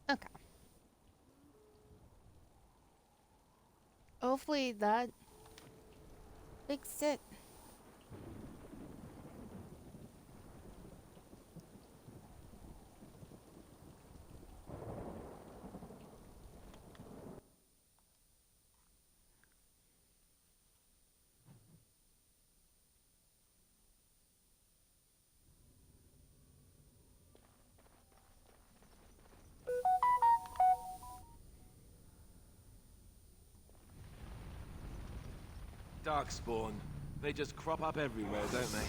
Okay. Hopefully that fixed it. Darkspawn. They just crop up everywhere, don't they?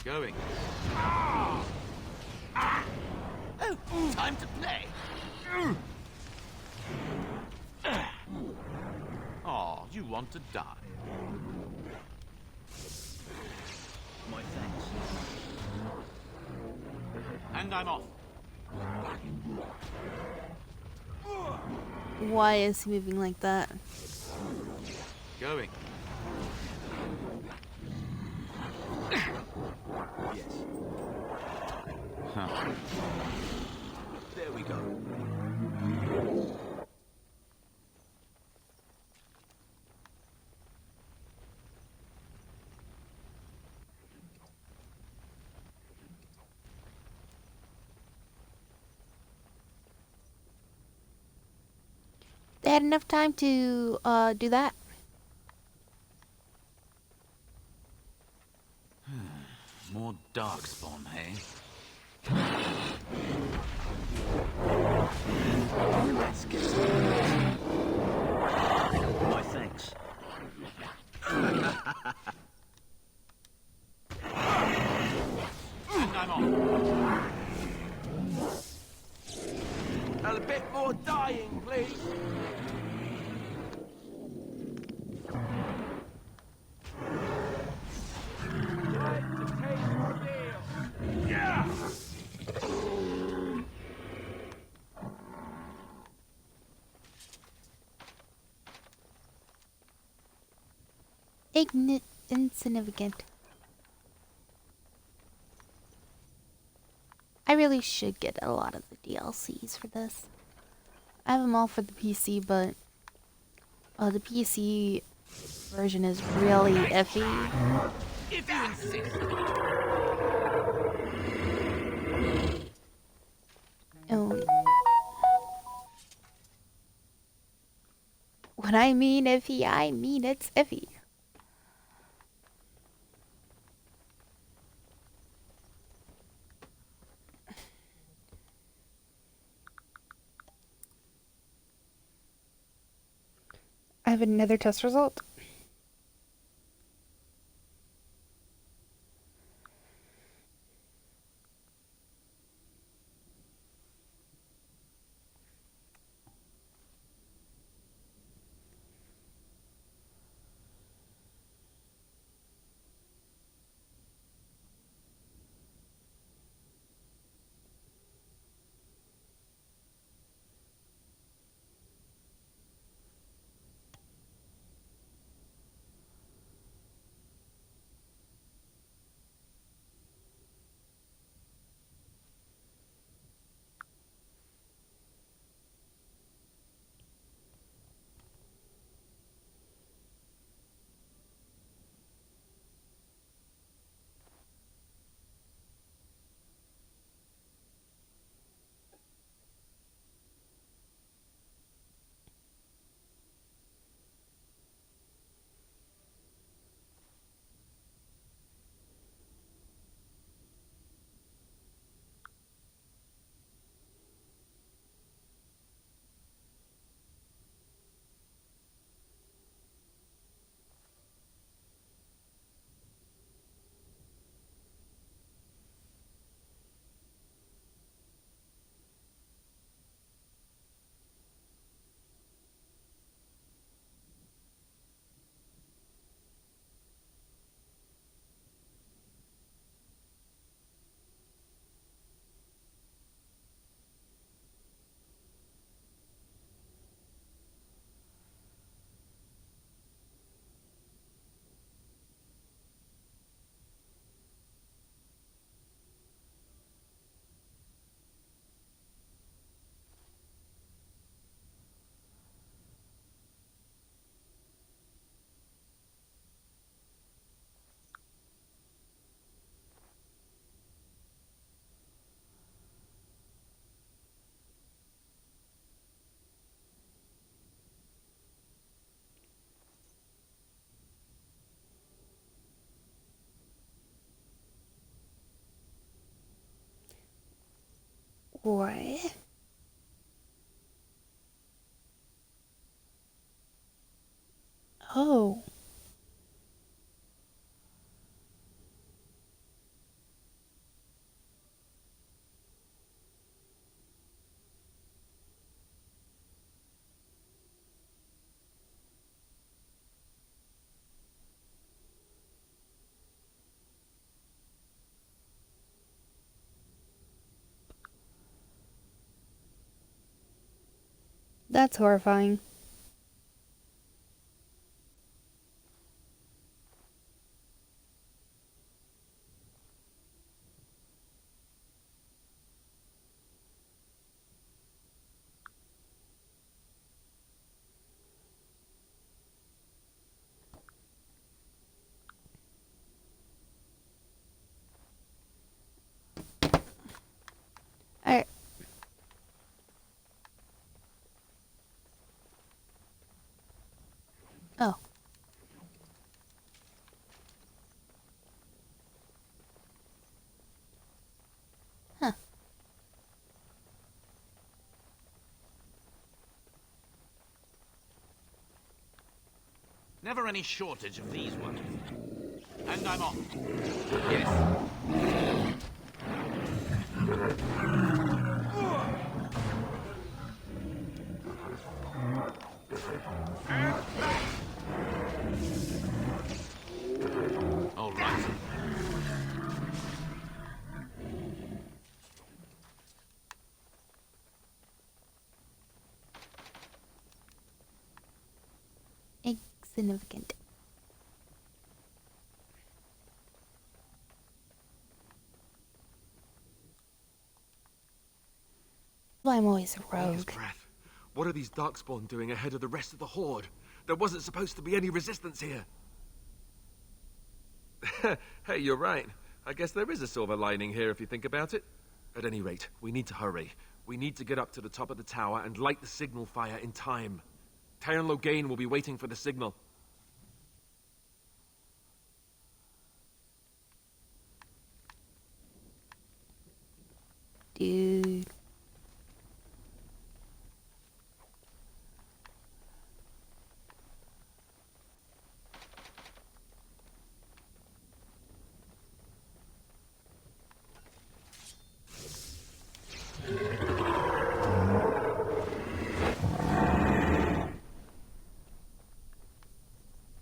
Going. Oh, time to play. Oh, you want to die. My thanks. And I'm off. Why is he moving like that? Going. Yes. Huh. There we go. They had enough time to do that. More darkspawn, hey? Let's get some. My thanks. And I'm off. A bit more dying, please. Time to take the deal. Yeah! Insignificant. I really should get a lot of the DLCs for this. I have them all for the PC, but the PC version is really iffy. If you insist. Oh. When I mean iffy, I mean it's iffy. I have another test result. Right. Oh. That's horrifying. Alright. Oh. Huh. Never any shortage of these ones. And I'm off. Yes. All right. Insignificant. Why I'm always a Hold his rogue. breath. What are these Darkspawn doing ahead of the rest of the Horde? There wasn't supposed to be any resistance here. Hey, you're right. I guess there is a silver lining here if you think about it. At any rate, we need to hurry. We need to get up to the top of the tower and light the signal fire in time. Tyron Loghain will be waiting for the signal. Dude.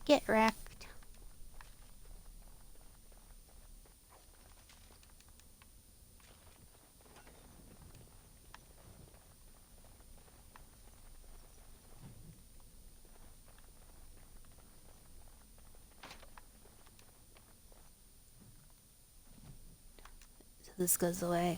Get wrecked. So this goes away.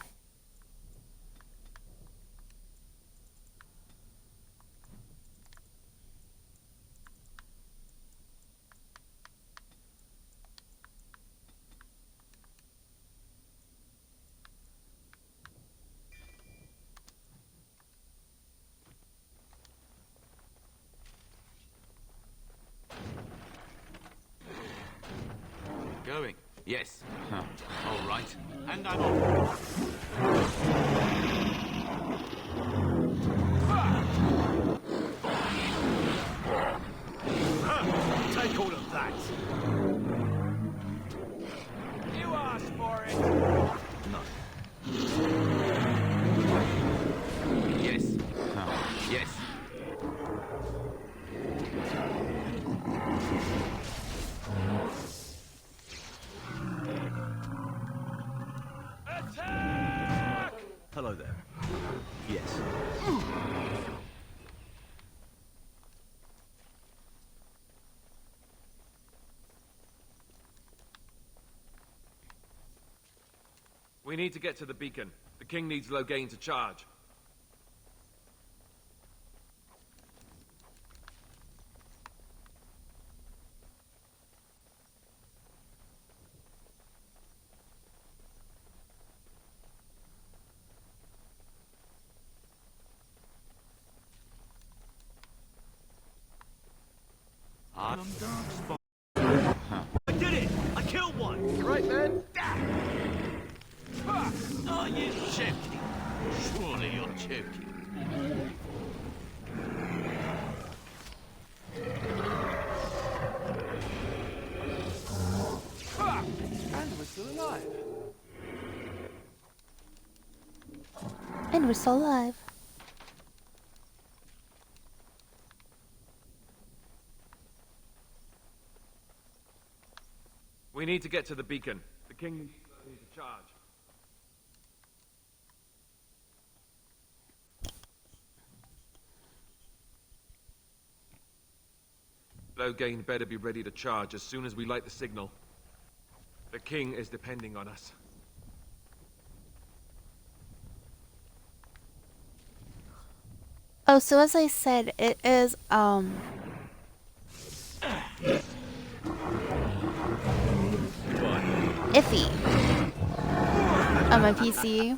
Going. Yes. All right. And I'm off. Take all of that. You asked for it! No. Yes. Yes. Attack! Hello there. Yes. We need to get to the beacon. The king needs Loghain to charge. I'm Darkspawn. I did it! I killed one! Right, man? Oh, you shifty. Cheeky. And we're still alive. And we're still alive. We need to get to the beacon. The king needs to charge. Loghain better be ready to charge as soon as we light the signal. The king is depending on us. Oh, so as I said, it is, iffy on my PC.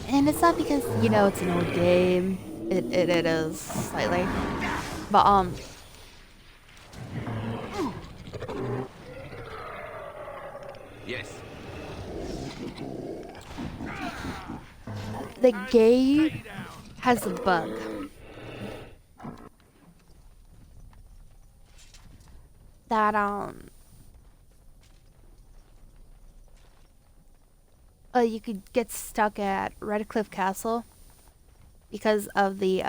And it's not because, you know, it's an old game. It is slightly. But, Yes. the game has a bug. That, you could get stuck at Redcliffe Castle because of the,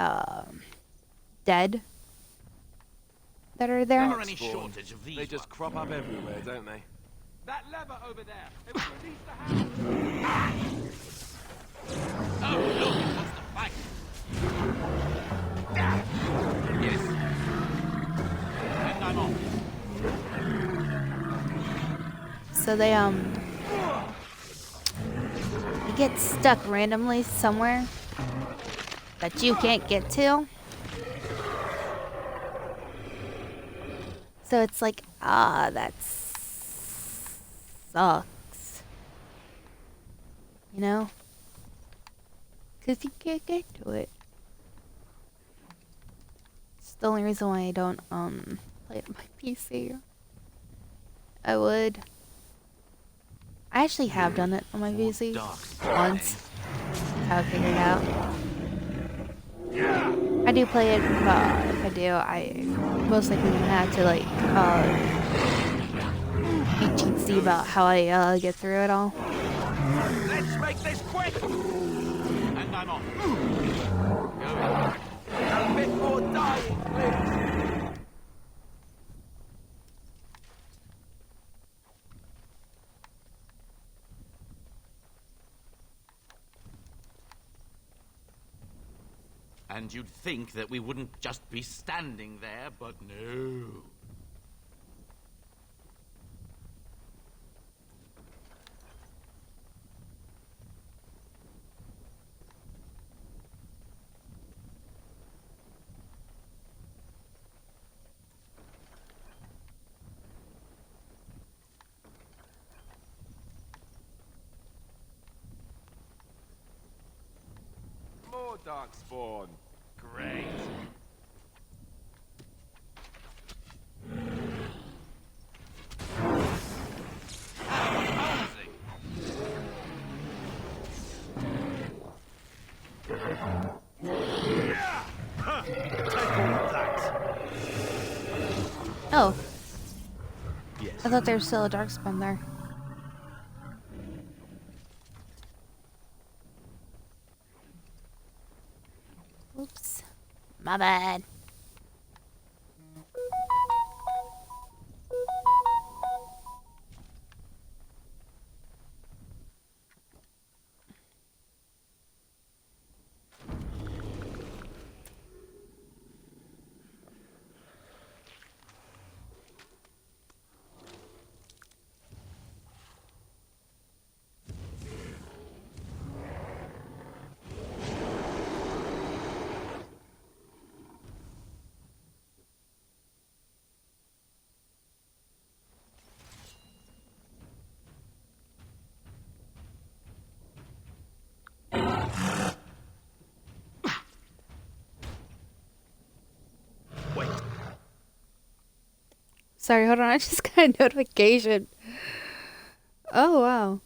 dead that are there. Never any shortage of these. They just crop up everywhere, don't they? That lever over there. It will release the hand. Oh, look, it wants to fight. Yes. And I'm off. So they, you get stuck randomly somewhere that you can't get to. So it's like, that sucks. You know? 'Cause you can't get to it. It's the only reason why I don't, play it on my PC. I would. I actually have done it on my PC once. How I figured it out. I do play it, but if I do, I most likely gonna have to like be teensy about how I get through it all. Let's make this quick! And I'm off. A bit more dying, please! And you'd think that we wouldn't just be standing there, but no. More darkspawn. Great. Take all of that! Oh, Yes. I thought there was still a darkspawn there. Oops. My bad. Wait. Sorry, hold on. I just got a notification. Oh, wow.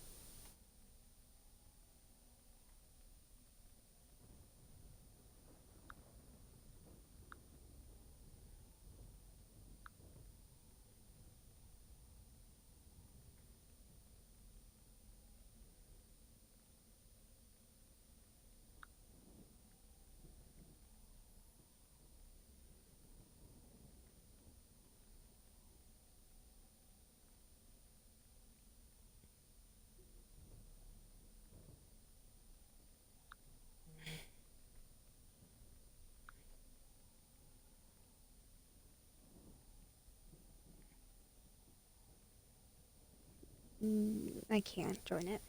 I can't join it.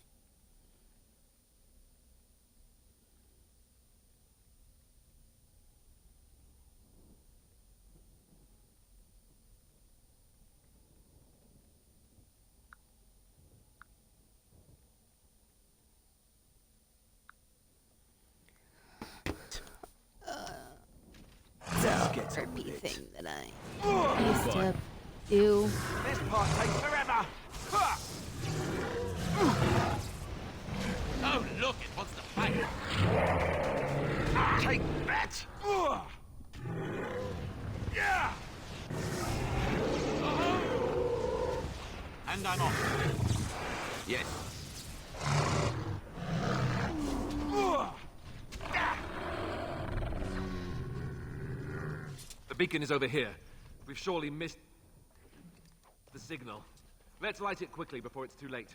Get on RP with it. thing that I used to do. This part takes forever. Ha! Oh, look, it wants to fight. Take that! Yeah! And I'm off. Yes. The beacon is over here. We've surely missed the signal. Let's light it quickly before it's too late.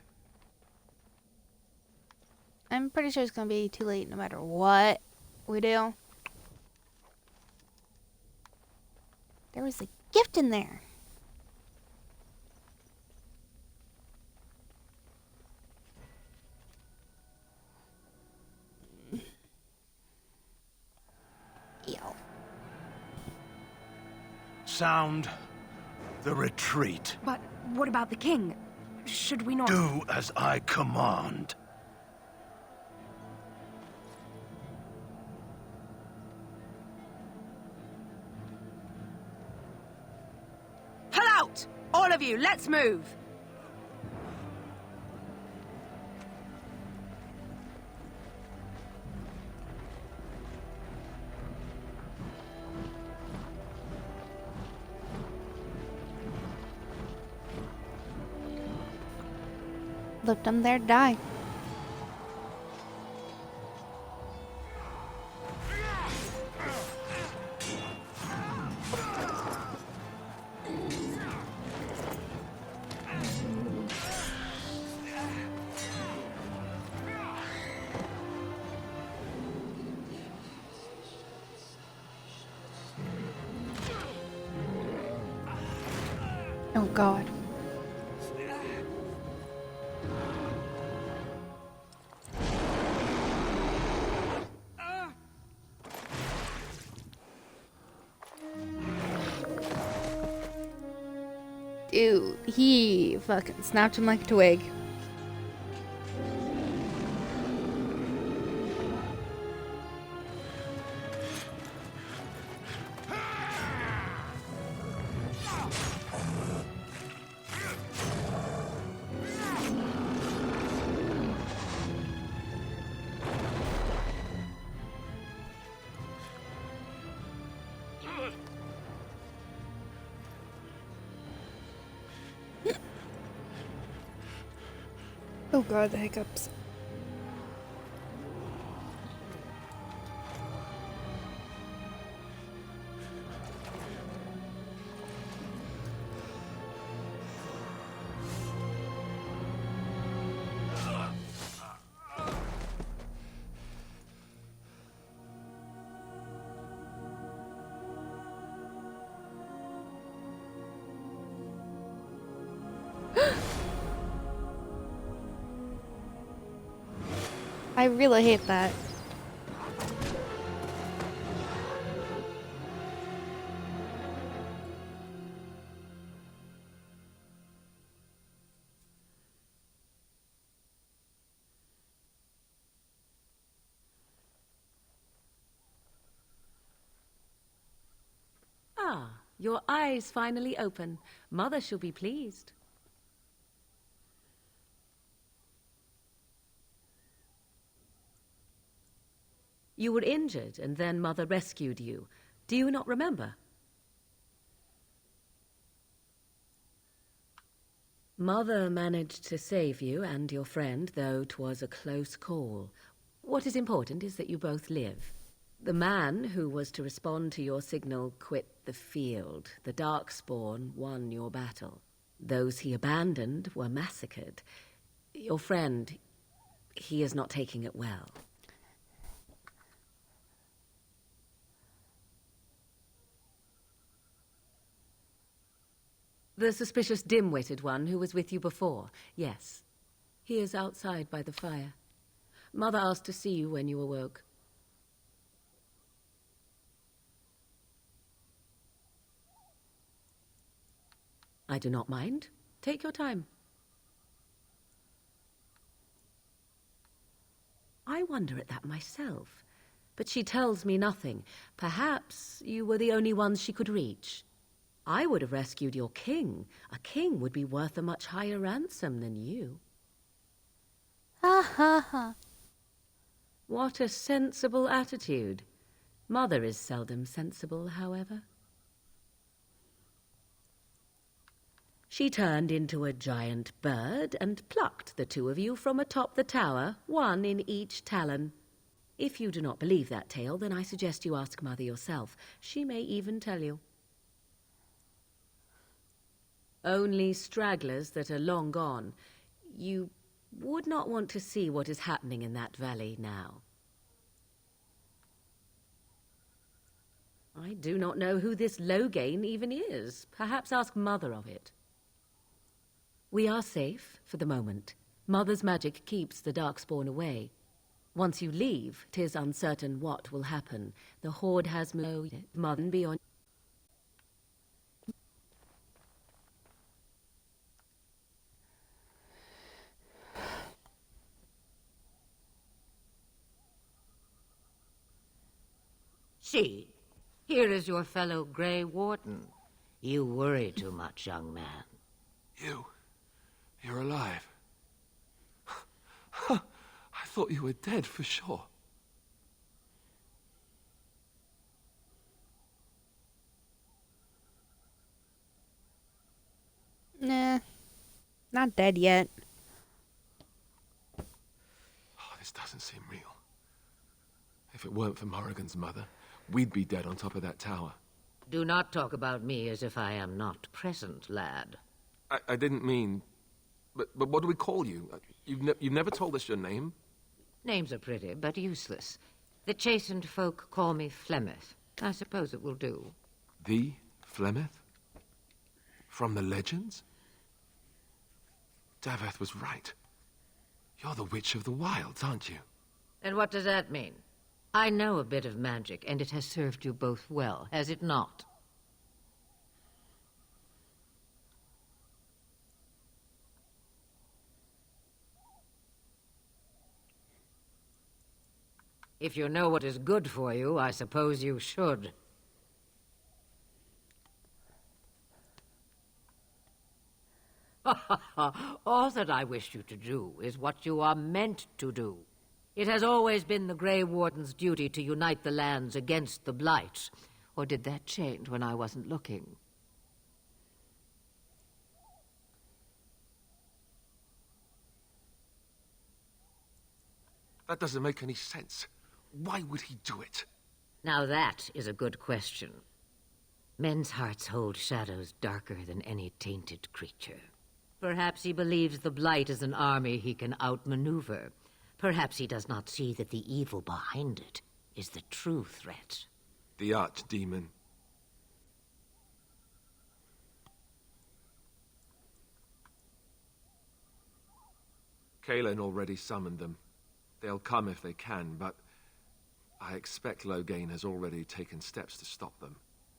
I'm pretty sure it's gonna be too late no matter what we do. There was a gift in there. Yo. Sound the retreat. But what about the king? Should we not... Do as I command. Pull out! All of you, let's move! Left them there to die. Oh God. Dude, he fucking snapped him like a twig. Oh God, the hiccups. I really hate that. Ah, your eyes finally open. Mother shall be pleased. You were injured, and then Mother rescued you. Do you not remember? Mother managed to save you and your friend, though 'twas a close call. What is important is that you both live. The man who was to respond to your signal quit the field. The Darkspawn won your battle. Those he abandoned were massacred. Your friend, he is not taking it well. The suspicious dim-witted one who was with you before, yes. He is outside by the fire. Mother asked to see you when you awoke. I do not mind. Take your time. I wonder at that myself, but she tells me nothing. Perhaps you were the only ones she could reach. I would have rescued your king. A king would be worth a much higher ransom than you. Ha ha ha. What a sensible attitude. Mother is seldom sensible, however. She turned into a giant bird and plucked the two of you from atop the tower, one in each talon. If you do not believe that tale, then I suggest you ask Mother yourself. She may even tell you. Only stragglers that are long gone. You would not want to see what is happening in that valley now. I do not know who this Loghain even is. Perhaps ask Mother of it. We are safe for the moment. Mother's magic keeps the Darkspawn away. Once you leave, 'tis uncertain what will happen. The Horde has moved Mother beyond. See, here is your fellow Grey Warden. You worry too much, young man. You're alive. I thought you were dead for sure. Nah, not dead yet. Oh, this doesn't seem real. If it weren't for Morrigan's mother, we'd be dead on top of that tower. Do not talk about me as if I am not present, lad. I didn't mean... But what do we call you? You've never told us your name? Names are pretty, but useless. The chastened folk call me Flemeth. I suppose it will do. The Flemeth? From the legends? Daveth was right. You're the Witch of the Wilds, aren't you? And what does that mean? I know a bit of magic, and it has served you both well, has it not? If you know what is good for you, I suppose you should. All that I wish you to do is what you are meant to do. It has always been the Grey Warden's duty to unite the lands against the Blight. Or did that change when I wasn't looking? That doesn't make any sense. Why would he do it? Now that is a good question. Men's hearts hold shadows darker than any tainted creature. Perhaps he believes the Blight is an army he can outmaneuver. Perhaps he does not see that the evil behind it is the true threat. The Archdemon. Kaelin already summoned them. They'll come if they can, but I expect Loghain has already taken steps to stop them.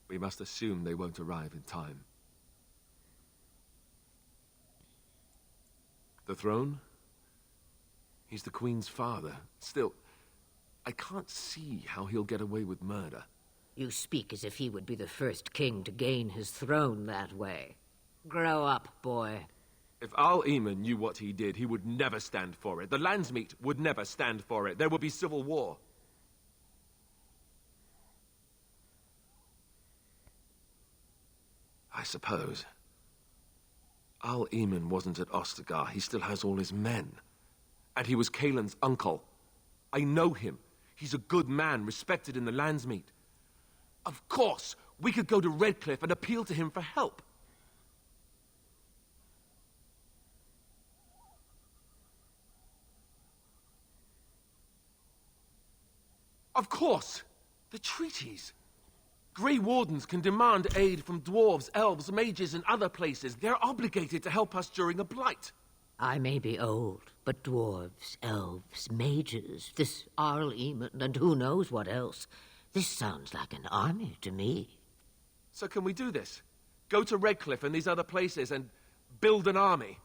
We must assume they won't arrive in time. The throne? He's the Queen's father. Still, I can't see how he'll get away with murder. You speak as if he would be the first king to gain his throne that way. Grow up, boy. If Al-Eamon knew what he did, he would never stand for it. The Landsmeet would never stand for it. There would be civil war. I suppose. Al-Eamon wasn't at Ostagar. He still has all his men. And he was Kaelin's uncle. I know him. He's a good man, respected in the Landsmeet. Of course, we could go to Redcliffe and appeal to him for help. Of course! The treaties! Grey Wardens can demand aid from dwarves, elves, mages, and other places. They're obligated to help us during a blight. I may be old, but dwarves, elves, mages, this Arl Eamon, and who knows what else. This sounds like an army to me. So can we do this? Go to Redcliffe and these other places and build an army?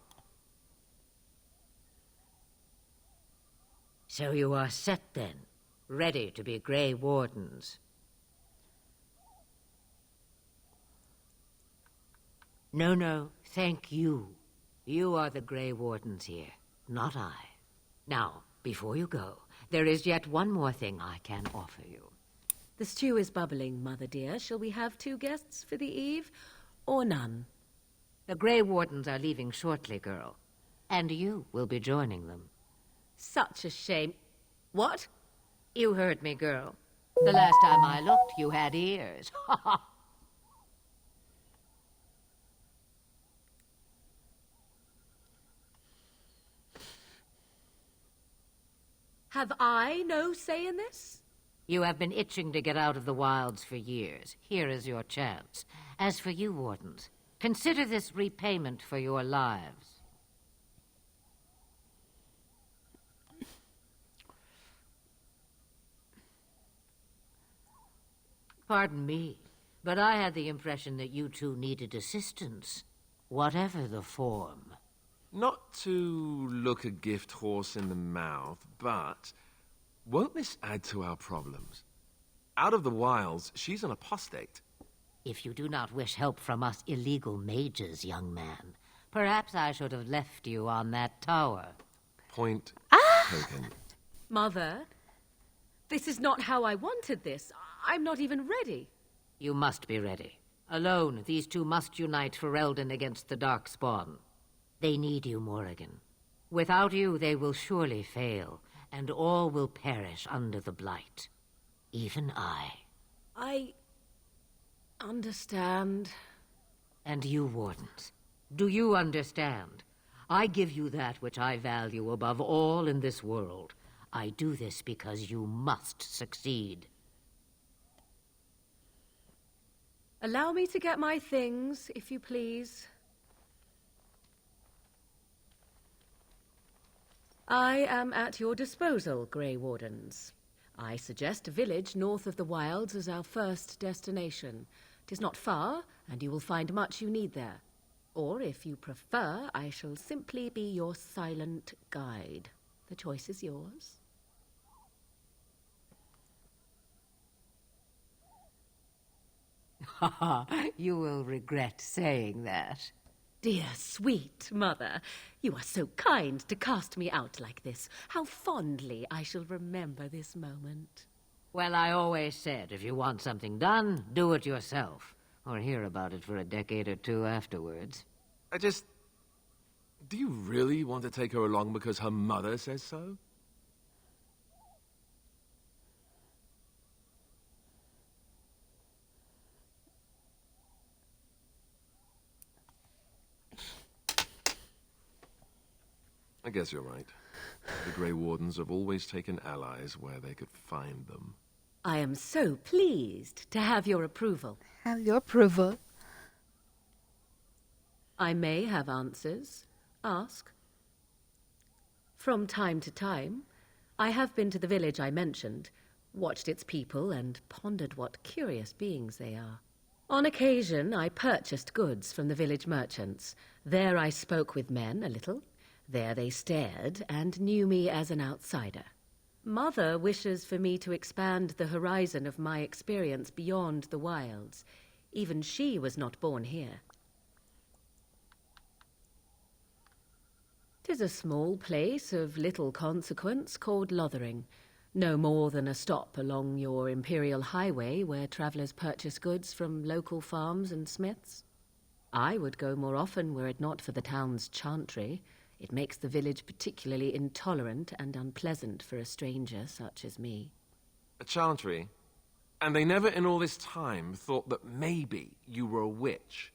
So you are set then, ready to be Grey Wardens. No, thank you. You are the Grey Wardens here, not I. Now, before you go, there is yet one more thing I can offer you. The stew is bubbling, Mother dear. Shall we have 2 guests for the eve, or none? The Grey Wardens are leaving shortly, girl. And you will be joining them. Such a shame. What? You heard me, girl. The last time I looked, you had ears. Have I no say in this? You have been itching to get out of the wilds for years. Here is your chance. As for you, Wardens, consider this repayment for your lives. Pardon me, but I had the impression that you two needed assistance, whatever the form. Not to look a gift horse in the mouth, but won't this add to our problems? Out of the wilds, she's an apostate. If you do not wish help from us illegal mages, young man, perhaps I should have left you on that tower. Point taken. Mother, this is not how I wanted this. I'm not even ready. You must be ready. Alone, these two must unite for Eldon against the Darkspawn. They need you, Morrigan. Without you, they will surely fail, and all will perish under the blight. Even I. I understand. And you, Wardens, do you understand? I give you that which I value above all in this world. I do this because you must succeed. Allow me to get my things, if you please. I am at your disposal, Grey Wardens. I suggest a village north of the wilds as our first destination. 'Tis not far, and you will find much you need there. Or, if you prefer, I shall simply be your silent guide. The choice is yours. You will regret saying that. Dear, sweet mother, you are so kind to cast me out like this. How fondly I shall remember this moment. Well, I always said, if you want something done, do it yourself. Or hear about it for a decade or two afterwards. Do you really want to take her along because her mother says so? I guess you're right. The Grey Wardens have always taken allies where they could find them. I am so pleased to have your approval. Have your approval. I may have answers. Ask. From time to time, I have been to the village I mentioned, watched its people, and pondered what curious beings they are. On occasion, I purchased goods from the village merchants. There I spoke with men a little. There they stared and knew me as an outsider. Mother wishes for me to expand the horizon of my experience beyond the wilds. Even she was not born here. 'Tis a small place of little consequence called Lothering. No more than a stop along your imperial highway where travelers purchase goods from local farms and smiths. I would go more often were it not for the town's chantry. It makes the village particularly intolerant and unpleasant for a stranger such as me. A chantry? And they never in all this time thought that maybe you were a witch?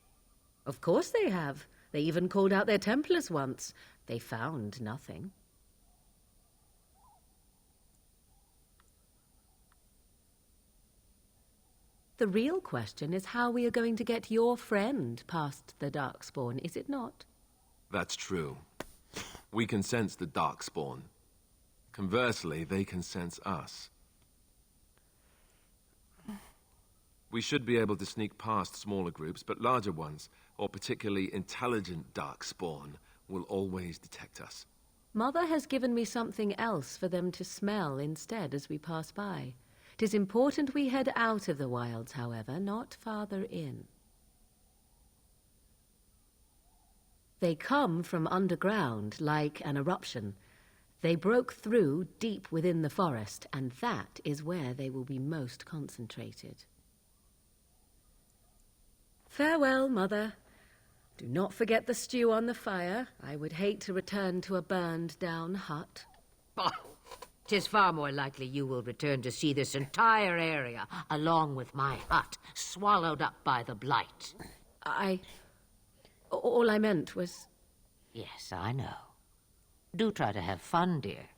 Of course they have. They even called out their Templars once. They found nothing. The real question is how we are going to get your friend past the Darkspawn, is it not? That's true. We can sense the Darkspawn. Conversely, they can sense us. We should be able to sneak past smaller groups, but larger ones, or particularly intelligent Darkspawn, will always detect us. Mother has given me something else for them to smell instead as we pass by. It is important we head out of the wilds, however, not farther in. They come from underground, like an eruption. They broke through deep within the forest, and that is where they will be most concentrated. Farewell, Mother. Do not forget the stew on the fire. I would hate to return to a burned-down hut. Oh, 'tis far more likely you will return to see this entire area, along with my hut, swallowed up by the blight. All I meant was... Yes, I know. Do try to have fun, dear.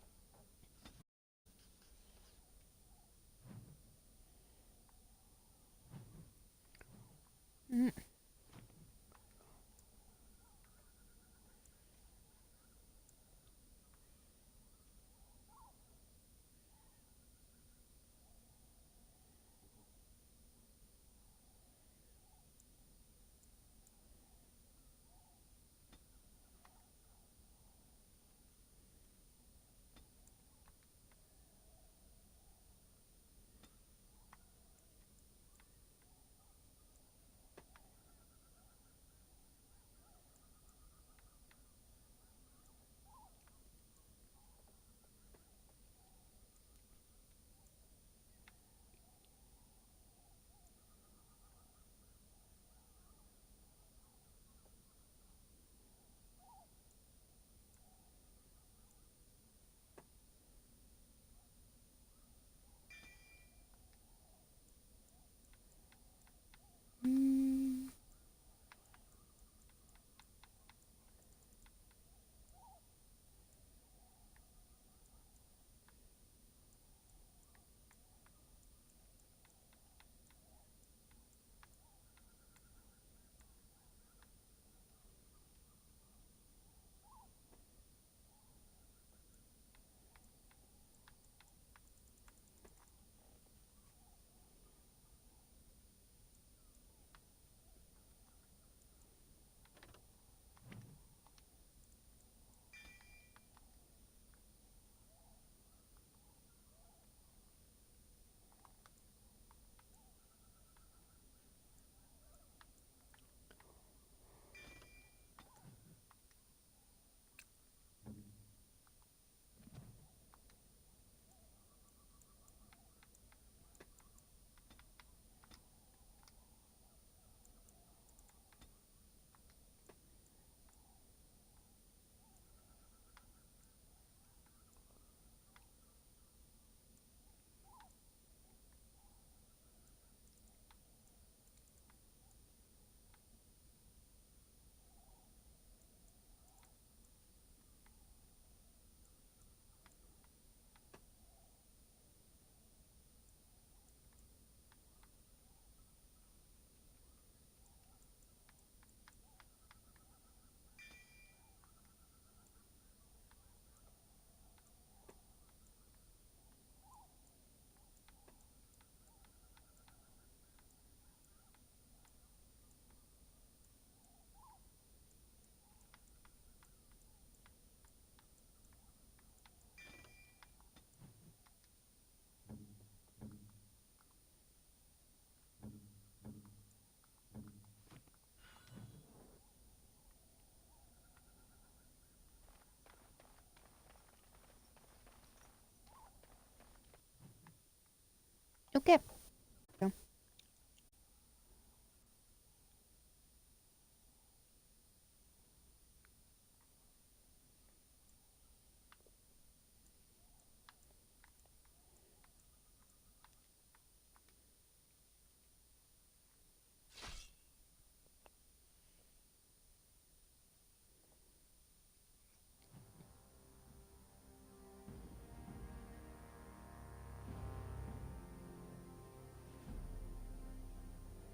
Okay.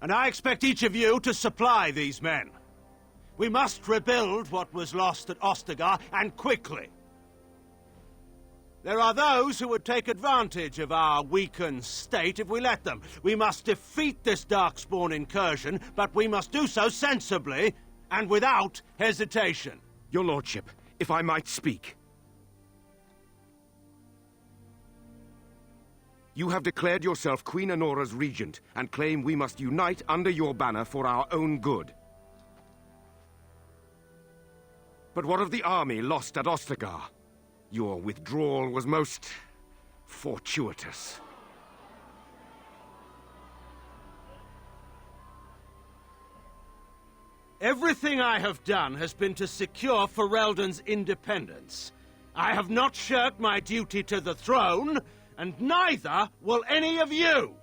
And I expect each of you to supply these men. We must rebuild what was lost at Ostagar, and quickly. There are those who would take advantage of our weakened state if we let them. We must defeat this Darkspawn incursion, but we must do so sensibly and without hesitation. Your lordship, if I might speak. You have declared yourself Queen Anora's regent, and claim we must unite under your banner for our own good. But what of the army lost at Ostagar? Your withdrawal was most fortuitous. Everything I have done has been to secure Ferelden's independence. I have not shirked my duty to the throne, and neither will any of you!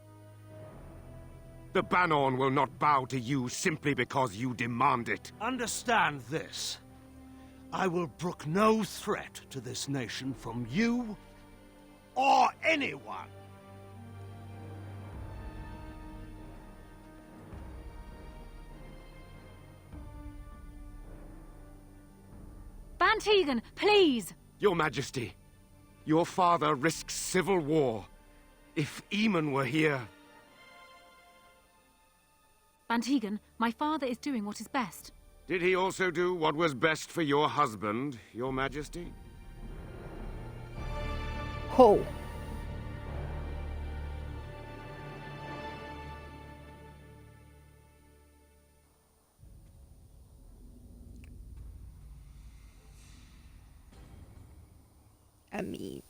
The Bannorn will not bow to you simply because you demand it. Understand this. I will brook no threat to this nation from you or anyone. Van Tegan, please! Your Majesty, your father risks civil war. If Eamon were here... Van Tegan, my father is doing what is best. Did he also do what was best for your husband, Your Majesty? Ho. I mean,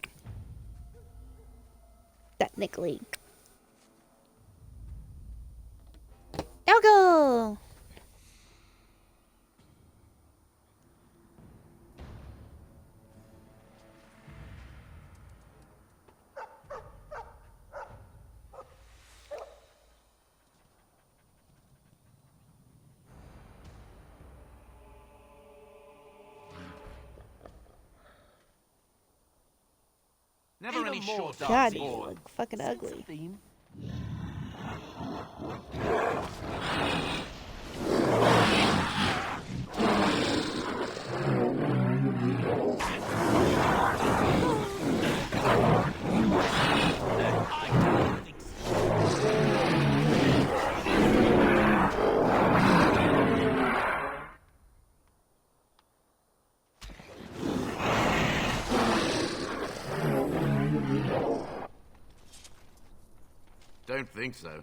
technically. Elgo! Never any short God, you look fucking ugly. Don't think so.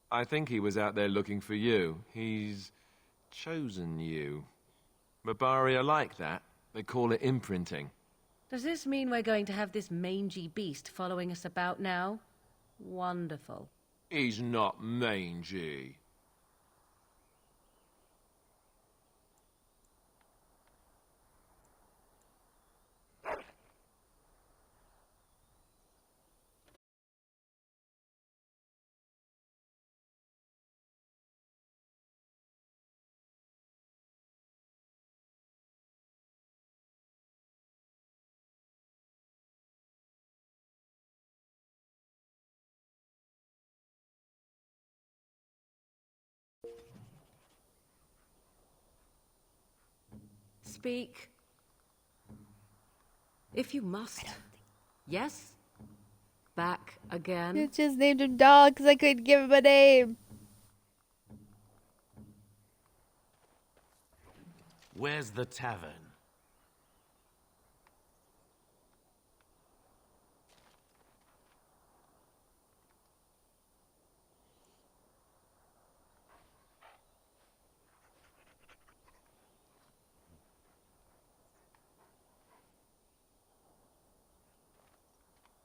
I think he was out there looking for you. He's chosen you. Mabari are like that. They call it imprinting. Does this mean we're going to have this mangy beast following us about now? Wonderful. He's not mangy. Speak. If you must. Yes? Back again? You just named him dog because I couldn't give him a name. Where's the tavern?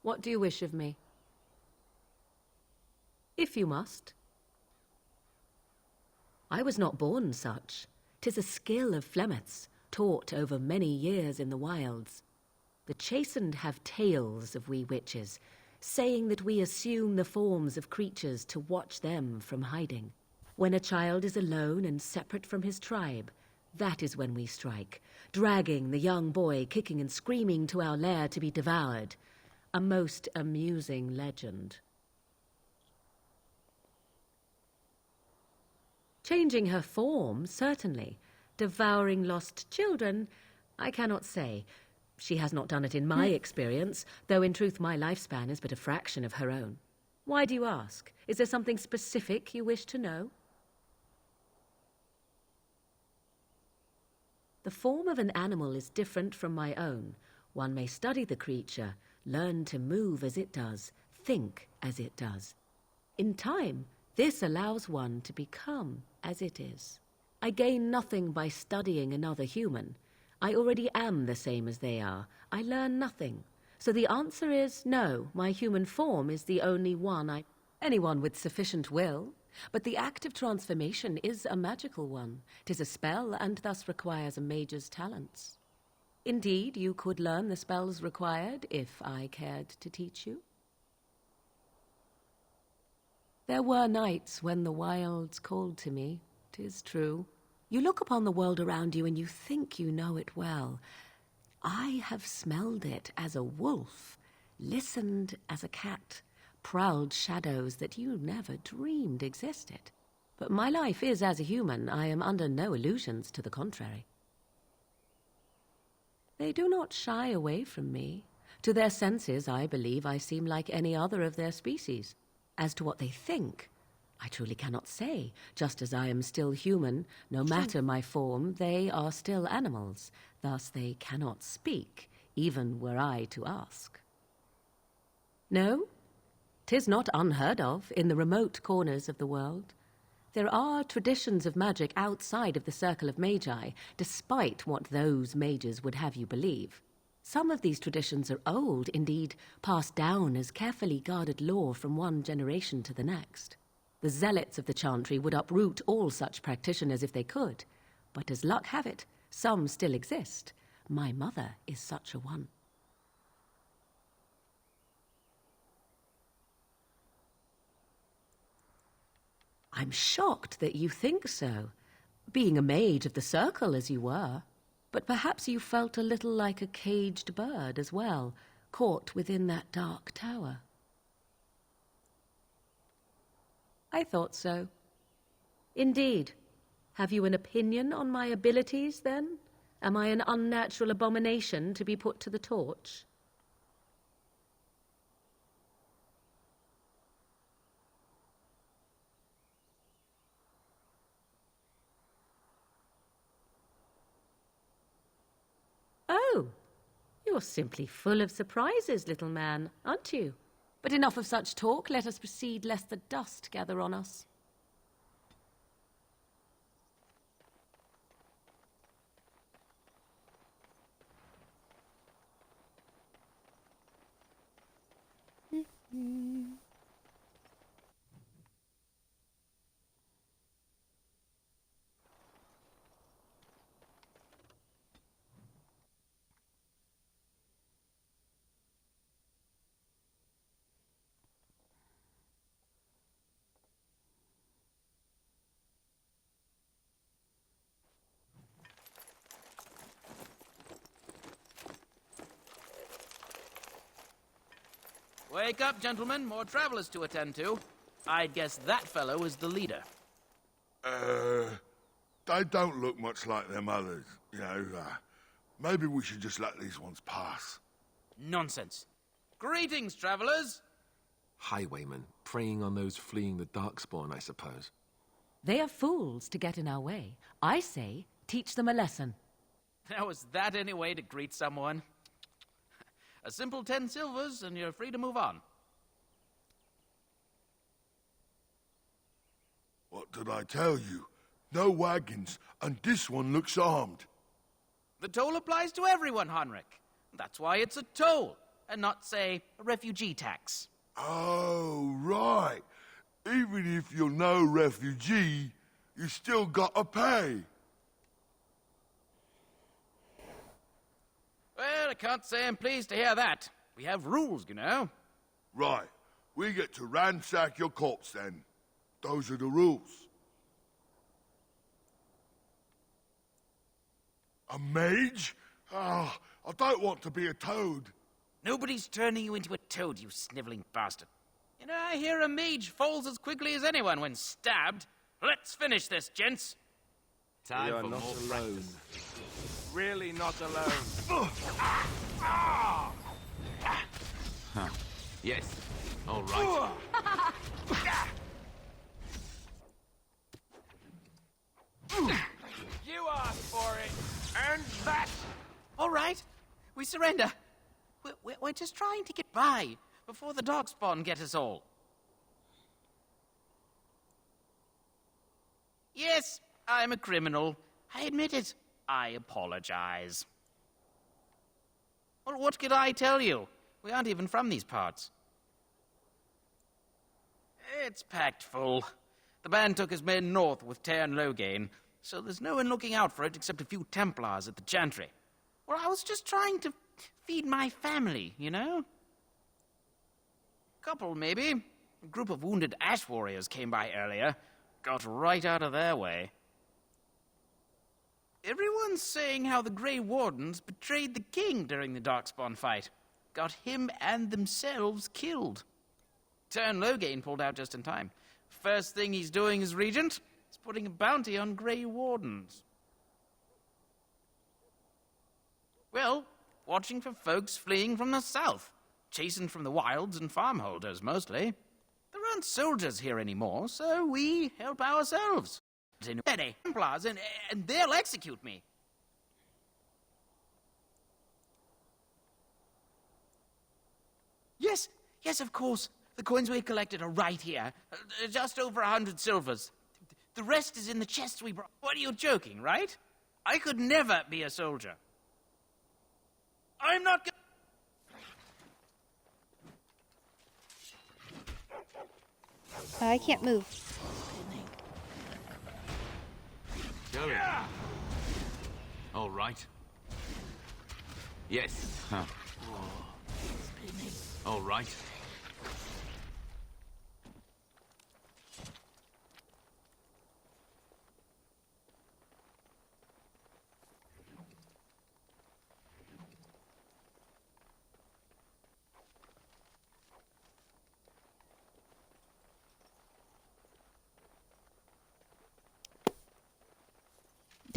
What do you wish of me? If you must. I was not born such. 'Tis a skill of Flemeth's, taught over many years in the wilds. The chastened have tales of we witches, saying that we assume the forms of creatures to watch them from hiding. When a child is alone and separate from his tribe, That is when we strike, dragging the young boy kicking and screaming to our lair to be devoured. A most amusing legend. Changing her form, certainly. Devouring lost children, I cannot say. She has not done it in my experience, though in truth my lifespan is but a fraction of her own. Why do you ask? Is there something specific you wish to know? The form of an animal is different from my own. One may study the creature, learn to move as it does, think as it does. In time, this allows one to become as it is. I gain nothing by studying another human. I already am the same as they are. I learn nothing. So the answer is no, my human form is the only one anyone with sufficient will. But the act of transformation is a magical one. 'Tis a spell, and thus requires a mage's talents. Indeed, you could learn the spells required, if I cared to teach you. There were nights when the wilds called to me, 'tis true. You look upon the world around you and you think you know it well. I have smelled it as a wolf, listened as a cat, prowled shadows that you never dreamed existed. But my life is as a human. I am under no illusions to the contrary. They do not shy away from me. To their senses, I believe I seem like any other of their species. As to what they think, I truly cannot say. Just as I am still human, no matter my form, they are still animals. Thus they cannot speak, even were I to ask. No, 'tis not unheard of in the remote corners of the world. There are traditions of magic outside of the circle of magi, despite what those mages would have you believe. Some of these traditions are old, indeed, passed down as carefully guarded lore from one generation to the next. The zealots of the chantry would uproot all such practitioners if they could, but as luck have it, some still exist. My mother is such a one. I'm shocked that you think so, being a mage of the circle as you were. But perhaps you felt a little like a caged bird as well, caught within that dark tower. I thought so. Indeed. Have you an opinion on my abilities, then? Am I an unnatural abomination to be put to the torch? Oh, you're simply full of surprises, little man, aren't you? But enough of such talk. Let us proceed, lest the dust gather on us. Wake up, gentlemen. More travelers to attend to. I'd guess that fellow is the leader. They don't look much like them others. You know, maybe we should just let these ones pass. Nonsense. Greetings, travelers. Highwaymen, preying on those fleeing the Darkspawn, I suppose. They are fools to get in our way. I say, teach them a lesson. Now, is that any way to greet someone? A simple 10 silvers, and you're free to move on. What did I tell you? No wagons, and this one looks armed. The toll applies to everyone, Henrik. That's why it's a toll, and not, say, a refugee tax. Oh, right. Even if you're no refugee, you still gotta pay. Well, I can't say I'm pleased to hear that. We have rules, you know. Right. We get to ransack your corpse, then. Those are the rules. A mage? Ah, I don't want to be a toad. Nobody's turning you into a toad, you sniveling bastard. You know, I hear a mage falls as quickly as anyone when stabbed. Let's finish this, gents. Time We are for not more alone. practice. Really not alone. Yes. All right. You asked for it. And that. All right. We surrender. We're just trying to get by before the Darkspawn get us all. Yes, I'm a criminal. I admit it. I apologize. Well, what could I tell you? We aren't even from these parts. It's packed full. The band took his men north with Tairn Loghain, so there's no one looking out for it except a few Templars at the Chantry. Well, I was just trying to feed my family, you know? Couple, maybe. A group of wounded ash warriors came by earlier. Got right out of their way. Everyone's saying how the Grey Wardens betrayed the king during the Darkspawn fight. Got him and themselves killed. Tairn Loghain pulled out just in time. First thing he's doing as regent is putting a bounty on Grey Wardens. Well, watching for folks fleeing from the south. Chasing from the wilds and farmholders, mostly. There aren't soldiers here anymore, so we help ourselves. Any Templars, and they'll execute me. Yes, of course. The coins we collected are right here. Just over 100 silvers. The rest is in the chests we brought. What are you joking, right? I could never be a soldier. I'm not I can't move. Going. All right. Yes. Huh. All right.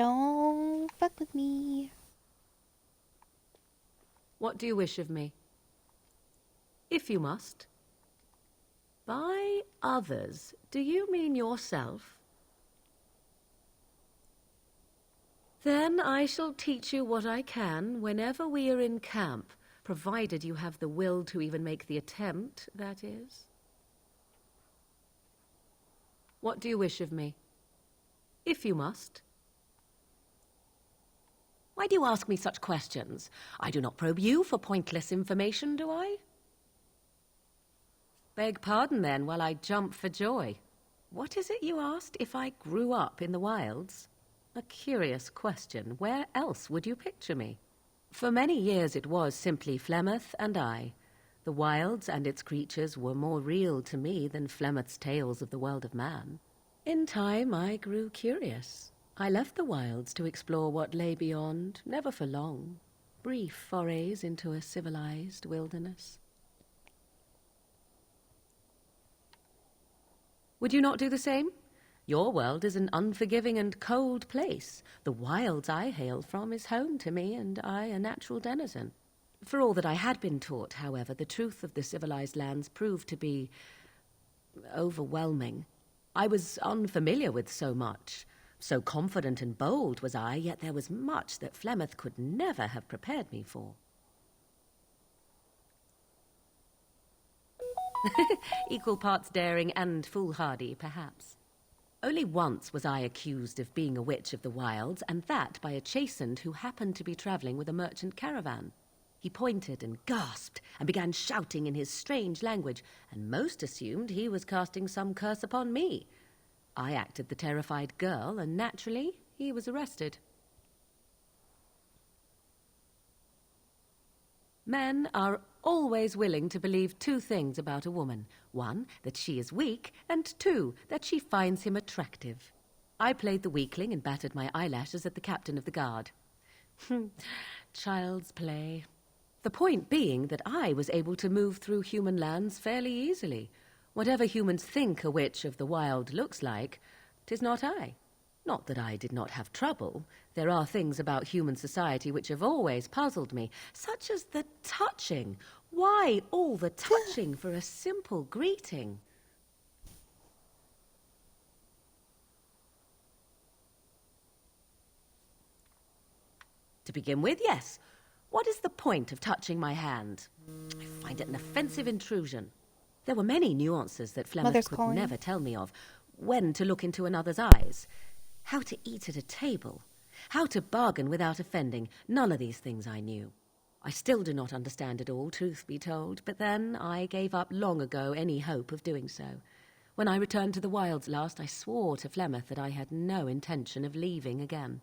Don't fuck with me. What do you wish of me? If you must. By others, do you mean yourself? Then I shall teach you what I can whenever we are in camp, provided you have the will to even make the attempt, that is. What do you wish of me? If you must. Why do you ask me such questions? I do not probe you for pointless information, do I? Beg pardon, then, while I jump for joy. What is it you asked if I grew up in the wilds? A curious question. Where else would you picture me? For many years it was simply Flemeth and I. The wilds and its creatures were more real to me than Flemeth's tales of the world of man. In time I grew curious. I left the wilds to explore what lay beyond, never for long. Brief forays into a civilized wilderness. Would you not do the same? Your world is an unforgiving and cold place. The wilds I hail from is home to me, and I a natural denizen. For all that I had been taught, however, the truth of the civilized lands proved to be overwhelming. I was unfamiliar with so much. So confident and bold was I, yet there was much that Flemeth could never have prepared me for. Equal parts daring and foolhardy, perhaps. Only once was I accused of being a witch of the wilds, and that by a chastened who happened to be travelling with a merchant caravan. He pointed and gasped and began shouting in his strange language, and most assumed he was casting some curse upon me. I acted the terrified girl, and naturally, he was arrested. Men are always willing to believe two things about a woman. One, that she is weak, and two, that she finds him attractive. I played the weakling and battered my eyelashes at the captain of the guard. Child's play. The point being that I was able to move through human lands fairly easily. Whatever humans think a witch of the wild looks like, 'tis not I. Not that I did not have trouble. There are things about human society which have always puzzled me, such as the touching. Why all the touching for a simple greeting? To begin with, yes. What is the point of touching my hand? I find it an offensive intrusion. There were many nuances that Flemeth Mother's could calling. never tell me of. When to look into another's eyes. How to eat at a table. How to bargain without offending. None of these things I knew. I still do not understand it all, truth be told, but then I gave up long ago any hope of doing so. When I returned to the wilds last, I swore to Flemeth that I had no intention of leaving again.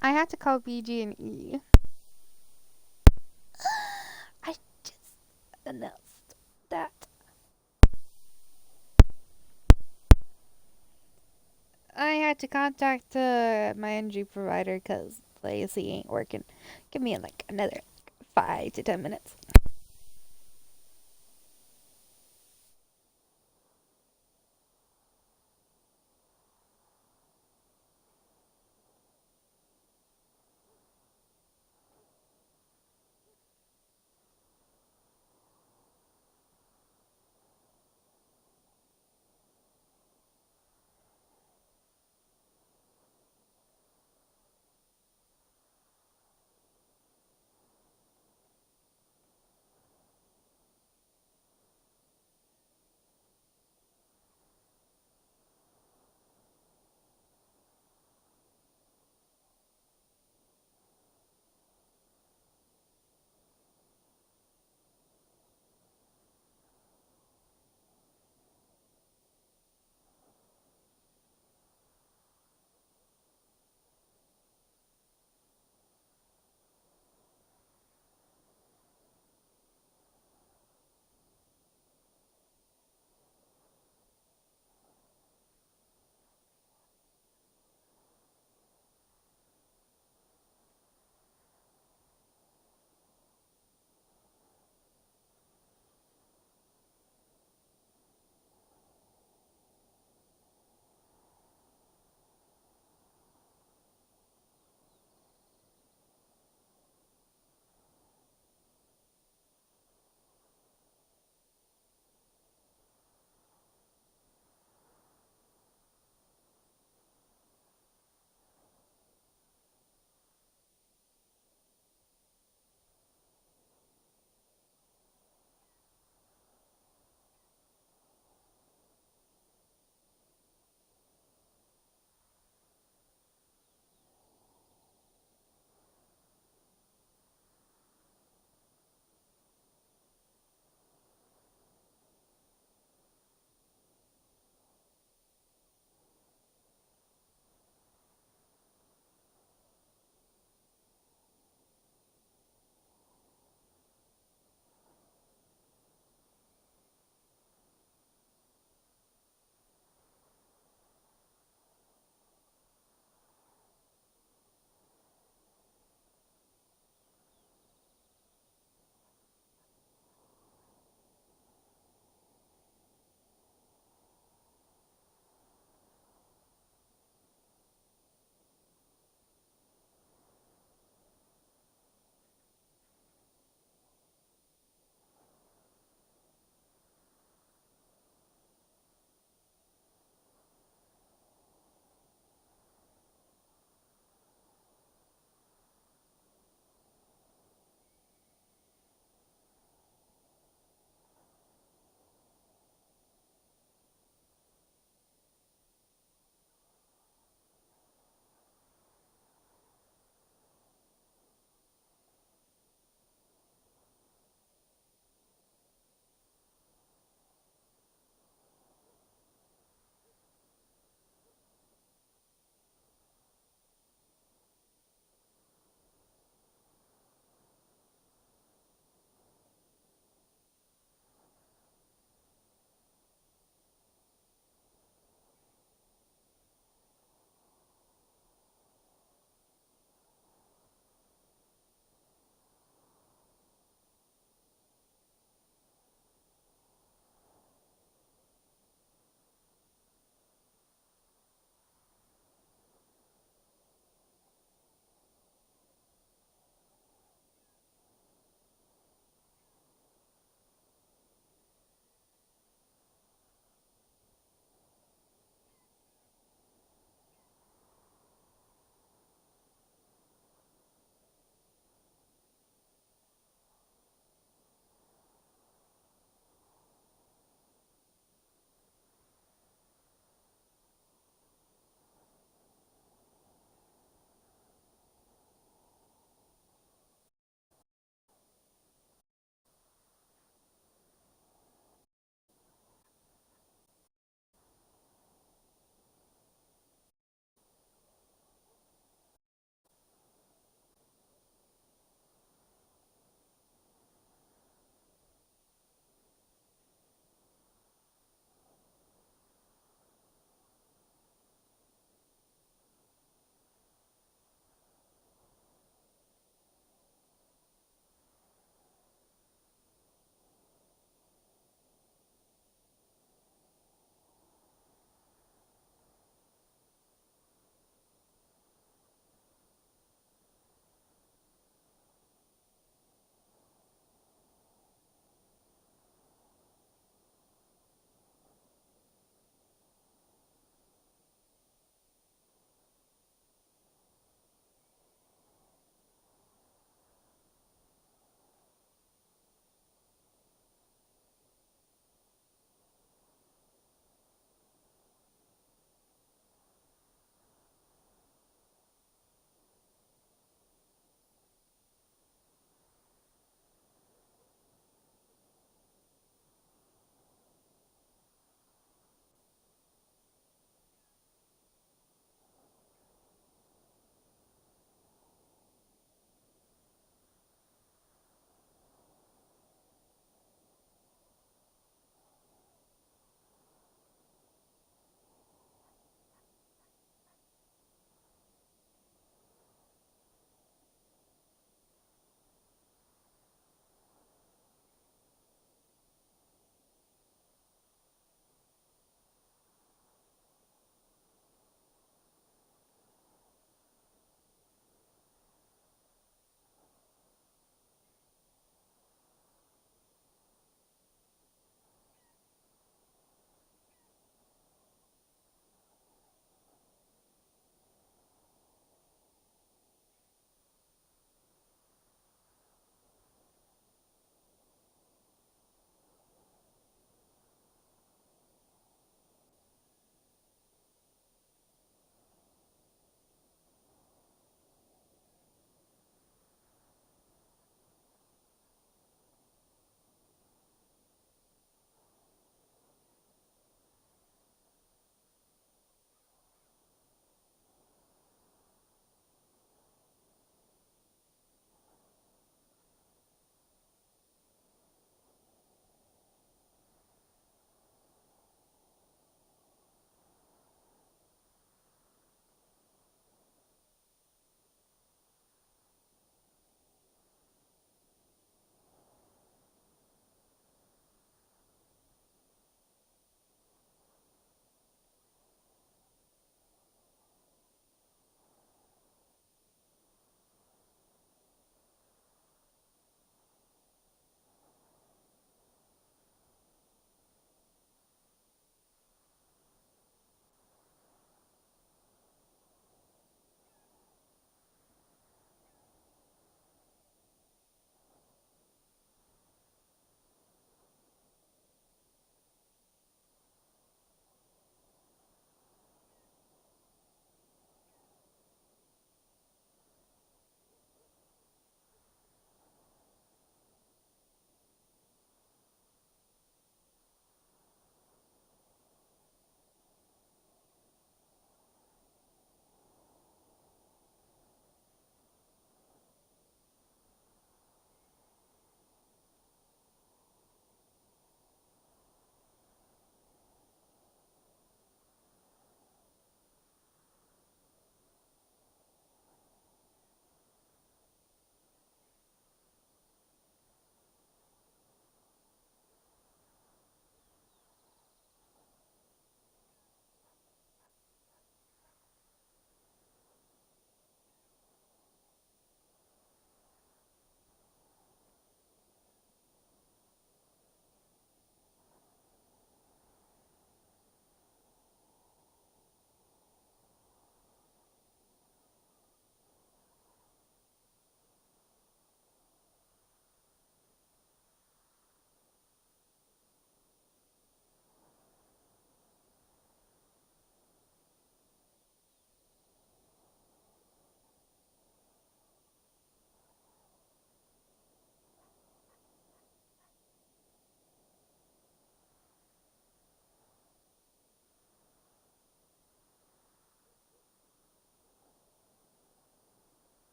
I had to call BG&E. I just announced that. I had to contact my energy provider because the AC ain't working. Give me like another 5 to 10 minutes.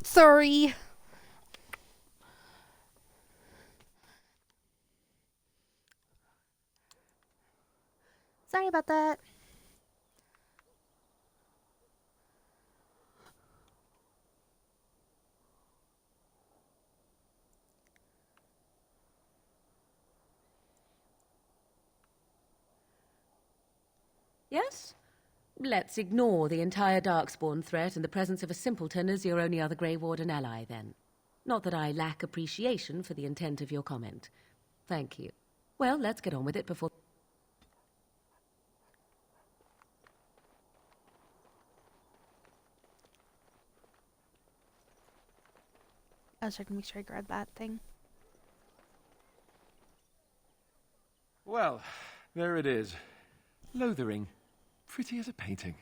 Sorry. Sorry about that. Yes? Let's ignore the entire Darkspawn threat and the presence of a simpleton as your only other Grey Warden ally, then. Not that I lack appreciation for the intent of your comment. Thank you. Well, let's get on with it before... I was checking to make sure I grabbed that thing. Well, there it is. Lothering. Pretty as a painting.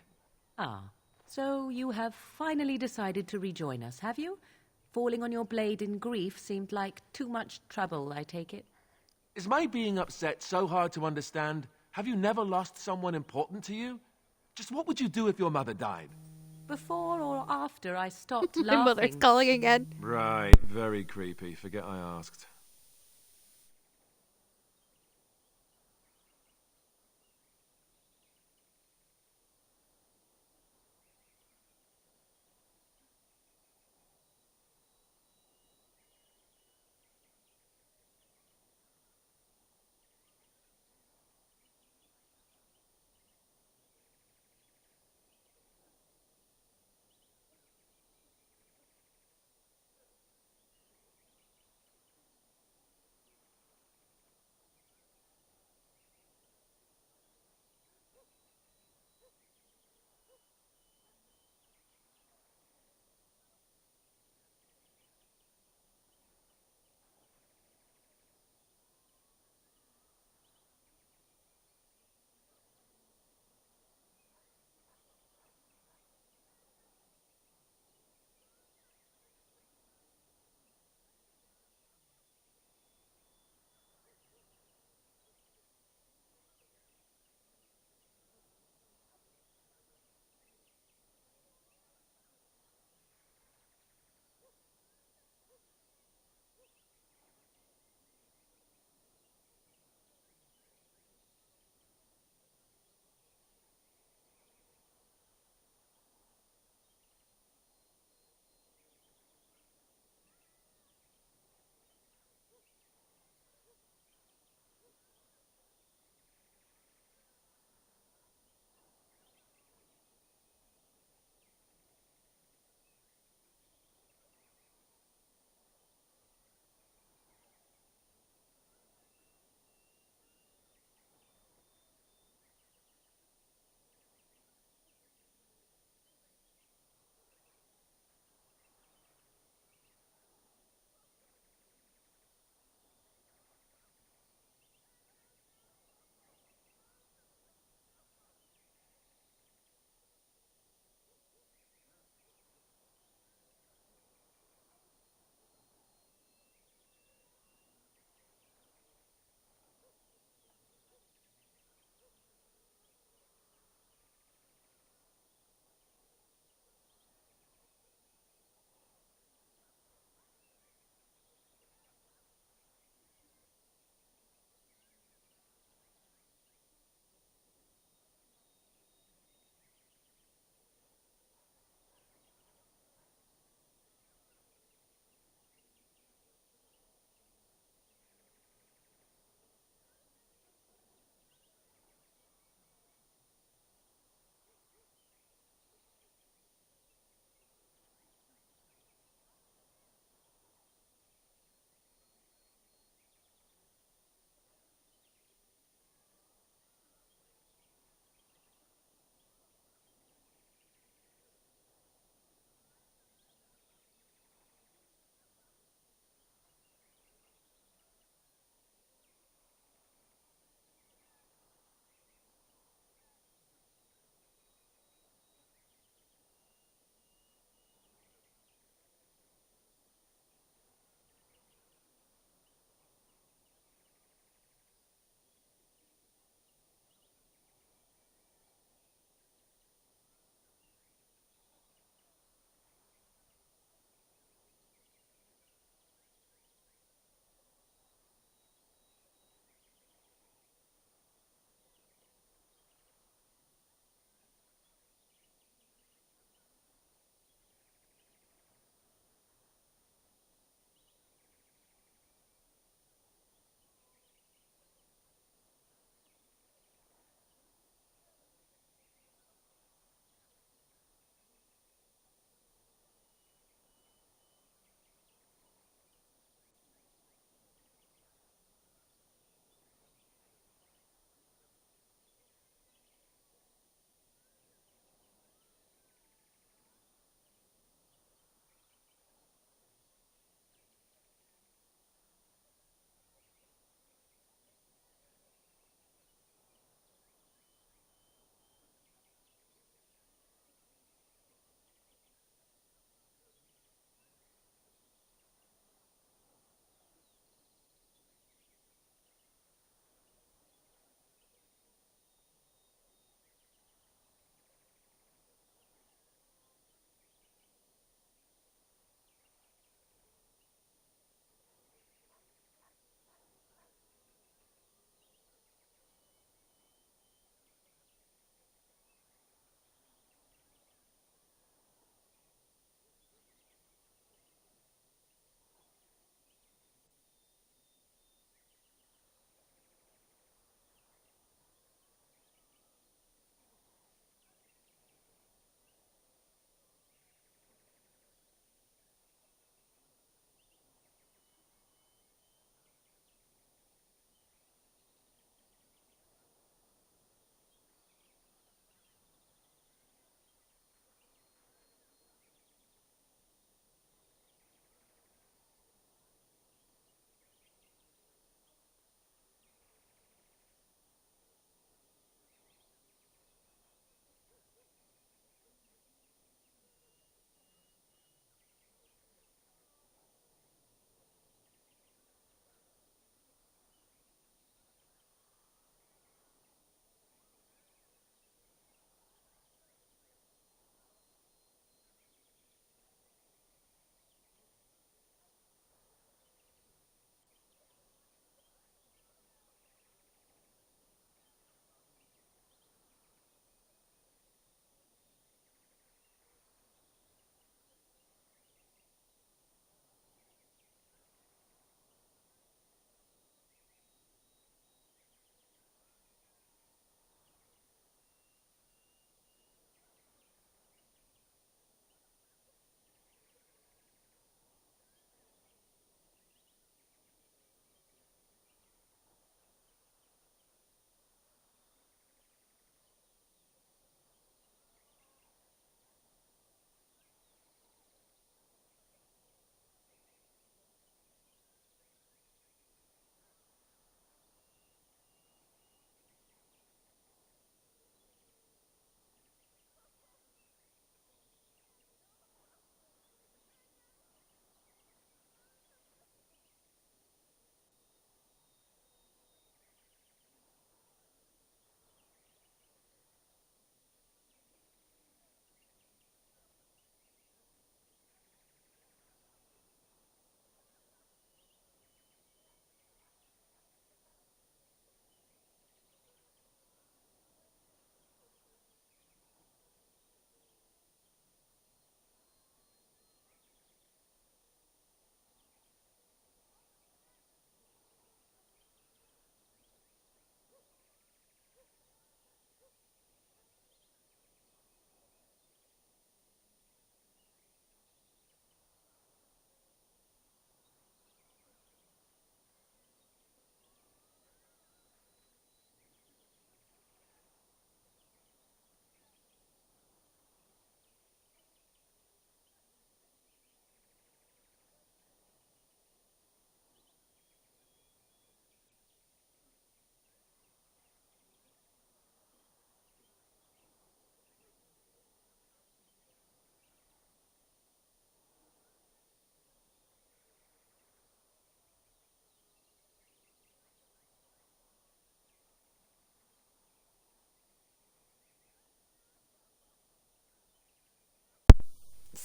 Ah, so you have finally decided to rejoin us, have you? Falling on your blade in grief seemed like too much trouble, I take it. Is my being upset so hard to understand? Have you never lost someone important to you? Just what would you do if your mother died? Before or after I stopped My laughing... mother's calling again. Right, very creepy. Forget I asked.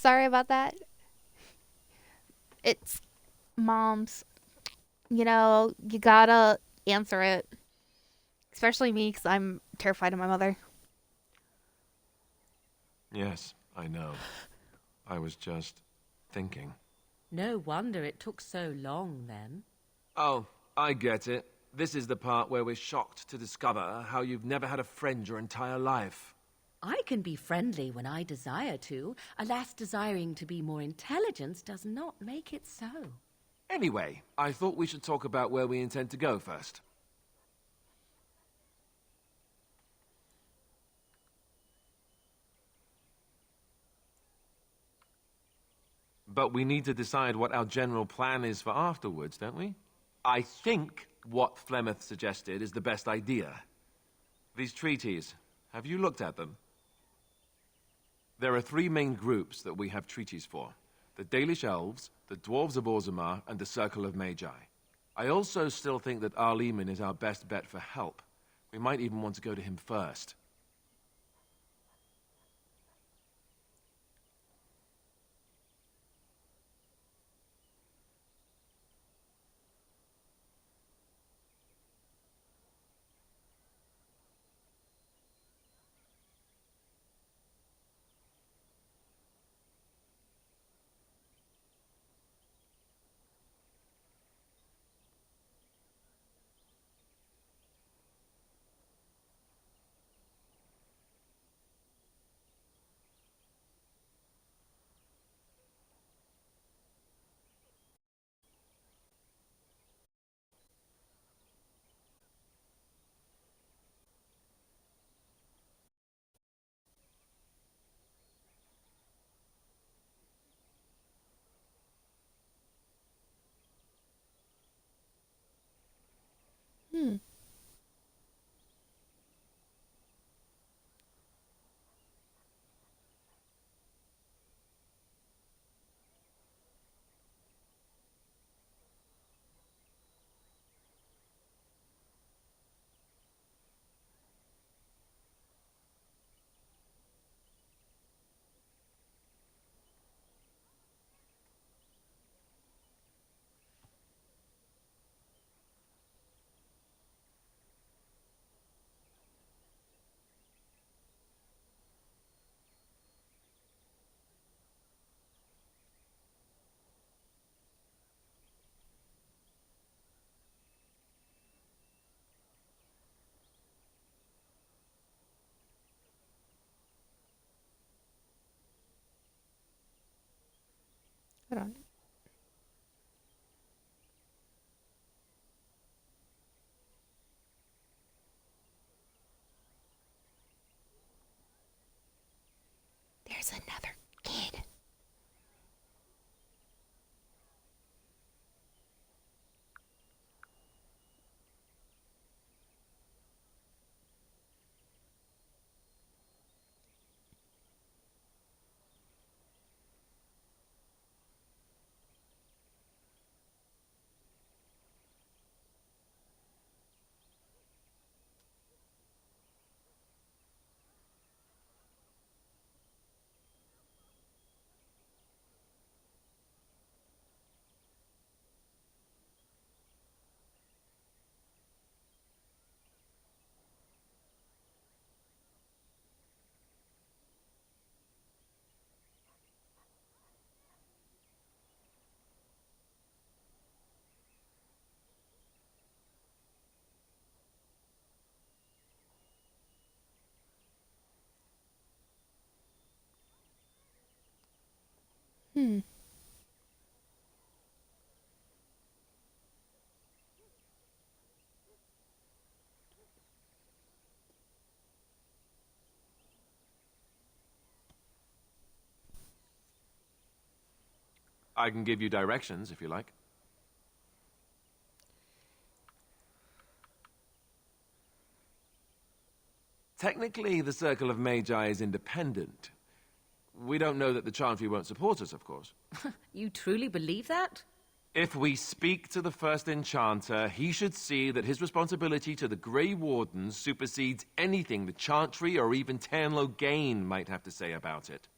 sorry about that. It's mom's. You know, you gotta answer it. Especially me, because I'm terrified of my mother. Yes, I know. I was just thinking. No wonder it took so long, then. Oh, I get it. This is the part where we're shocked to discover how you've never had a friend your entire life. I can be friendly when I desire to. Alas, desiring to be more intelligent does not make it so. Anyway, I thought we should talk about where we intend to go first. But we need to decide what our general plan is for afterwards, don't we? I think what Flemeth suggested is the best idea. These treaties, have you looked at them? There are 3 main groups that we have treaties for. The Dalish Elves, the Dwarves of Orzammar, and the Circle of Magi. I also still think that Arleman is our best bet for help. We might even want to go to him first. Hold on. There's another kid. I can give you directions, if you like. Technically, the Circle of Magi is independent. We don't know that the Chantry won't support us, of course. You truly believe that? If we speak to the first Enchanter, he should see that his responsibility to the Grey Wardens supersedes anything the Chantry or even Tairn Loghain might have to say about it.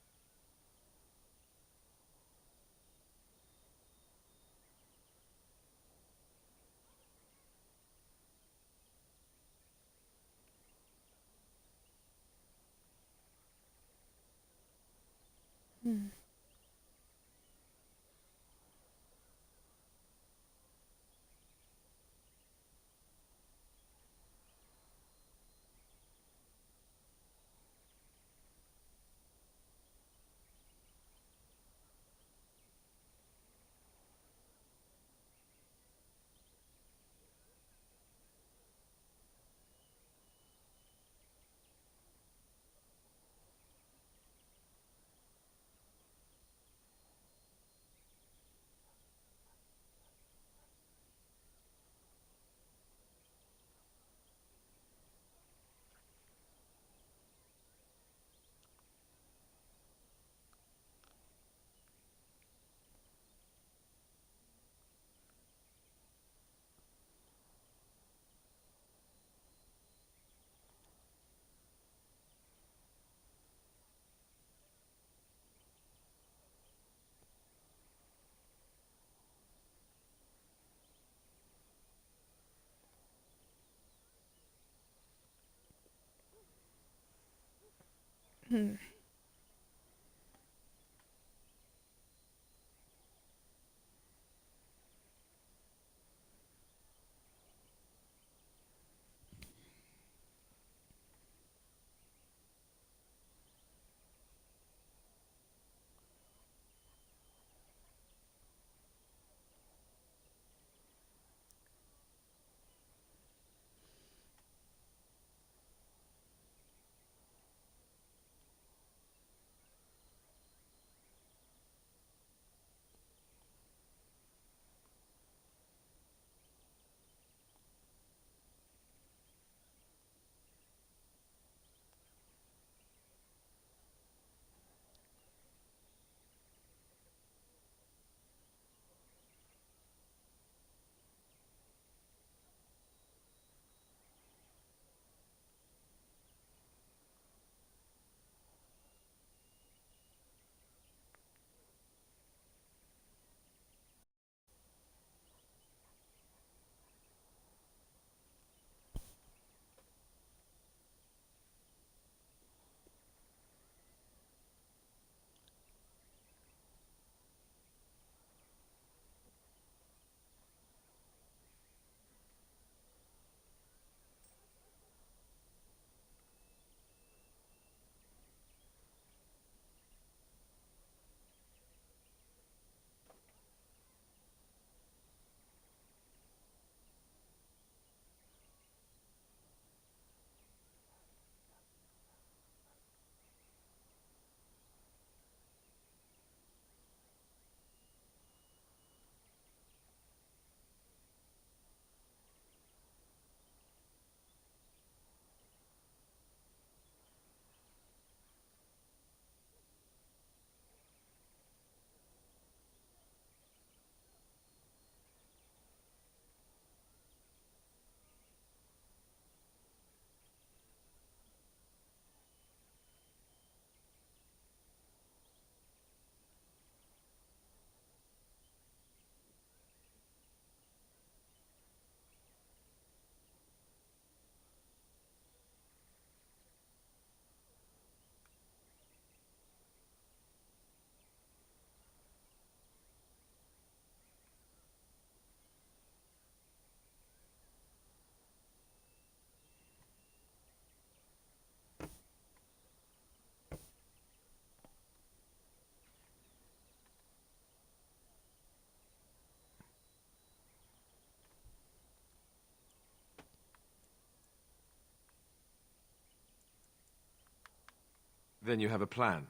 Then you have a plan.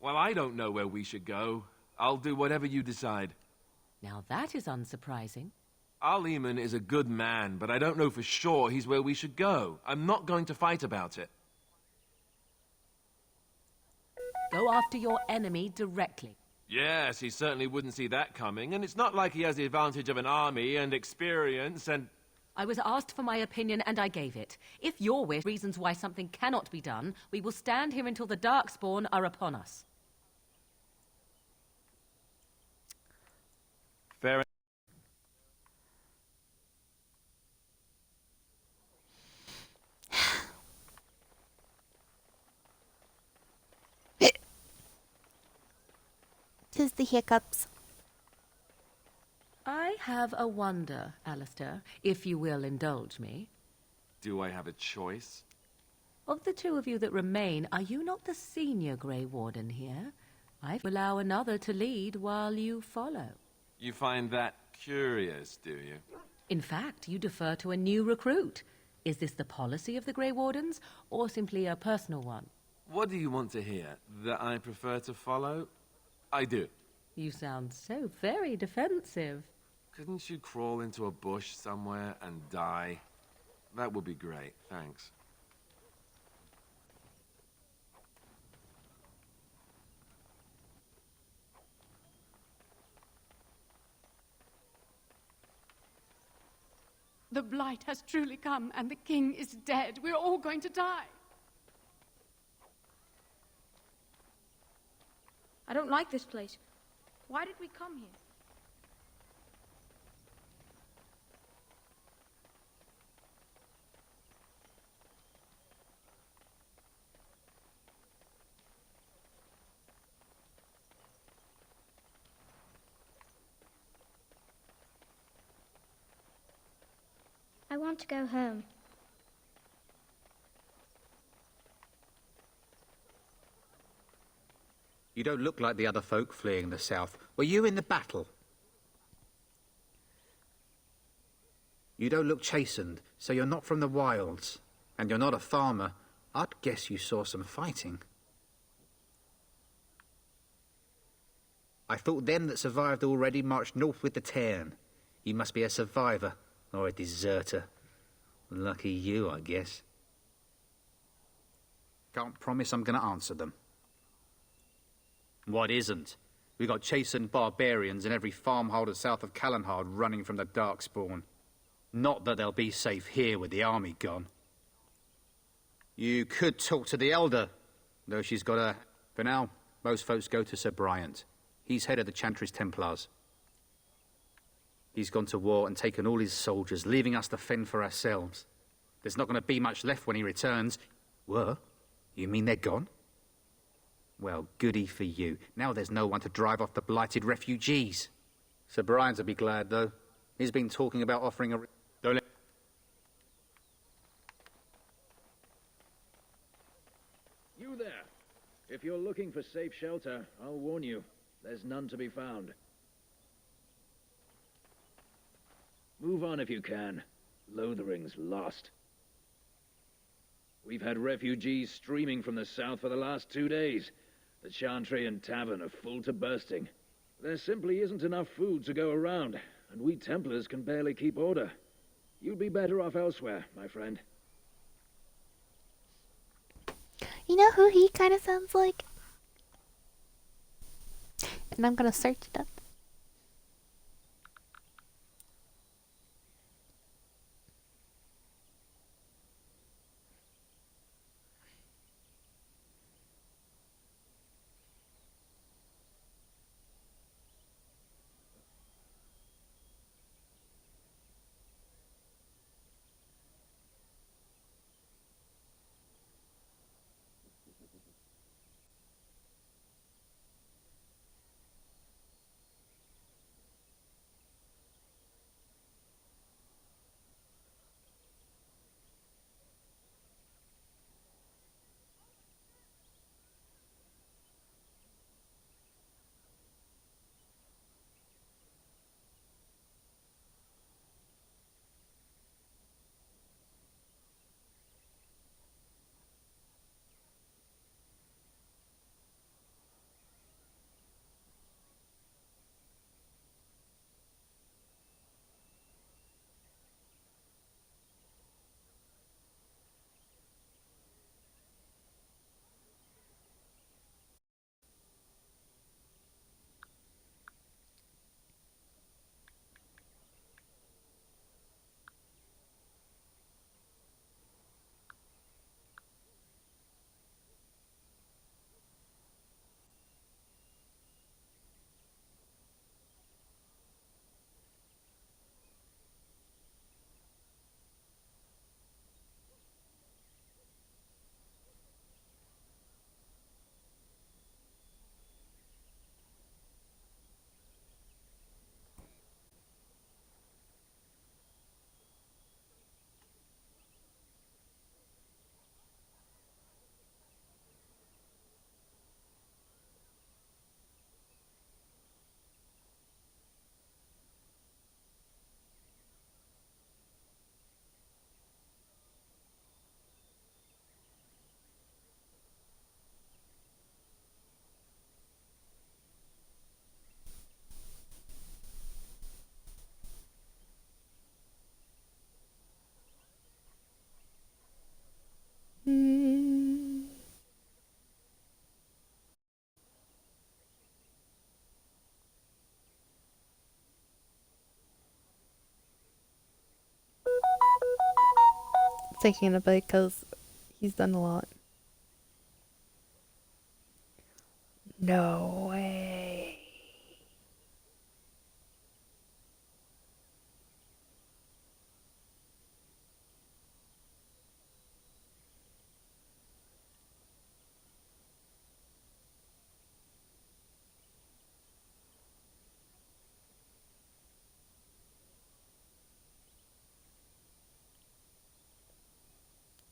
Well, I don't know where we should go. I'll do whatever you decide. Now that is unsurprising. Al-Eman is a good man, but I don't know for sure he's where we should go. I'm not going to fight about it. Go after your enemy directly. Yes, he certainly wouldn't see that coming, and it's not like he has the advantage of an army and experience and... I was asked for my opinion and I gave it. If your wish reasons why something cannot be done, we will stand here until the Darkspawn are upon us. Fair enough. 'Tis the hiccups. I have a wonder, Alistair, if you will indulge me. Do I have a choice? Of the two of you that remain, are you not the senior Grey Warden here? I allow another to lead while you follow. You find that curious, do you? In fact, you defer to a new recruit. Is this the policy of the Grey Wardens, or simply a personal one? What do you want to hear? That I prefer to follow? I do. You sound so very defensive. Couldn't you crawl into a bush somewhere and die? That would be great, thanks. The Blight has truly come, and the king is dead. We're all going to die. I don't like this place. Why did we come here? I want to go home. You don't look like the other folk fleeing the south. Were you in the battle? You don't look chastened, so you're not from the wilds. And you're not a farmer. I'd guess you saw some fighting. I thought them that survived already marched north with the Tairn. You must be a survivor, or a deserter. Lucky you, I guess. Can't promise I'm going to answer them. What isn't? We got chastened barbarians in every farmholder south of Callanhard running from the Darkspawn. Not that they'll be safe here with the army gone. You could talk to the Elder, though she's got a... For now, most folks go to Sir Bryant. He's head of the Chantry's Templars. He's gone to war and taken all his soldiers, leaving us to fend for ourselves. There's not going to be much left when he returns. Were? You mean they're gone? Well, goody for you. Now there's no one to drive off the blighted refugees. Sir Brian'll be glad, though. He's been talking about offering a... Don't let... You there. If you're looking for safe shelter, I'll warn you. There's none to be found. Move on if you can. Lothering's lost. We've had refugees streaming from the south for the last 2 days. The Chantry and Tavern are full to bursting. There simply isn't enough food to go around, and we Templars can barely keep order. You'd be better off elsewhere, my friend. You know who he kind of sounds like? And I'm gonna search it up. taking a bit because he's done a lot. No way.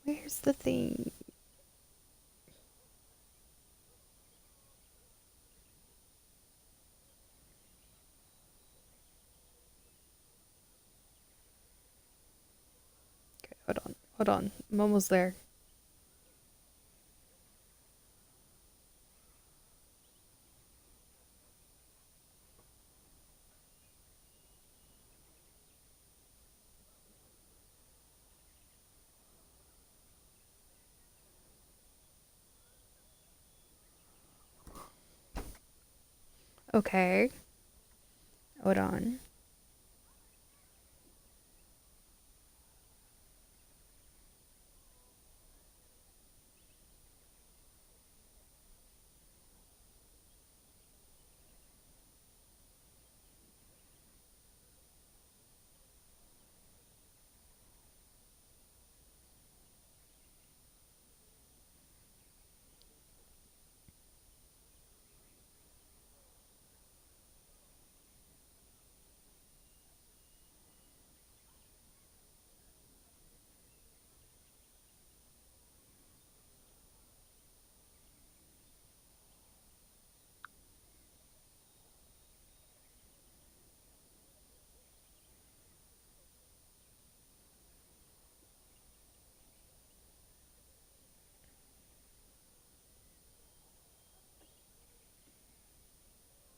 Where's the thing? Okay, hold on. I'm almost there. Okay. Hold on.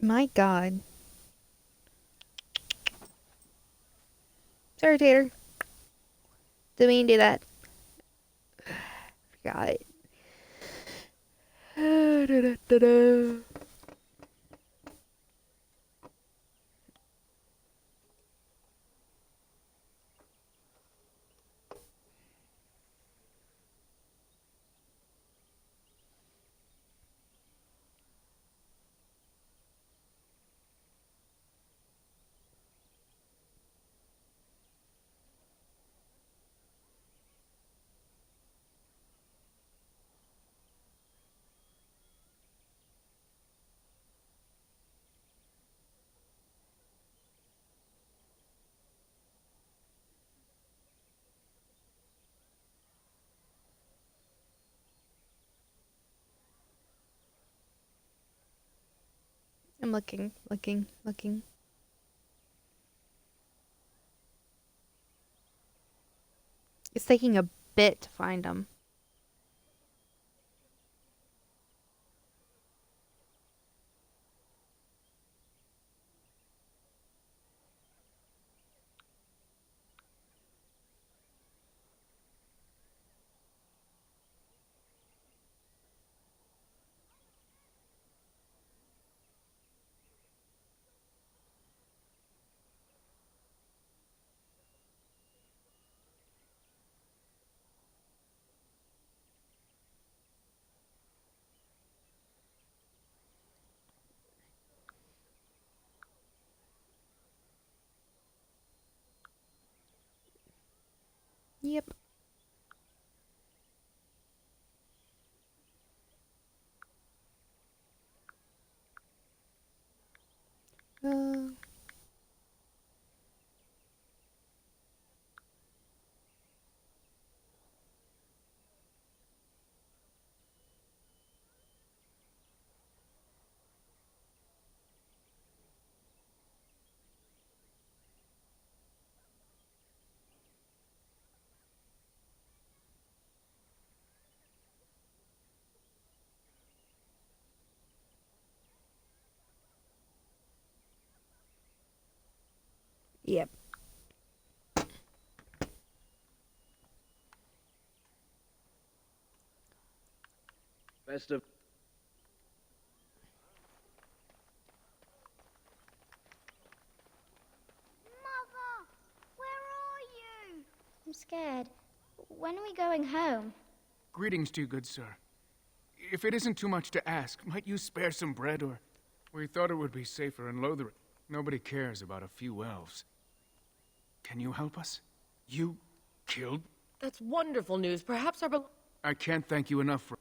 My God. Sorry, Tater. Didn't mean to do that. Forgot. I'm looking. It's taking a bit to find them. Yep. Uh, yep. Best of... Mother, where are you? I'm scared. when are we going home? Greetings to you, good sir. If it isn't too much to ask, might you spare some bread, or... We thought it would be safer in Lothering. Nobody cares about a few elves. Can you help us? You killed... That's wonderful news. Perhaps our... I can't thank you enough for...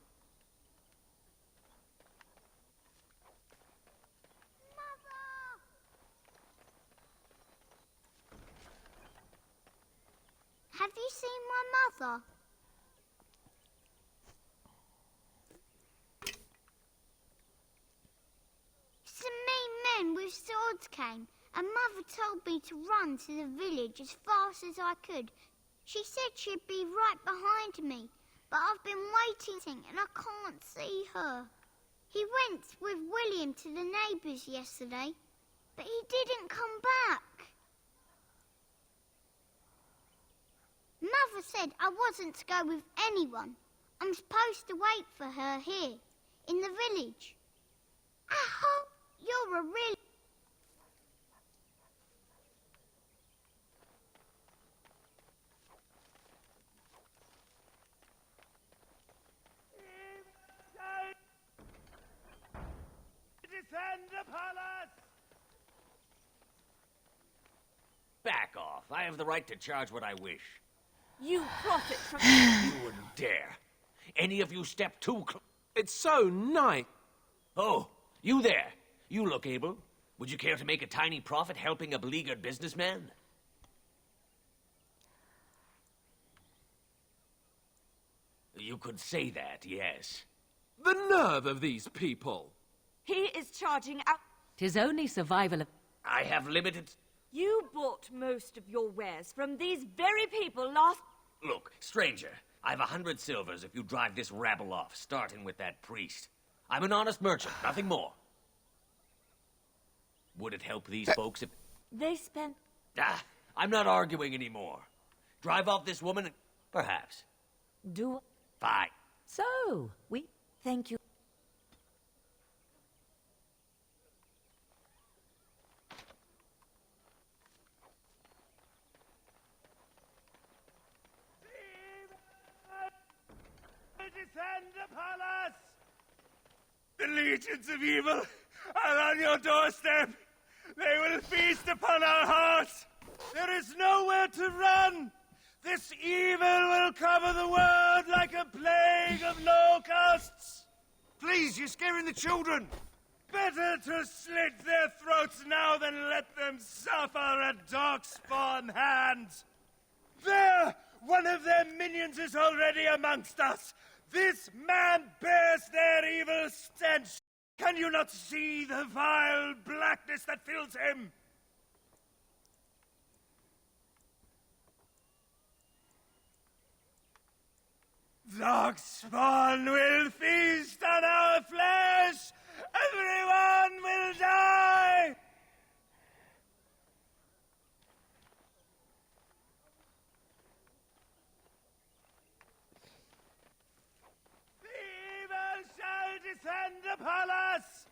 Have you seen my mother? Some mean men with swords came, and Mother told me to run to the village as fast as I could. She said she'd be right behind me, but I've been waiting and I can't see her. He went with William to the neighbours yesterday, but he didn't come back. Mother said I wasn't to go with anyone. I'm supposed to wait for her here, in the village. Ow! You're a really... Descend upon us! Back off. I have the right to charge what I wish. You profit from... You wouldn't dare. Any of you step too close. It's so nice. Oh, you there. You look able. Would you care to make a tiny profit helping a beleaguered businessman? You could say that, yes. The nerve of these people! He is charging out... 'Tis only survival of... I have limited... You bought most of your wares from these very people last... Look, stranger, I've 100 silvers if you drive this rabble off, starting with that priest. I'm an honest merchant, nothing more. Would it help these folks if... They spent... Ah, I'm not arguing anymore. Drive off this woman and... Perhaps. Do... Fine. So, we... Thank you. Descend upon us! The legions of evil are on your doorstep. They will feast upon our hearts. There is nowhere to run. This evil will cover the world like a plague of locusts. Please, you're scaring the children. Better to slit their throats now than let them suffer at Darkspawn hands. There! One of their minions is already amongst us. This man bears their evil stench. Can you not see the vile blackness that fills him? Darkspawn will feast on our flesh! Everyone will die! The evil shall descend upon us!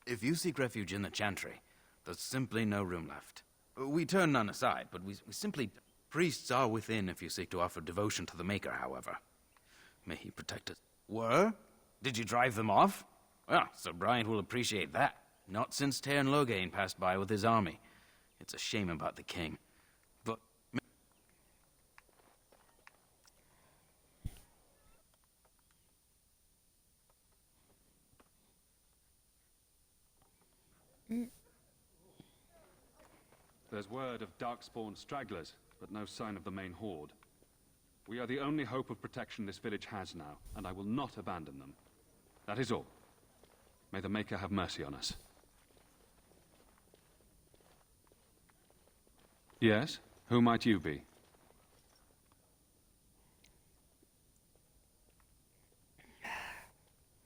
If you seek refuge in the Chantry, there's simply no room left. We turn none aside, but we simply... Priests are within if you seek to offer devotion to the Maker, however. May he protect us. Were? Did you drive them off? Well, Sir Brian will appreciate that. Not since Tairn Loghain passed by with his army. It's a shame about the king. But... There's word of Darkspawn stragglers, but no sign of the main horde. We are the only hope of protection this village has now, and I will not abandon them. That is all. May the Maker have mercy on us. Yes? Who might you be?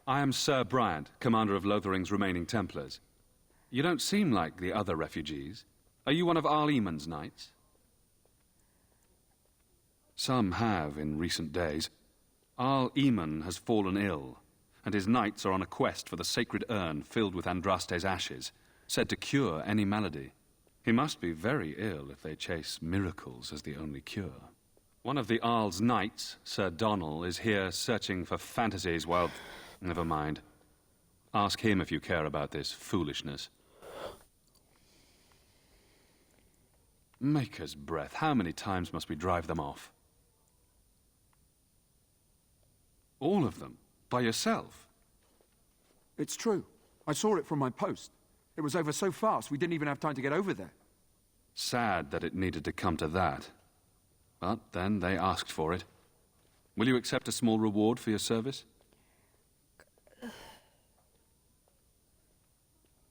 I am Sir Bryant, commander of Lothering's remaining Templars. You don't seem like the other refugees. Are you one of Arl Eamon's knights? Some have in recent days. Arl Eamon has fallen ill, and his knights are on a quest for the sacred urn filled with Andraste's ashes, said to cure any malady. He must be very ill if they chase miracles as the only cure. One of the Arl's knights, Sir Donnell, is here searching for fantasies while... Never mind. Ask him if you care about this foolishness. Maker's breath, how many times must we drive them off? All of them? By yourself? It's true. I saw it from my post. It was over so fast, we didn't even have time to get over there. Sad that it needed to come to that. But then they asked for it. Will you accept a small reward for your service?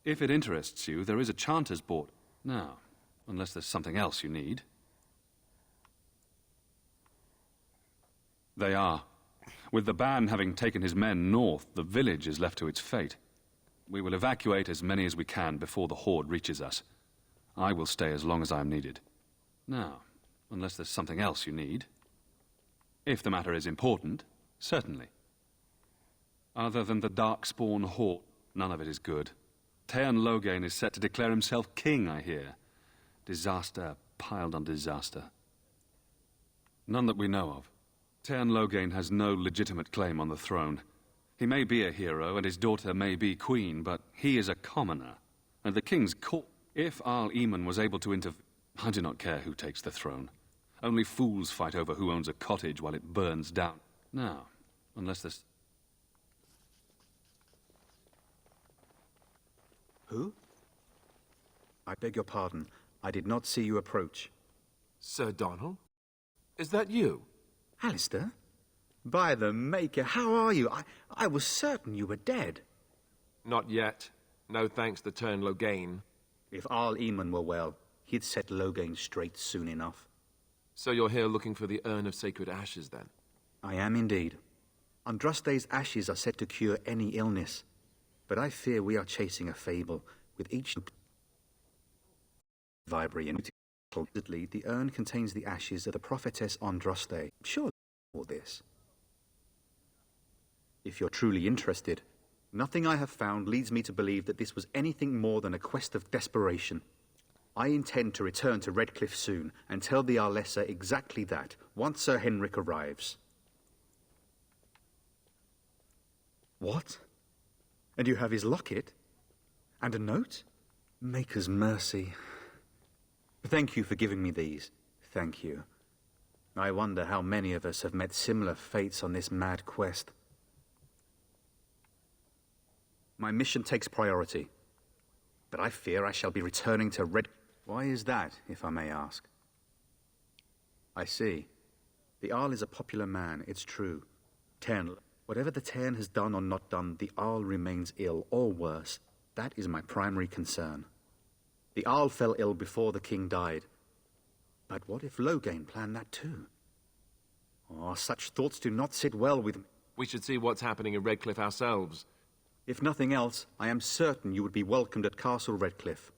If it interests you, there is a Chanter's Board. Now, unless there's something else you need. They are. With the ban having taken his men north, the village is left to its fate. We will evacuate as many as we can before the horde reaches us. I will stay as long as I am needed. Now, unless there's something else you need. If the matter is important, certainly. Other than the Darkspawn horde, none of it is good. Teyrn Loghain is set to declare himself king, I hear. Disaster piled on disaster. None that we know of. Teyrn Loghain has no legitimate claim on the throne. He may be a hero, and his daughter may be queen, but he is a commoner. And the king's court... If Arl Eamon was able to I do not care who takes the throne. Only fools fight over who owns a cottage while it burns down. Now, unless there's... Who? I beg your pardon. I did not see you approach. Sir Donnell? Is that you? Alistair? By the Maker, how are you? I was certain you were dead. Not yet. No thanks to Teyrn Loghain. If Arl Eamon were well, he'd set Loghain straight soon enough. So you're here looking for the Urn of Sacred Ashes, then? I am indeed. Andraste's ashes are said to cure any illness. But I fear we are chasing a fable, with each vibrant. The urn contains the ashes of the prophetess Andraste. Sure, all this. If you're truly interested, nothing I have found leads me to believe that this was anything more than a quest of desperation. I intend to return to Redcliffe soon and tell the Arlessa exactly that, once Sir Henrik arrives. What? And you have his locket? And a note? Maker's mercy. Thank you for giving me these. Thank you. I wonder how many of us have met similar fates on this mad quest. My mission takes priority, but I fear I shall be returning to Red... Why is that, if I may ask? I see. The Arl is a popular man, it's true. Teyrn, whatever the Teyrn has done or not done, the Arl remains ill, or worse. That is my primary concern. The Arl fell ill before the king died. But what if Loghain planned that too? Oh, such thoughts do not sit well with me. We should see what's happening in Redcliffe ourselves. If nothing else, I am certain you would be welcomed at Castle Redcliffe.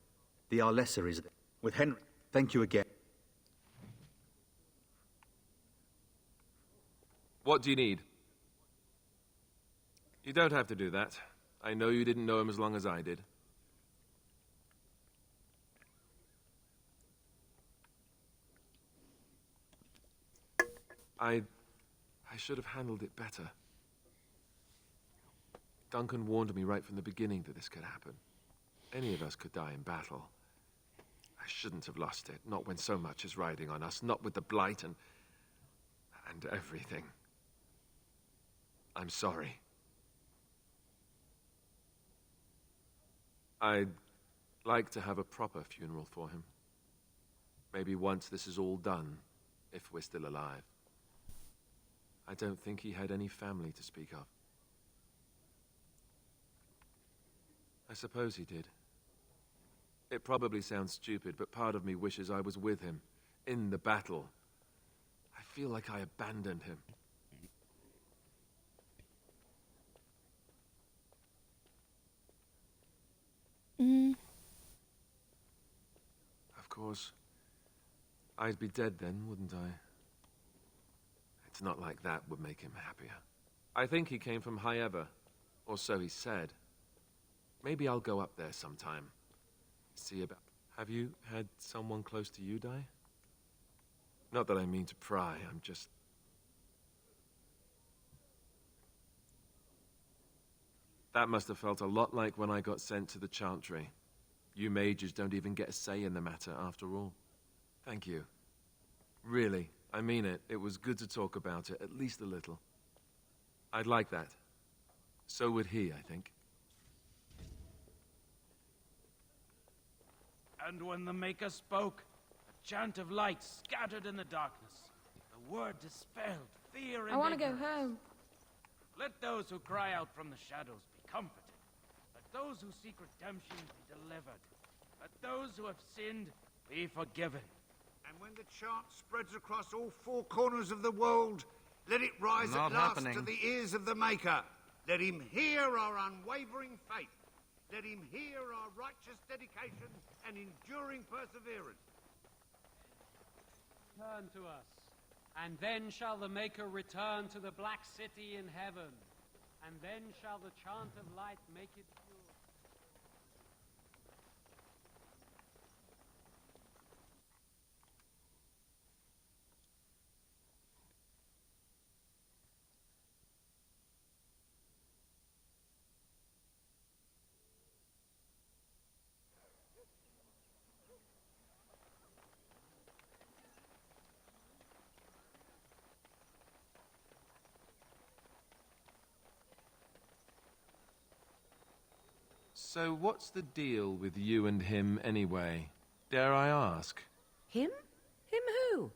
The Arlessa is there. With Henry, thank you again. What do you need? You don't have to do that. I know you didn't know him as long as I did. I should have handled it better. Duncan warned me right from the beginning that this could happen. Any of us could die in battle. I shouldn't have lost it, not when so much is riding on us, not with the Blight and everything. I'm sorry. I'd like to have a proper funeral for him. Maybe once this is all done, if we're still alive. I don't think he had any family to speak of. I suppose he did. It probably sounds stupid, but part of me wishes I was with him, in the battle. I feel like I abandoned him. Of course, I'd be dead then, wouldn't I? It's not like that would make him happier. I think he came from High Ever, or so he said. Maybe I'll go up there sometime. See about... Have you had someone close to you die? Not that I mean to pry, I'm just... That must have felt a lot like when I got sent to the Chantry. You mages don't even get a say in the matter, after all. Thank you. Really, I mean it. It was good to talk about it, at least a little. I'd like that. So would he, I think. And when the Maker spoke, a chant of light scattered in the darkness. The word dispelled fear and I want to go ignorance. home. Let those who cry out from the shadows be comforted. Let those who seek redemption be delivered. Let those who have sinned be forgiven. And when the chant spreads across all four corners of the world, let it rise Not at last happening. to the ears of the Maker. Let him hear our unwavering faith. Let him hear our righteous dedication and enduring perseverance. Turn to us, and then shall the Maker return to the Black City in heaven, and then shall the chant of light make it pure. So what's the deal with you and him anyway? Dare I ask? Him? Him who?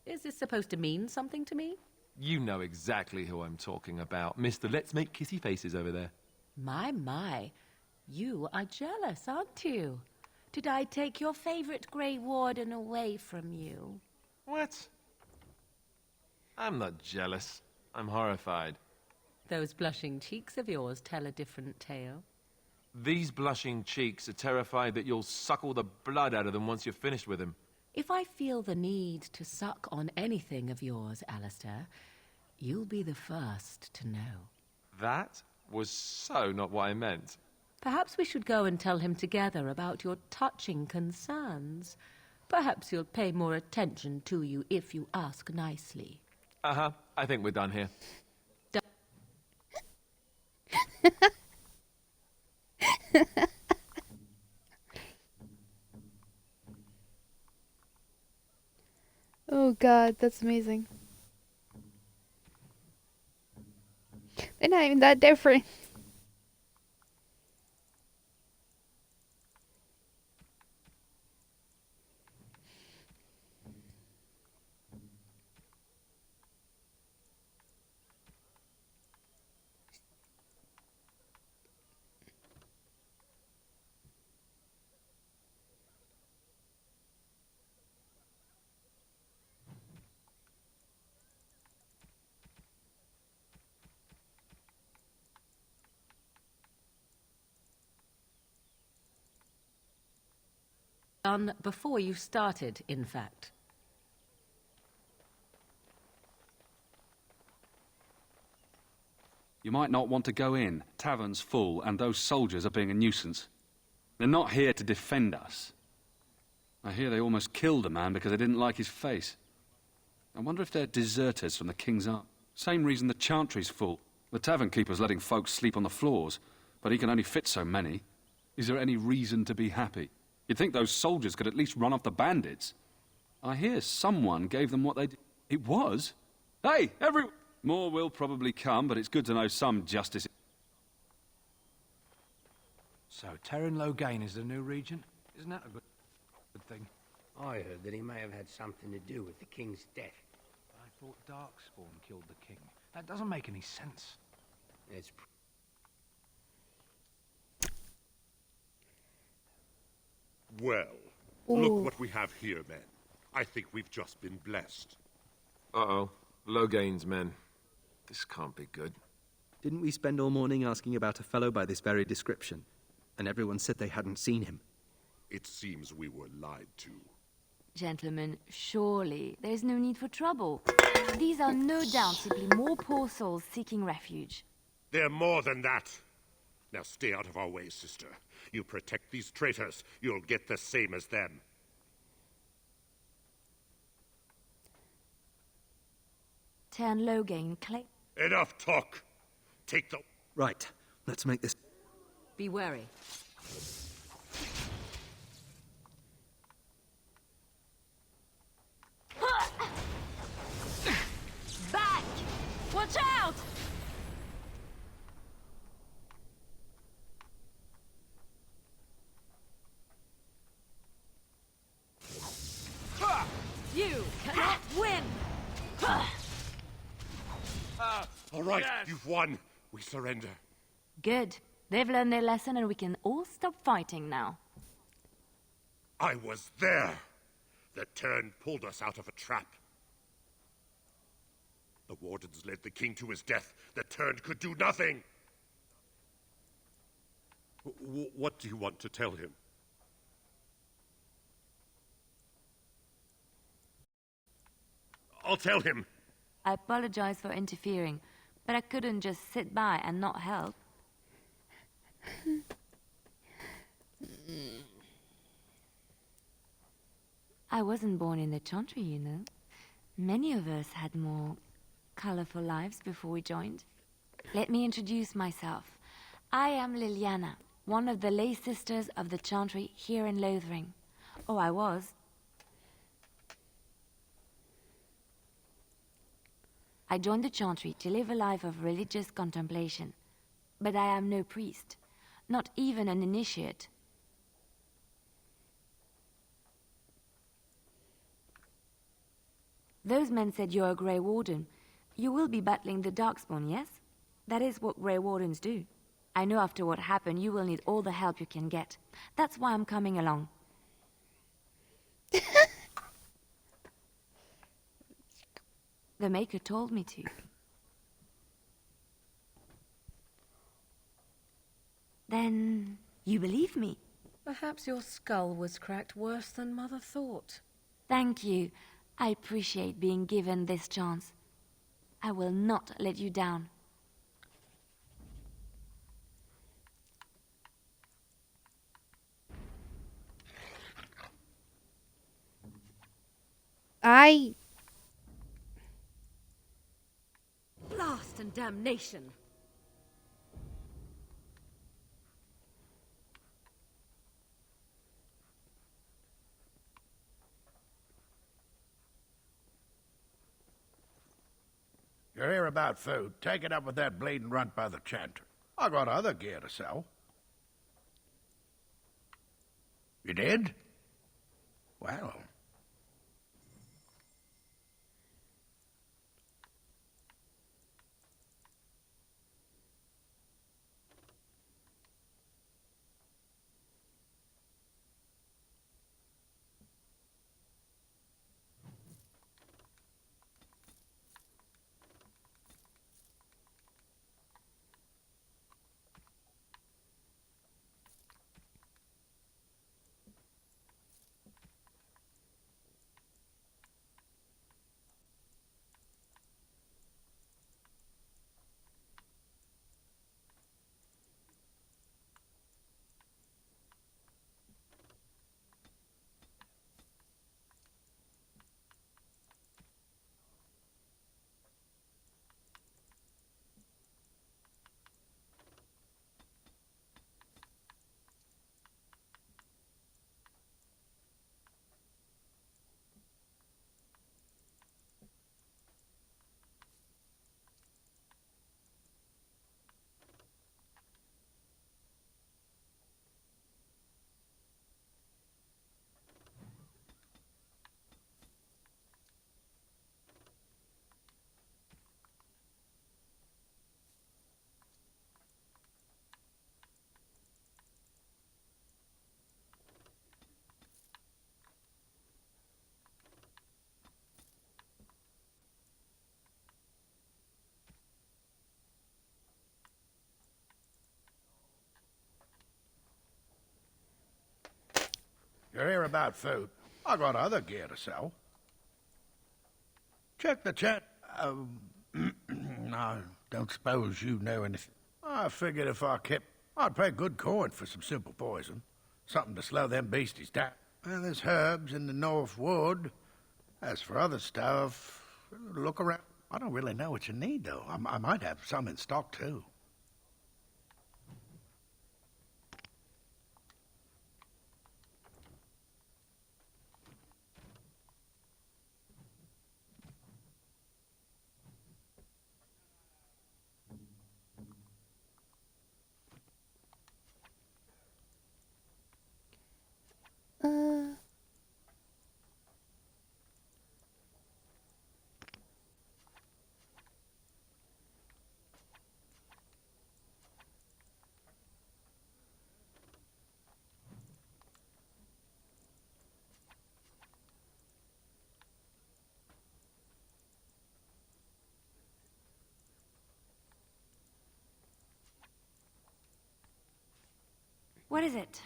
Is this supposed to mean something to me? You know exactly who I'm talking about. Mr. Let's Make Kissy Faces over there. My. You are jealous, aren't you? Did I take your favorite Grey Warden away from you? What? I'm not jealous. I'm horrified. Those blushing cheeks of yours tell a different tale. These blushing cheeks are terrified that you'll suck all the blood out of them once you're finished with him. If I feel the need to suck on anything of yours, Alistair, you'll be the first to know. That was so not what I meant. Perhaps we should go and tell him together about your touching concerns. Perhaps he'll pay more attention to you if you ask nicely. Uh-huh. I think we're done here. Oh god, that's amazing. They're not even that different. Done before you started, in fact. You might not want to go in. Tavern's full, and those soldiers are being a nuisance. They're not here to defend us. I hear they almost killed a man because they didn't like his face. I wonder if they're deserters from the King's Army. Same reason the Chantry's full. The tavern keeper's letting folks sleep on the floors, but he can only fit so many. Is there any reason to be happy? You'd think those soldiers could at least run off the bandits. I hear someone gave them what they did. It was? Hey, more will probably come, but it's good to know some justice. So, Terran Logain is the new regent? Isn't that a good thing? I heard that he may have had something to do with the king's death. I thought Darkspawn killed the king. That doesn't make any sense. It's Well, look what we have here, men. I think we've just been blessed. Uh-oh. Logain's men. This can't be good. Didn't we spend all morning asking about a fellow by this very description? And everyone said they hadn't seen him. It seems we were lied to. Gentlemen, surely there's no need for trouble. These are no doubt simply more poor souls seeking refuge. They're more than that. Now stay out of our way, sister. You protect these traitors, you'll get the same as them. Turn Logain, claim. Enough talk. Take the... Right. Let's make this... Be wary. Back! Watch out! You cannot win! All right, you've won. We surrender. Good. They've learned their lesson and we can all stop fighting now. I was there. The Turn pulled us out of a trap. The Wardens led the king to his death. The Turn could do nothing. What do you want to tell him? I'll tell him. I apologize for interfering, but I couldn't just sit by and not help. I wasn't born in the Chantry, you know. Many of us had more colorful lives before we joined. Let me introduce myself. I am Liliana, one of the lay sisters of the Chantry here in Lothering. Oh, I was. I joined the Chantry to live a life of religious contemplation. But I am no priest, not even an initiate. Those men said you're a Grey Warden. You will be battling the Darkspawn, yes? That is what Grey Wardens do. I know after what happened, you will need all the help you can get. That's why I'm coming along. The Maker told me to. Then you believe me? Perhaps your skull was cracked worse than Mother thought. Thank you. I appreciate being given this chance. I will not let you down. Blast and damnation! You're here about food. Take it up with that bleeding runt by the chanter. I got other gear to sell. You did? Well... You're here about food. I got other gear to sell. Check the chat. I don't suppose you know anything. I figured if I kept... I'd pay good coin for some simple poison. Something to slow them beasties down. And there's herbs in the North Wood. As for other stuff, look around. I don't really know what you need, though. I might have some in stock, too. What is it?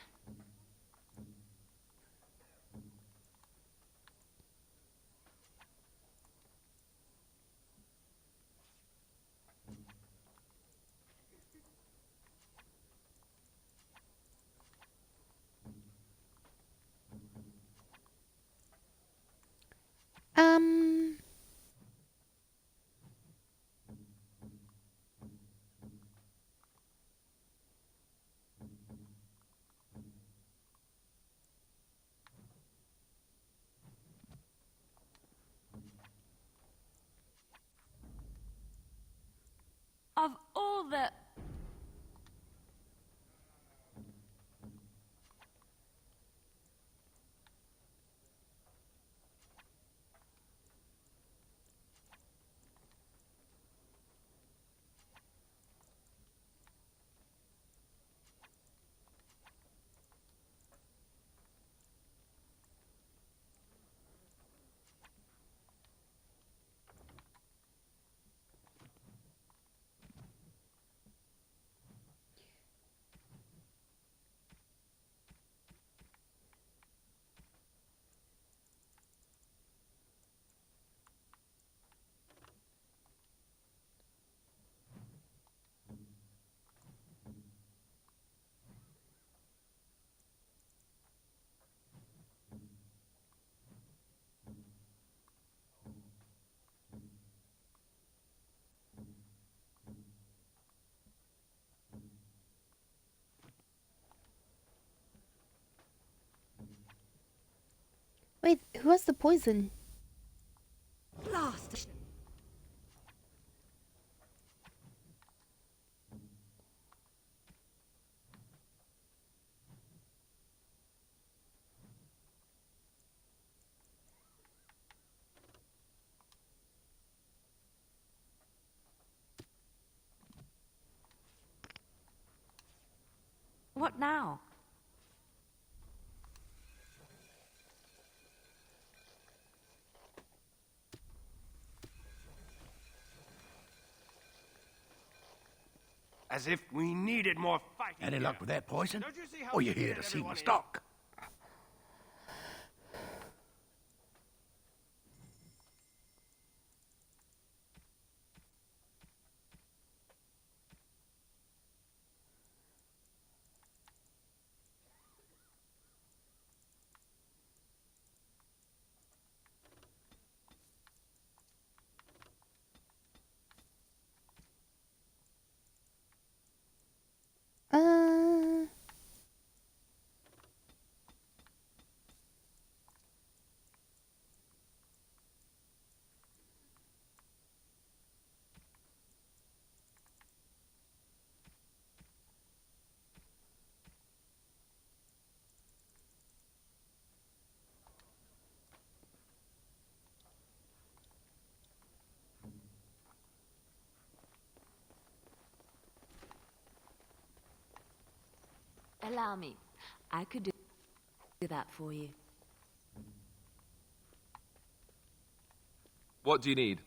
Of all the... Wait, who has the poison? Blast! What now? As if we needed more fighting. Any luck with that poison? Don't you see how Or you scared here to see my everyone is? stock? Allow me. I could do that for you. What do you need?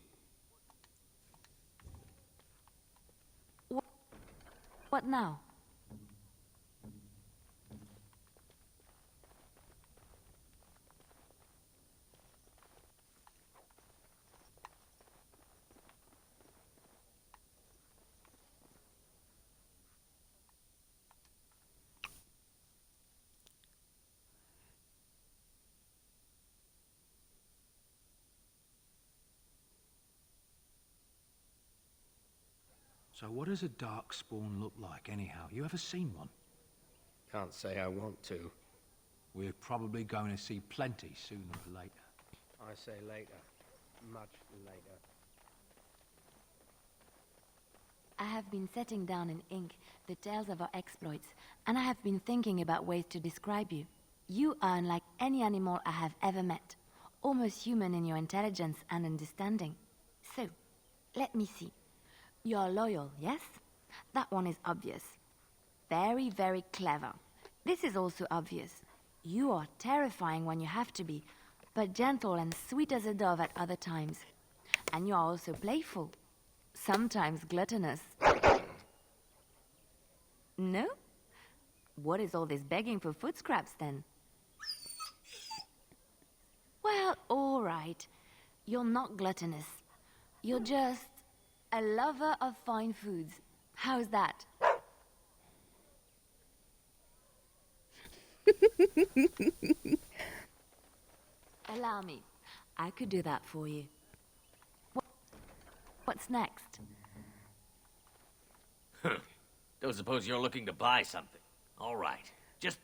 What now? So what does a darkspawn look like, anyhow? You ever seen one? Can't say I want to. We're probably going to see plenty sooner or later. I say later. Much later. I have been setting down in ink the tales of our exploits, and I have been thinking about ways to describe you. You are unlike any animal I have ever met, almost human in your intelligence and understanding. So, let me see. You're loyal, yes? That one is obvious. Very, very clever. This is also obvious. You are terrifying when you have to be, but gentle and sweet as a dove at other times. And you are also playful. Sometimes gluttonous. No? What is all this begging for food scraps, then? Well, all right. You're not gluttonous. You're just a lover of fine foods. How's that? Allow me. I could do that for you. What's next? Don't suppose you're looking to buy something. All right. Just...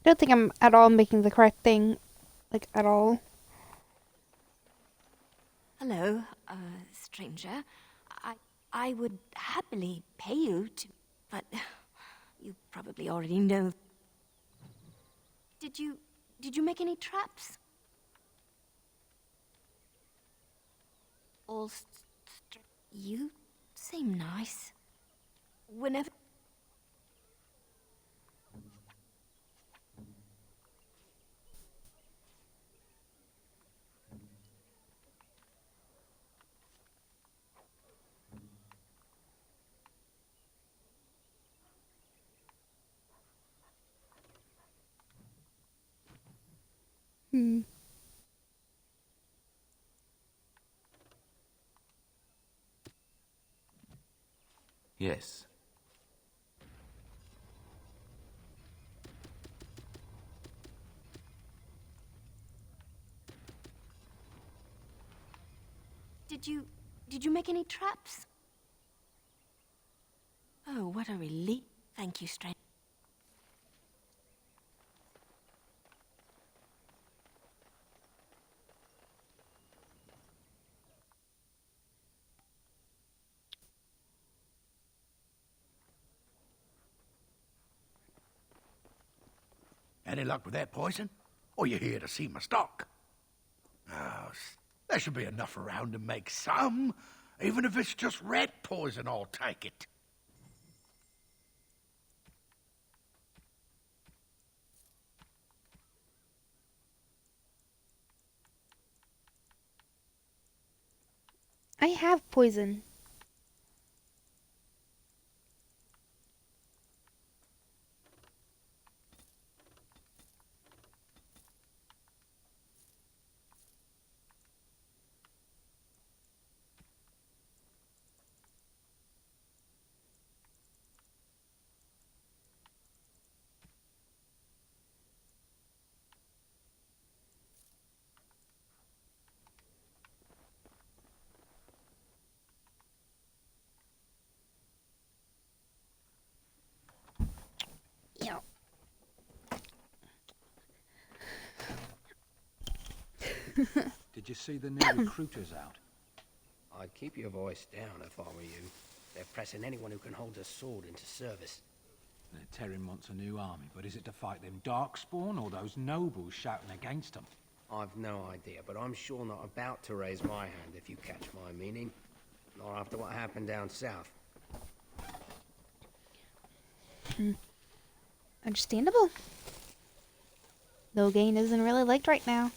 I don't think I'm at all making the correct thing. Like, at all. Hello, stranger. I would happily pay you to... But you probably already know. Did you make any traps? You seem nice. Whenever... Yes. Did you make any traps? Oh, what a relief. Thank you, stranger. Any luck with that poison? Or you here to see my stock? Oh, there should be enough around to make some. Even if it's just rat poison, I'll take it. I have poison. Did you see the new recruiters out? I'd keep your voice down if I were you. They're pressing anyone who can hold a sword into service. Terran wants a new army, but is it to fight them Darkspawn or those nobles shouting against them? I've no idea, but I'm sure not about to raise my hand, if you catch my meaning. Not after what happened down south. Understandable. Loghain isn't really liked right now.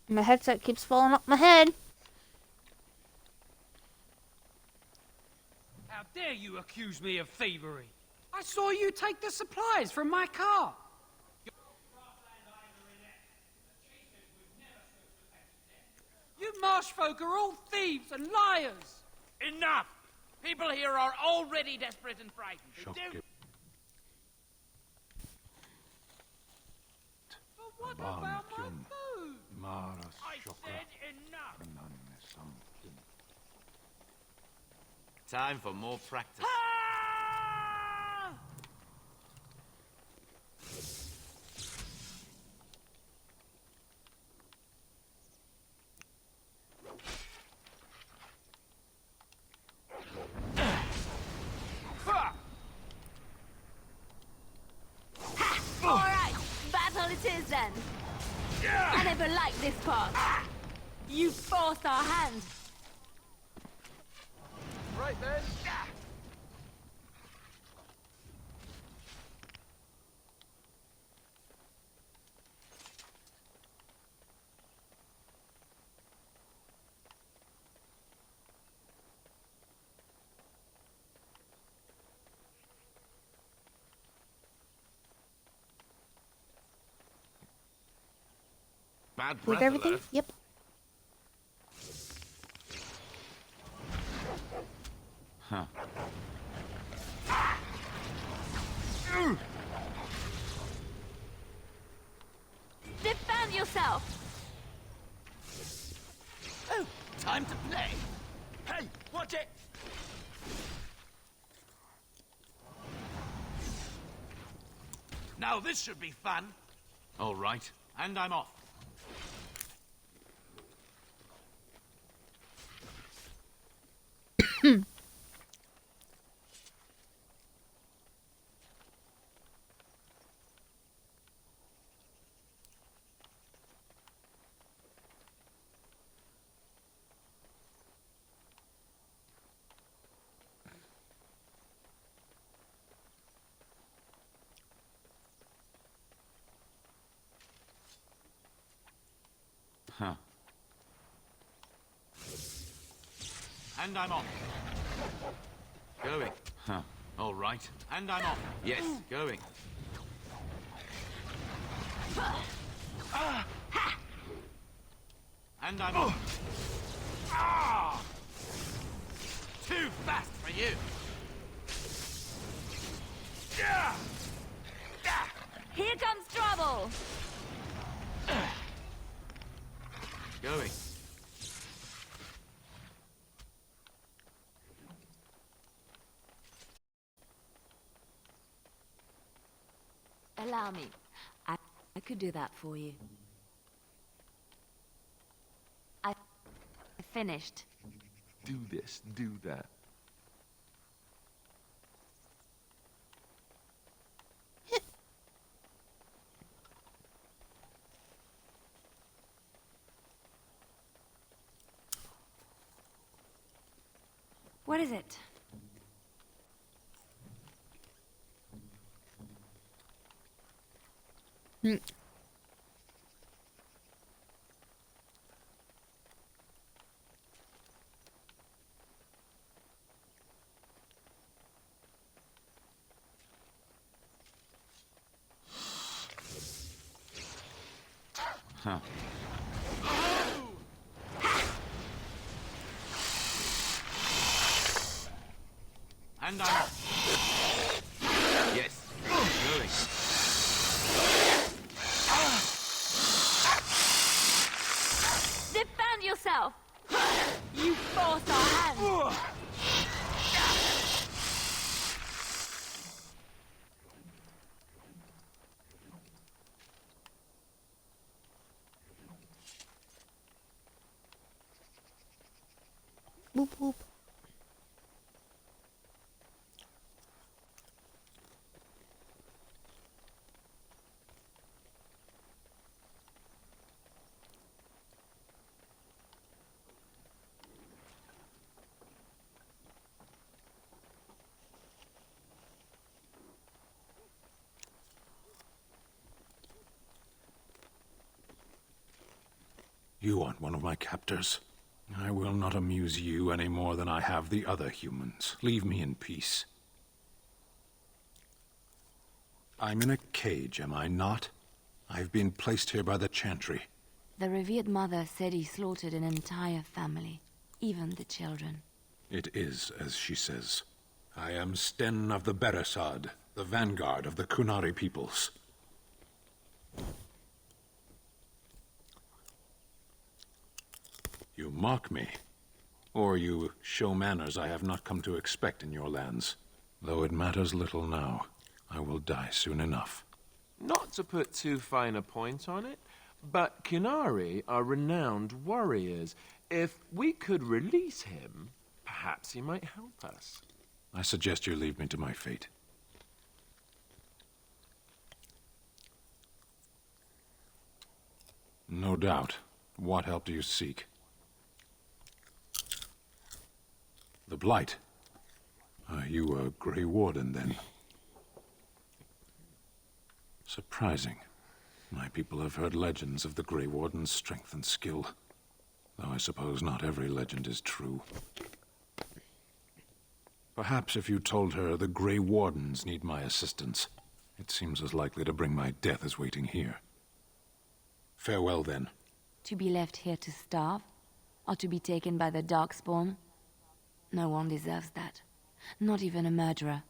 My headset keeps falling off my head. How dare you accuse me of thievery? I saw you take the supplies from my car. You marsh folk are all thieves and liars. Enough! People here are already desperate and frightened. But what about my food? I said enough! Time for more practice. Alright, battle it is then. I never liked this part. You forced our hand. Right then. Bad breath With everything? alert. Yep. Huh. Defend yourself. Oh, time to play. Hey, watch it! Now this should be fun. All right, and I'm off. Huh. And I'm off. Going. Huh. All right. And I'm off. Yes, going. And I'm off. Too fast for you. Here comes trouble. Going. Allow me. I could do that for you. I finished. Do this, do that. What is it? Huh. And I'm off. Yes. Going. Defend yourself. You forced our hand. boop, boop. You aren't one of my captors. I will not amuse you any more than I have the other humans. Leave me in peace. I'm in a cage, am I not? I've been placed here by the Chantry. The revered mother said he slaughtered an entire family, even the children. It is as she says. I am Sten of the Beresad, the vanguard of the Kunari peoples. You mock me, or you show manners I have not come to expect in your lands. Though it matters little now, I will die soon enough. Not to put too fine a point on it, but Kunari are renowned warriors. If we could release him, perhaps he might help us. I suggest you leave me to my fate. No doubt. What help do you seek? The Blight. You a Grey Warden, then? Surprising. My people have heard legends of the Grey Warden's strength and skill. Though I suppose not every legend is true. Perhaps if you told her the Grey Wardens need my assistance, it seems as likely to bring my death as waiting here. Farewell, then. To be left here to starve? Or to be taken by the Darkspawn? No one deserves that. Not even a murderer.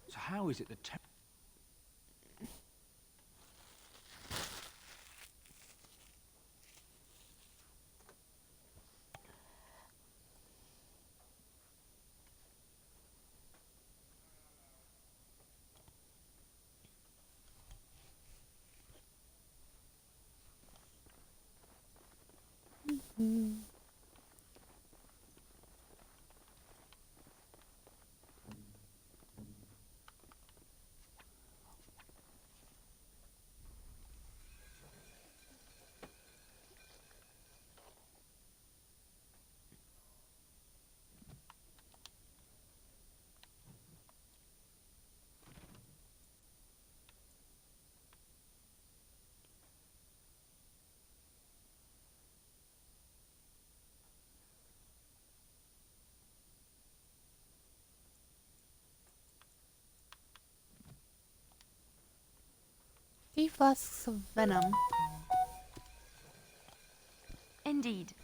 So how is it that... Three flasks of venom. Indeed.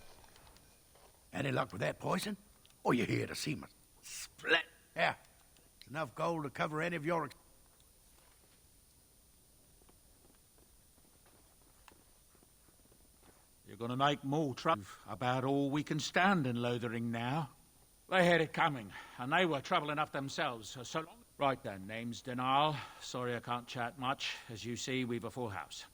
Any luck with that poison? Or you here to see me? Split. Yeah. It's enough gold to cover any of your... You're gonna make more trouble. About all we can stand in Lothering now. They had it coming, and they were trouble enough themselves, so long... Right then, name's Denal. Sorry I can't chat much. As you see, we've a full house.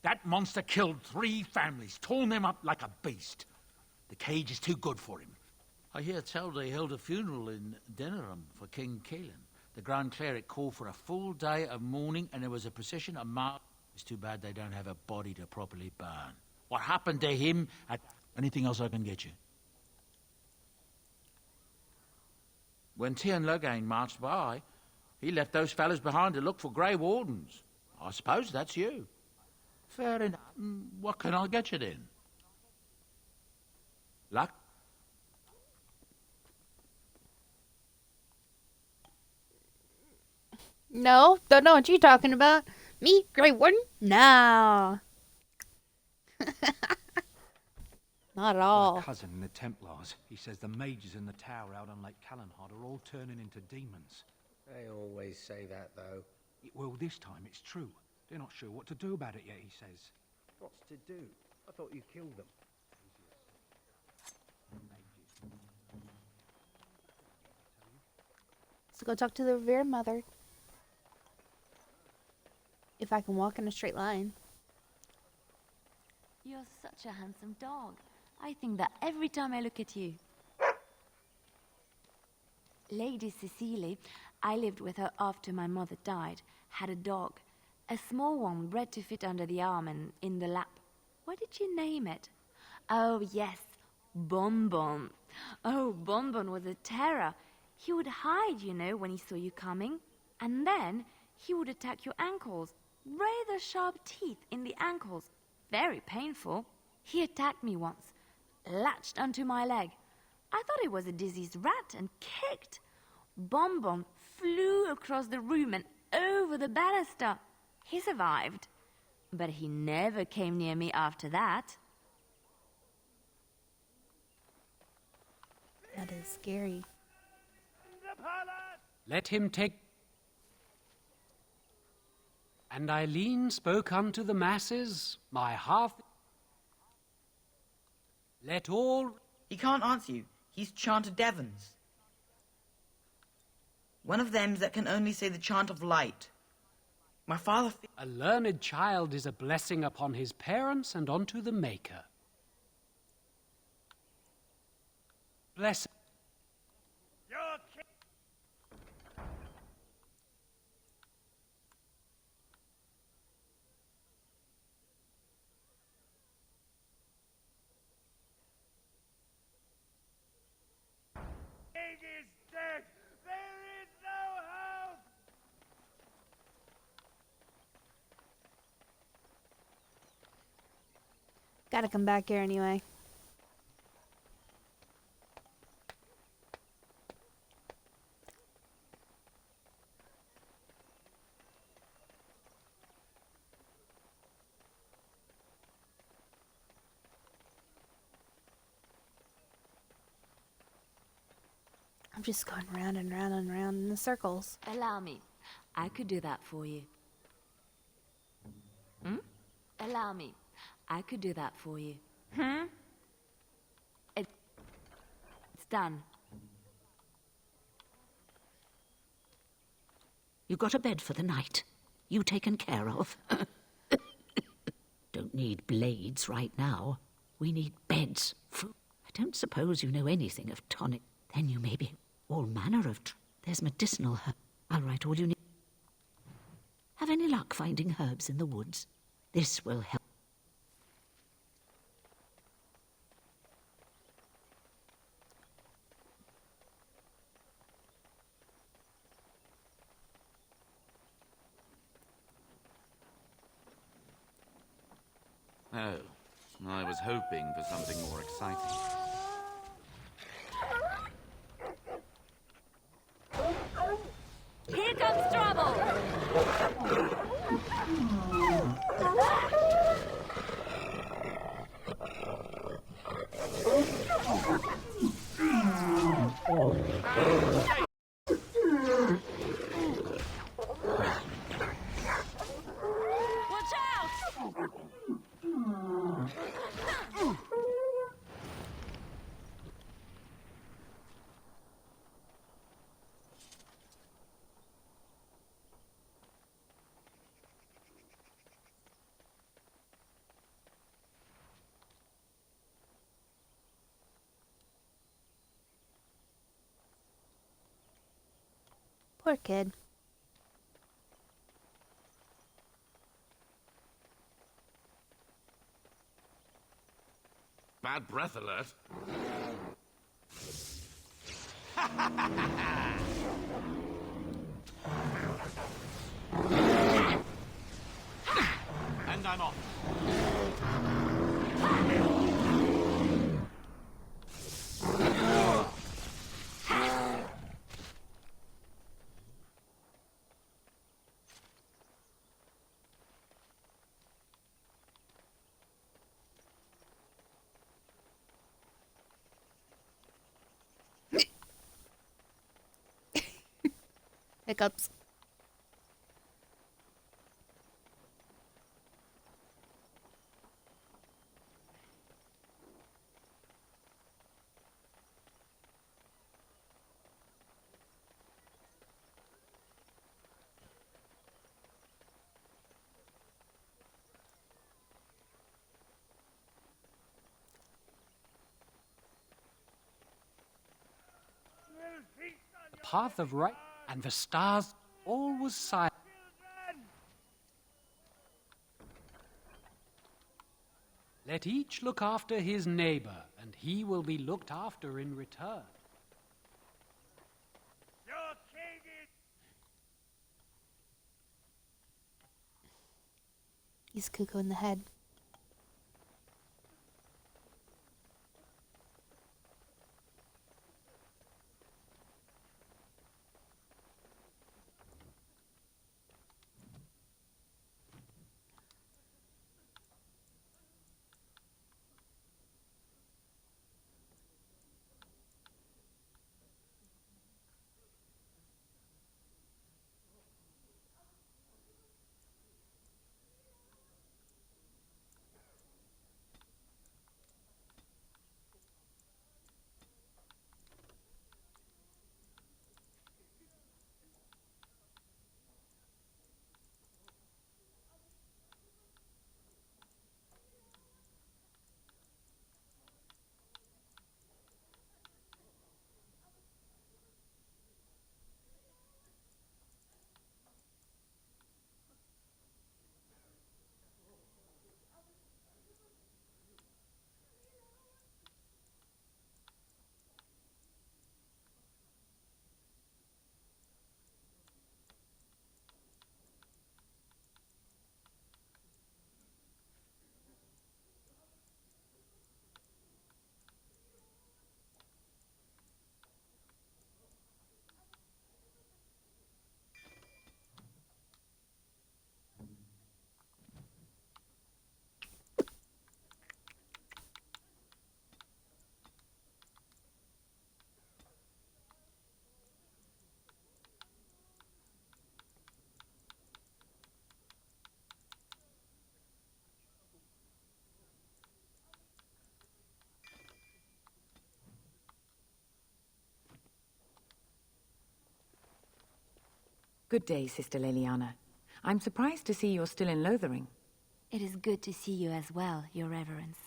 That monster killed 3 families, torn them up like a beast. The cage is too good for him. I hear tell they held a funeral in Denerim for King Kaelin. The Grand Cleric called for a full day of mourning, and there was a procession of mar... It's too bad they don't have a body to properly burn. What happened to him? Anything else I can get you? When Tiernan Logain marched by, he left those fellas behind to look for Grey Wardens. I suppose that's you. Fair enough. What can I get you then? Luck? No, don't know what you're talking about. Me, Grey Warden? No. Not at all. My cousin, the Templars, he says the mages in the tower out on Lake Calenhard are all turning into demons. They always say that, though. Well, this time it's true. They're not sure what to do about it yet, he says. What's to do? I thought you killed them. Let's go talk to the revered mother. If I can walk in a straight line. You're such a handsome dog. I think that every time I look at you. Lady Cecily, I lived with her after my mother died, had a dog. A small one bred to fit under the arm and in the lap. What did you name it? Oh, yes, Bonbon. Oh, Bonbon was a terror. He would hide, you know, when he saw you coming. And then he would attack your ankles. Rather sharp teeth in the ankles. Very painful. He attacked me once, latched onto my leg. I thought it was a diseased rat and kicked. Bonbon flew across the room and over the banister. He survived, but he never came near me after that. That is scary. Let him take... And Eileen spoke unto the masses, my half... Let all... He can't answer you. He's chanted Devons. One of them's that can only say the chant of light. My father... A learned child is a blessing upon his parents and unto the Maker. Bless... King is dead! There is no hope! Gotta come back here anyway. I'm just going round and round and round in the circles. Allow me. I could do that for you. Allow me. I could do that for you. It's done. You got a bed for the night. You taken care of. Don't need blades right now. We need beds. I don't suppose you know anything of tonic. Then you may be all manner of... There's medicinal herb. I'll write all you need. Have any luck finding herbs in the woods? This will help. Oh, I was hoping for something more exciting. Here comes trouble! Watch out! Poor kid. Bad breath alert. And I'm off. Hiccups. path of right, and the stars, all was silent. Let each look after his neighbor, and he will be looked after in return. He's cuckoo in the head. Good day, Sister Leliana. I'm surprised to see you're still in Lothering. It is good to see you as well, Your Reverence.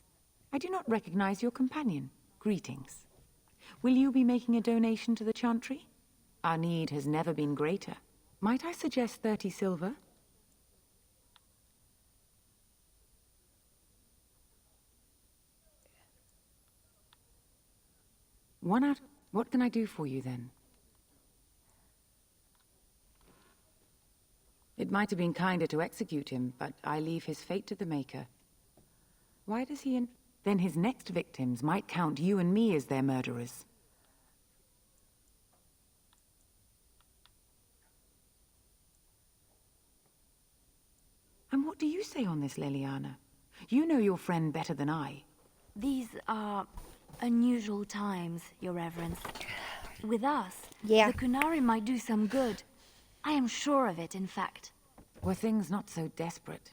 I do not recognize your companion. Greetings. Will you be making a donation to the Chantry? Our need has never been greater. Might I suggest 30 silver? What can I do for you, then? It might have been kinder to execute him, but I leave his fate to the Maker. Why does he Then his next victims might count you and me as their murderers. And what do you say on this, Leliana? You know your friend better than I. These are unusual times, Your Reverence. With us, the Qunari might do some good. I am sure of it, in fact. Were things not so desperate?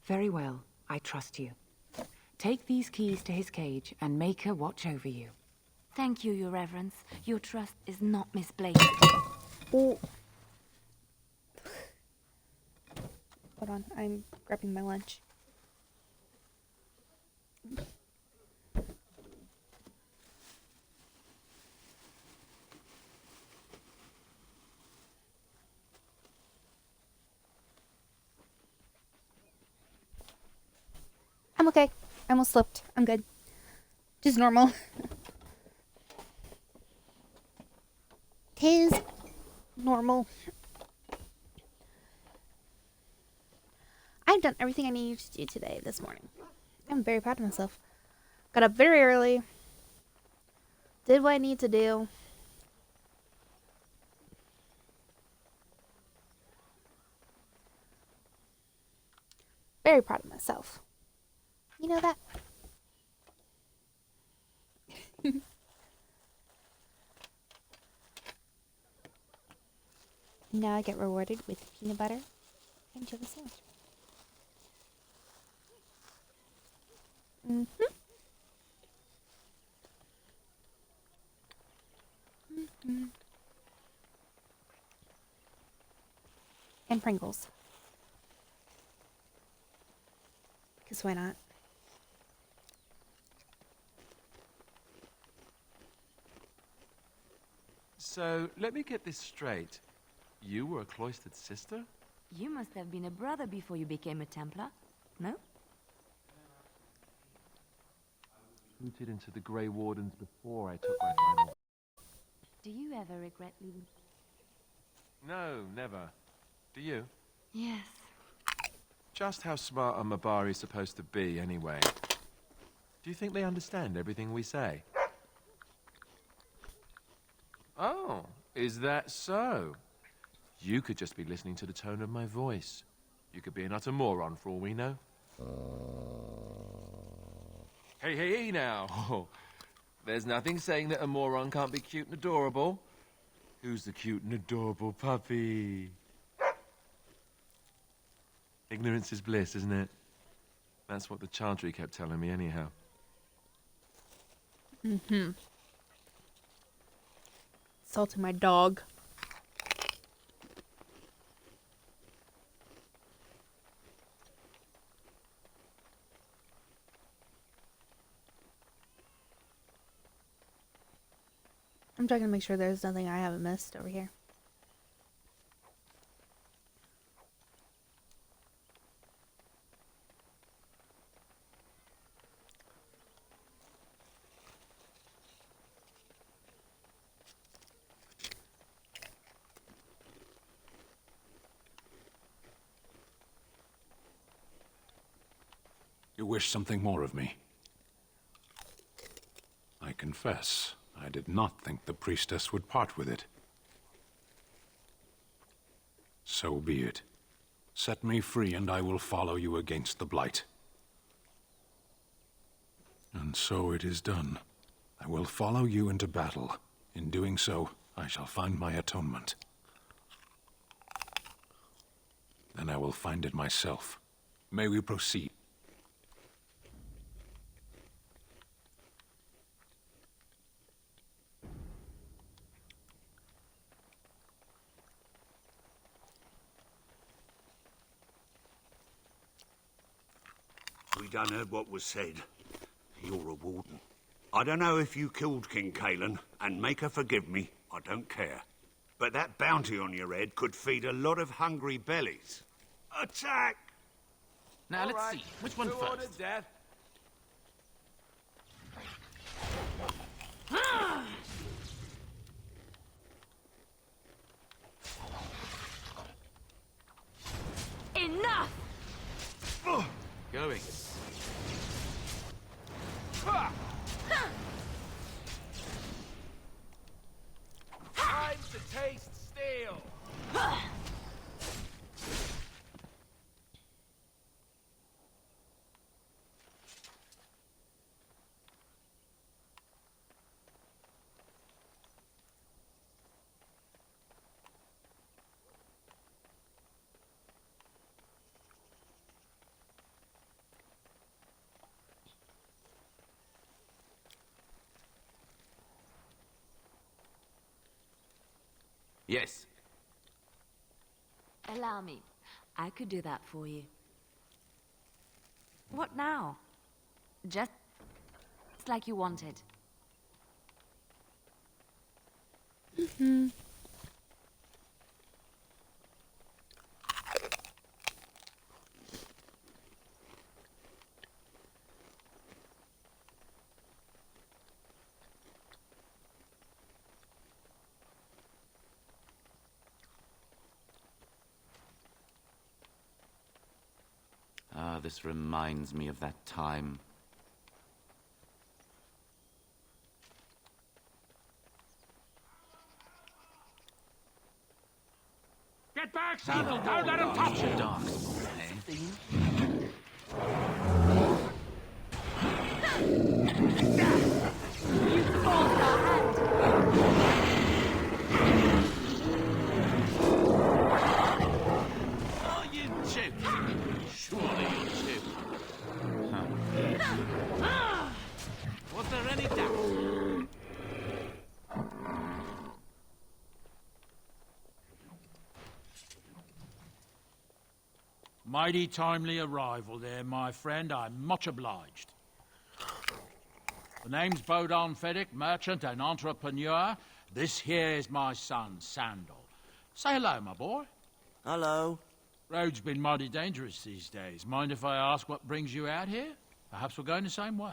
Very well, I trust you. Take these keys to his cage and make her watch over you. Thank you, Your Reverence. Your trust is not misplaced. Oh. Hold on, I'm grabbing my lunch. I'm okay. I almost slipped. I'm good. Just normal. Tis normal. I've done everything I needed to do today, this morning. I'm very proud of myself. Got up very early. Did what I need to do. Very proud of myself. You know that? Now I get rewarded with peanut butter and jelly sandwich. And Pringles. Because why not? So, let me get this straight. You were a cloistered sister? You must have been a brother before you became a Templar, no? Rooted into the Grey Wardens before I took my final... Do you ever regret leaving? No, never. Do you? Yes. Just how smart are Mabari supposed to be, anyway? Do you think they understand everything we say? Oh, is that so? You could just be listening to the tone of my voice. You could be an utter moron for all we know. Hey, hey, hey now! There's nothing saying that a moron can't be cute and adorable. Who's the cute and adorable puppy? Ignorance is bliss, isn't it? That's what the Chantry kept telling me anyhow. Mm-hmm. Salting my dog. I'm checking to make sure there's nothing I haven't missed over here. You wish something more of me? I confess, I did not think the priestess would part with it. So be it. Set me free, and I will follow you against the Blight. And so it is done. I will follow you into battle. In doing so, I shall find my atonement. Then I will find it myself. May we proceed? We done heard what was said. You're a warden. I don't know if you killed King Cailan, and make her forgive me, I don't care. But that bounty on your head could feed a lot of hungry bellies. Attack! Now, let's see. Which one first? Death? Enough! Going. Time to taste steel! Yes. Allow me. I could do that for you. What now? Just like you wanted. Mm-hmm. Ah, this reminds me of that time. Get back, Saddle! Don't let him touch you! Darkspawn, Oh, you joking? Surely you're joking. Was there any doubt? Mighty timely arrival there, my friend. I'm much obliged. The name's Bodon Feddick, merchant and entrepreneur. This here is my son, Sandal. Say hello, my boy. Hello. Road's been mighty dangerous these days. Mind if I ask what brings you out here? Perhaps we're going the same way.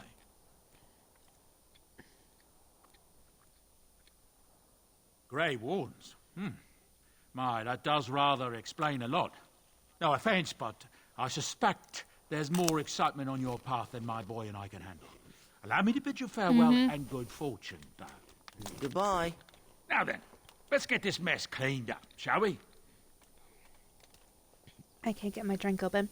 Grey Wardens? My, that does rather explain a lot. No offence, but I suspect there's more excitement on your path than my boy and I can handle. Allow me to bid you farewell and good fortune, though. Goodbye. Now then, let's get this mess cleaned up, shall we? I can't get my drink open.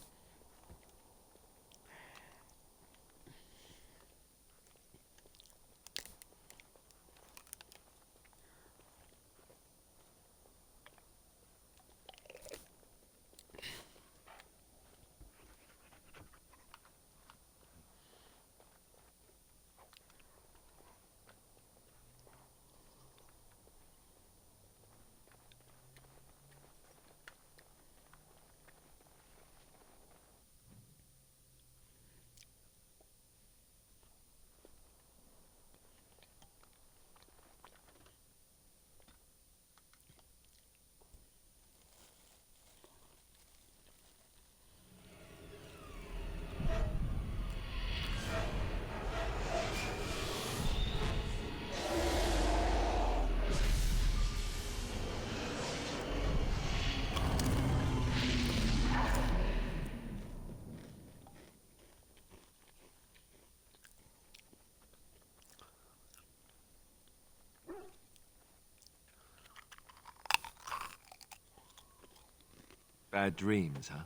Bad dreams, huh?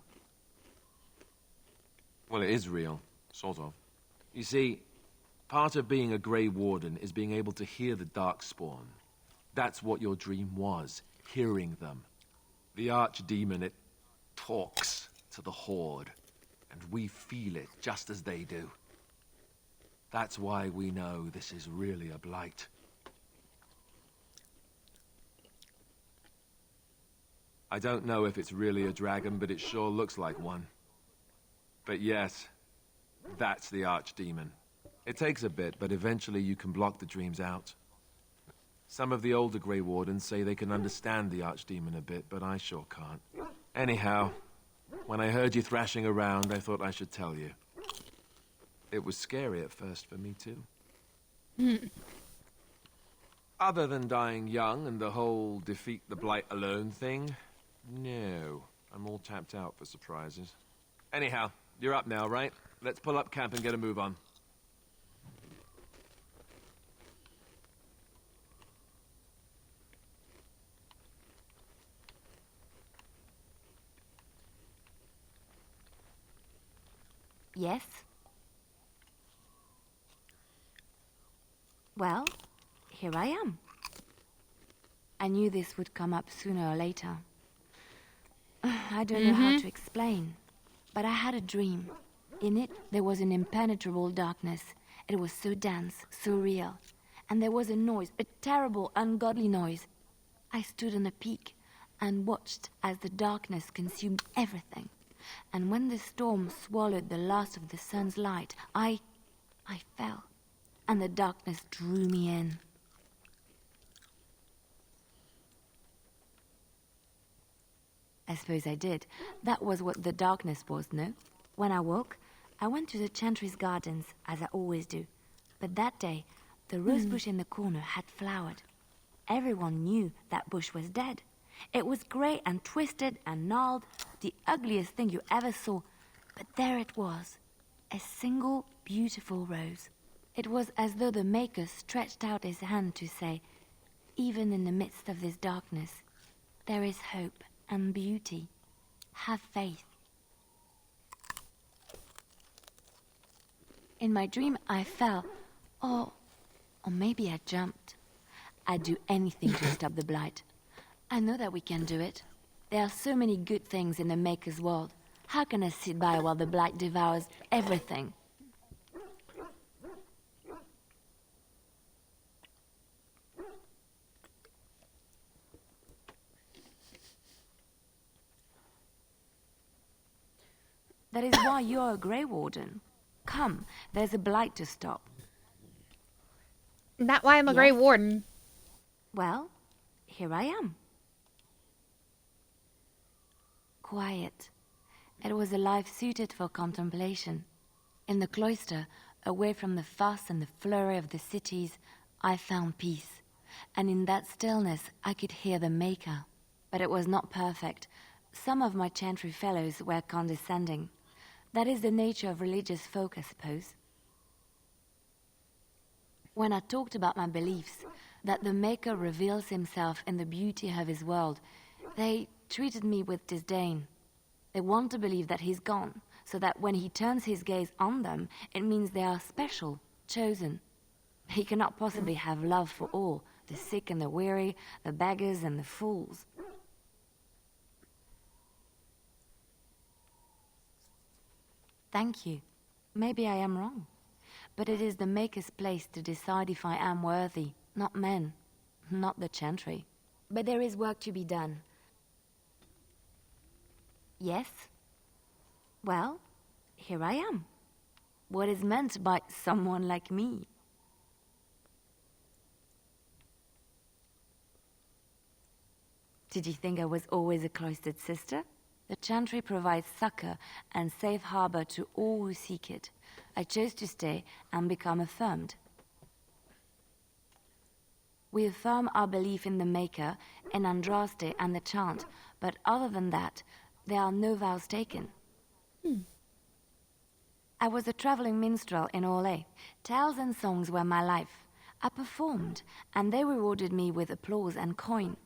Well, it is real, sort of. You see, part of being a Grey Warden is being able to hear the Darkspawn. That's what your dream was, hearing them. The Archdemon, it talks to the Horde, and we feel it just as they do. That's why we know this is really a blight. I don't know if it's really a dragon, but it sure looks like one. But yes, that's the Archdemon. It takes a bit, but eventually you can block the dreams out. Some of the older Grey Wardens say they can understand the Archdemon a bit, but I sure can't. Anyhow, when I heard you thrashing around, I thought I should tell you. It was scary at first for me, too. Other than dying young and the whole defeat the Blight alone thing, no. I'm all tapped out for surprises. Anyhow, you're up now, right? Let's pull up camp and get a move on. Yes? Well, here I am. I knew this would come up sooner or later. I don't know how to explain, but I had a dream. In it, there was an impenetrable darkness. It was so dense, so real. And there was a noise, a terrible, ungodly noise. I stood on a peak and watched as the darkness consumed everything. And when the storm swallowed the last of the sun's light, I fell, and the darkness drew me in. I suppose I did. That was what the darkness was, no? When I woke, I went to the Chantry's gardens, as I always do. But that day, the rose bush in the corner had flowered. Everyone knew that bush was dead. It was grey and twisted and gnarled, the ugliest thing you ever saw. But there it was, a single beautiful rose. It was as though the Maker stretched out his hand to say, even in the midst of this darkness, there is hope and beauty. Have faith. In my dream, I fell, or maybe I jumped. I'd do anything to stop the blight. I know that we can do it. There are so many good things in the Maker's world. How can I sit by while the blight devours everything? That is why you're a Grey Warden. Come, there's a blight to stop. That's why I'm a Grey Warden. Well, here I am. Quiet. It was a life suited for contemplation. In the cloister, away from the fuss and the flurry of the cities, I found peace. And in that stillness, I could hear the Maker. But it was not perfect. Some of my chantry fellows were condescending. That is the nature of religious folk, I suppose. When I talked about my beliefs, that the Maker reveals himself in the beauty of his world, they treated me with disdain. They want to believe that he's gone, so that when he turns his gaze on them, it means they are special, chosen. He cannot possibly have love for all, the sick and the weary, the beggars and the fools. Thank you. Maybe I am wrong. But it is the Maker's place to decide if I am worthy, not men, not the chantry. But there is work to be done. Yes? Well, here I am. What is meant by someone like me? Did you think I was always a cloistered sister? The chantry provides succor and safe harbor to all who seek it. I chose to stay and become affirmed. We affirm our belief in the Maker, in Andraste and the chant, but other than that, there are no vows taken. I was a traveling minstrel in Orlais. Tales and songs were my life. I performed, and they rewarded me with applause and coin.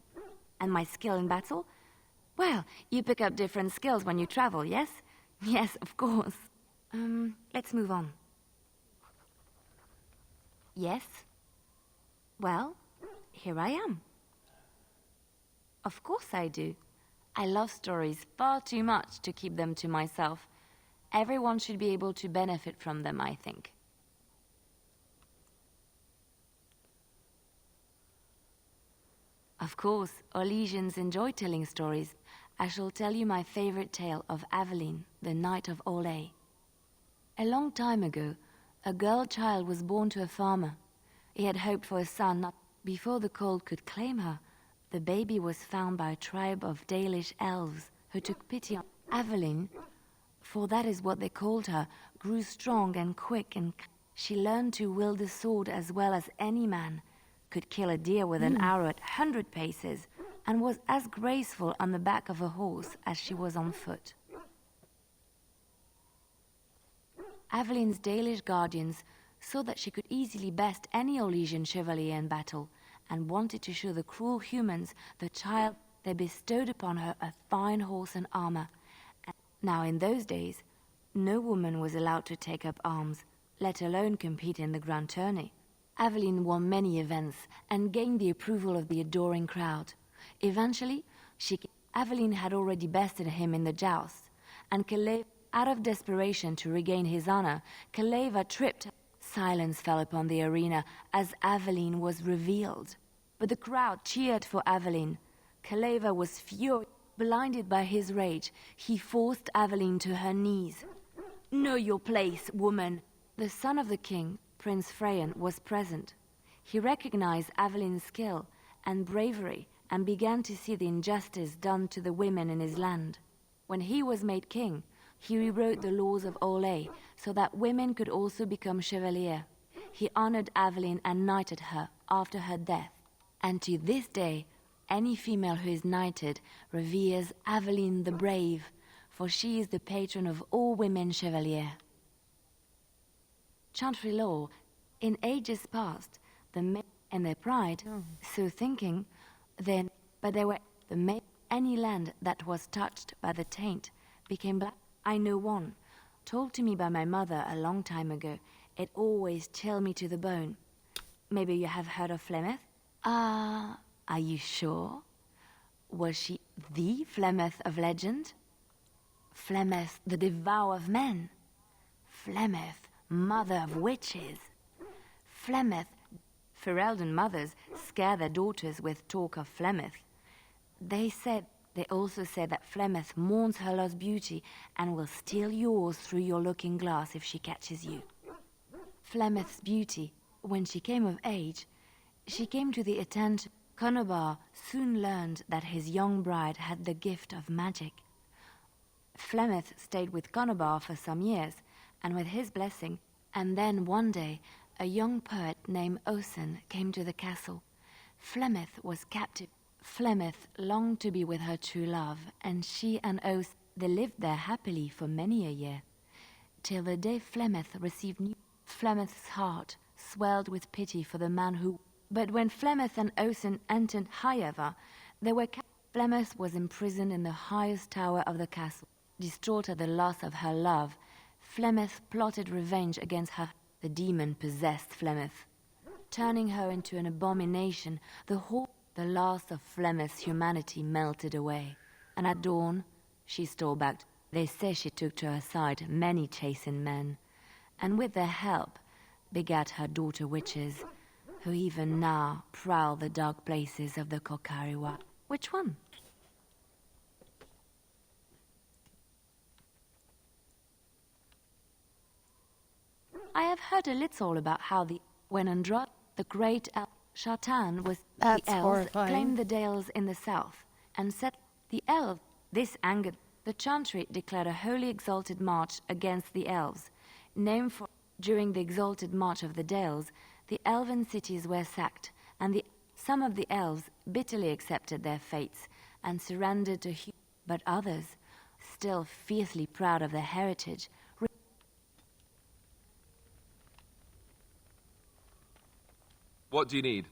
And my skill in battle? Well, you pick up different skills when you travel, yes? Yes, of course. Let's move on. Yes? Well, here I am. Of course I do. I love stories far too much to keep them to myself. Everyone should be able to benefit from them, I think. Of course, Orlesians enjoy telling stories. I shall tell you my favorite tale of Aveline, the Knight of Orlais. A long time ago, a girl child was born to a farmer. He had hoped for a son. Before the cold could claim her, the baby was found by a tribe of Dalish elves who took pity on Aveline, for that is what they called her, grew strong and quick, and she learned to wield the sword as well as any man, could kill a deer with an arrow at 100 paces, and was as graceful on the back of a horse as she was on foot. Aveline's Dalish guardians saw that she could easily best any Orlesian chevalier in battle, and wanted to show the cruel humans the child. They bestowed upon her a fine horse and armor. Now in those days, no woman was allowed to take up arms, let alone compete in the grand tourney. Aveline won many events and gained the approval of the adoring crowd. Eventually, Aveline had already bested him in the joust, and out of desperation to regain his honor, Kaleva tripped. Silence fell upon the arena as Aveline was revealed. But the crowd cheered for Aveline. Kaleva was furious. Blinded by his rage, he forced Aveline to her knees. "Know your place, woman." The son of the king, Prince Freyan, was present. He recognized Aveline's skill and bravery and began to see the injustice done to the women in his land. When he was made king, he rewrote the laws of Orlais so that women could also become chevalier. He honored Aveline and knighted her after her death. And to this day, any female who is knighted reveres Aveline the Brave, for she is the patron of all women chevalier. Chantry law, in ages past, the men in their pride, so thinking, then, but there were the men, any land that was touched by the taint became black. I know one, told to me by my mother a long time ago. It always chilled me to the bone. Maybe you have heard of Flemeth? Are you sure? Was she the Flemeth of legend? Flemeth, the devourer of men? Flemeth, mother of witches? Flemeth, Ferelden mothers scare their daughters with talk of Flemeth. They also said that Flemeth mourns her lost beauty and will steal yours through your looking glass if she catches you. Flemeth's beauty, when she came of age, she came to the attention Conobar soon learned that his young bride had the gift of magic. Flemeth stayed with Conobar for some years, and with his blessing, and then one day, a young poet named Osen came to the castle. Flemeth was captive. Flemeth longed to be with her true love, and she and Osen, they lived there happily for many a year, till the day Flemeth received news. Flemeth's heart swelled with pity for the man who... But when Flemeth and Osen entered Highever, they were Flemeth was imprisoned in the highest tower of the castle. Distraught at the loss of her love, Flemeth plotted revenge against her. The demon possessed Flemeth, turning her into an abomination. The last of Flemeth's humanity melted away, and at dawn, she stole back. They say she took to her side many chastened men, and with their help begat her daughter witches, who even now prowl the dark places of the Kokariwa. Which one? I have heard a little about how when Andrade, the great Shatan was That's the elves horrifying. claimed the dales in the south and set the elves. This angered the Chantry declared a holy exalted march against the elves, named for during the exalted march of the Dales. The elven cities were sacked, and some of the elves bitterly accepted their fates and surrendered to but others, still fiercely proud of their heritage, What do you need?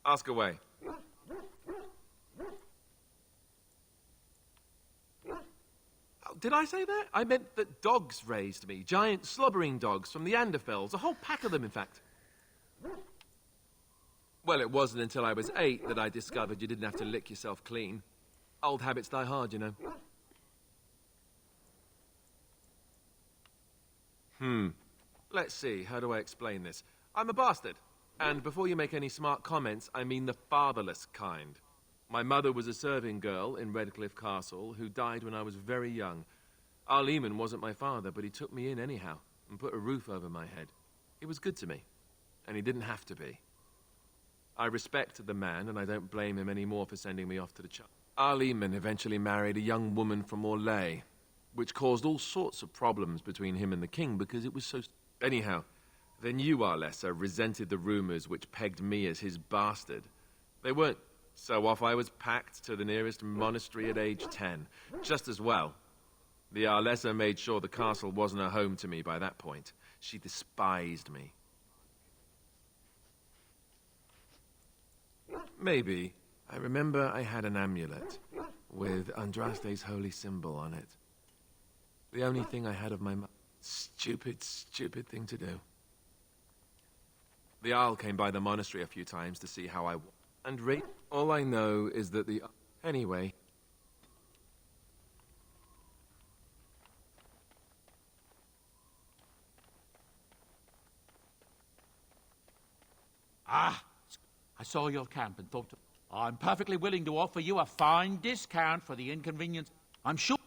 Ask away. Oh, did I say that? I meant that dogs raised me. Giant slobbering dogs from the Anderfells. A whole pack of them, in fact. Well, it wasn't until I was 8 that I discovered you didn't have to lick yourself clean. Old habits die hard, you know. Let's see, how do I explain this? I'm a bastard. And before you make any smart comments, I mean the fatherless kind. My mother was a serving girl in Redcliffe Castle who died when I was very young. Arleman wasn't my father, but he took me in anyhow and put a roof over my head. He was good to me, and he didn't have to be. I respect the man, and I don't blame him anymore for sending me off to the Arleman eventually married a young woman from Orlais, which caused all sorts of problems between him and the king because it was so... Anyhow, then you, Arlessa, resented the rumors which pegged me as his bastard. They weren't, so off I was packed to the nearest monastery at age 10. Just as well. The Arlessa made sure the castle wasn't a home to me by that point. She despised me. Maybe. I remember I had an amulet with Andraste's holy symbol on it. The only thing I had of my mother. Stupid, stupid thing to do. The Arl came by the monastery a few times to see how I... And all I know is that the... Anyway... Ah, I saw your camp and thought... I'm perfectly willing to offer you a fine discount for the inconvenience. I'm sure...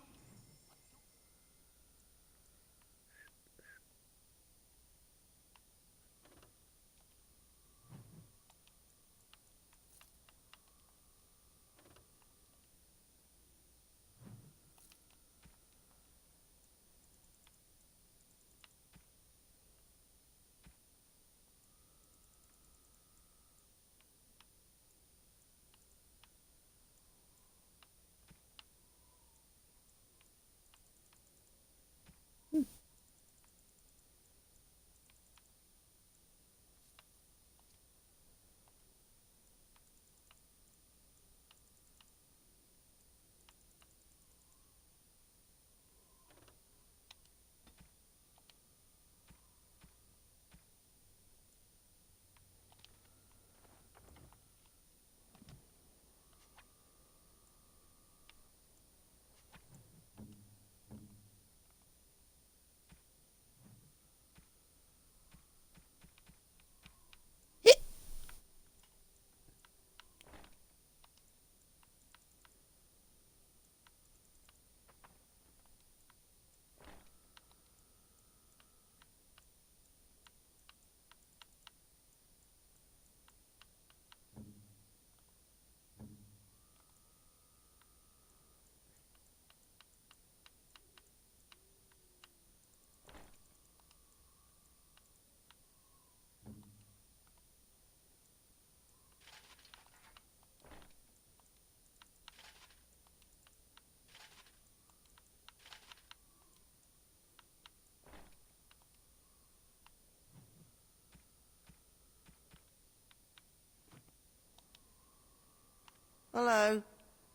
Hello.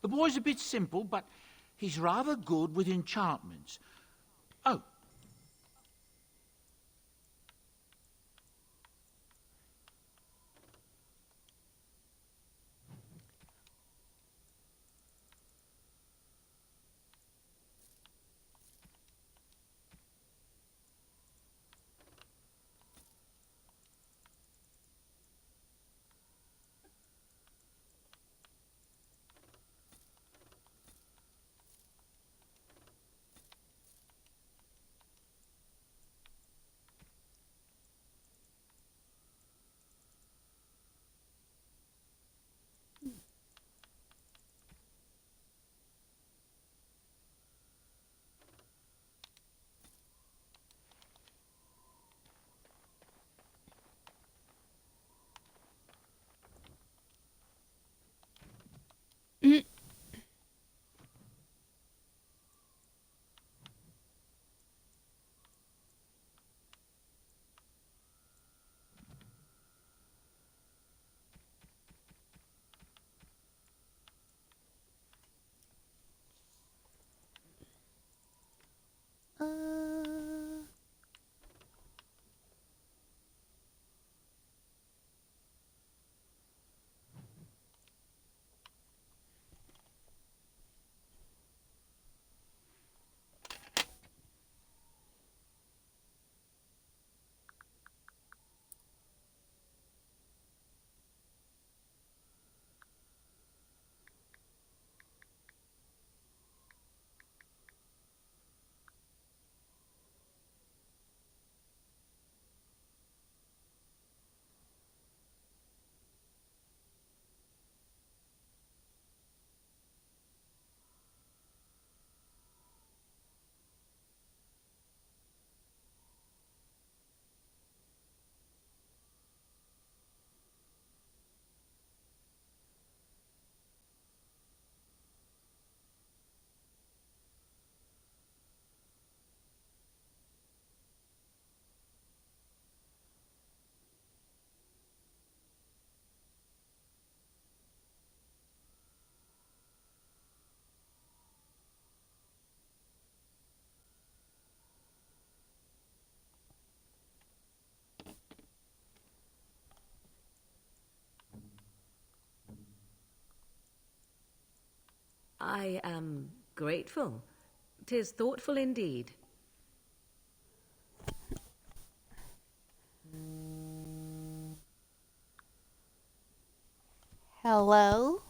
The boy's a bit simple, but he's rather good with enchantments. Oh. I am grateful. 'Tis thoughtful indeed. Hello?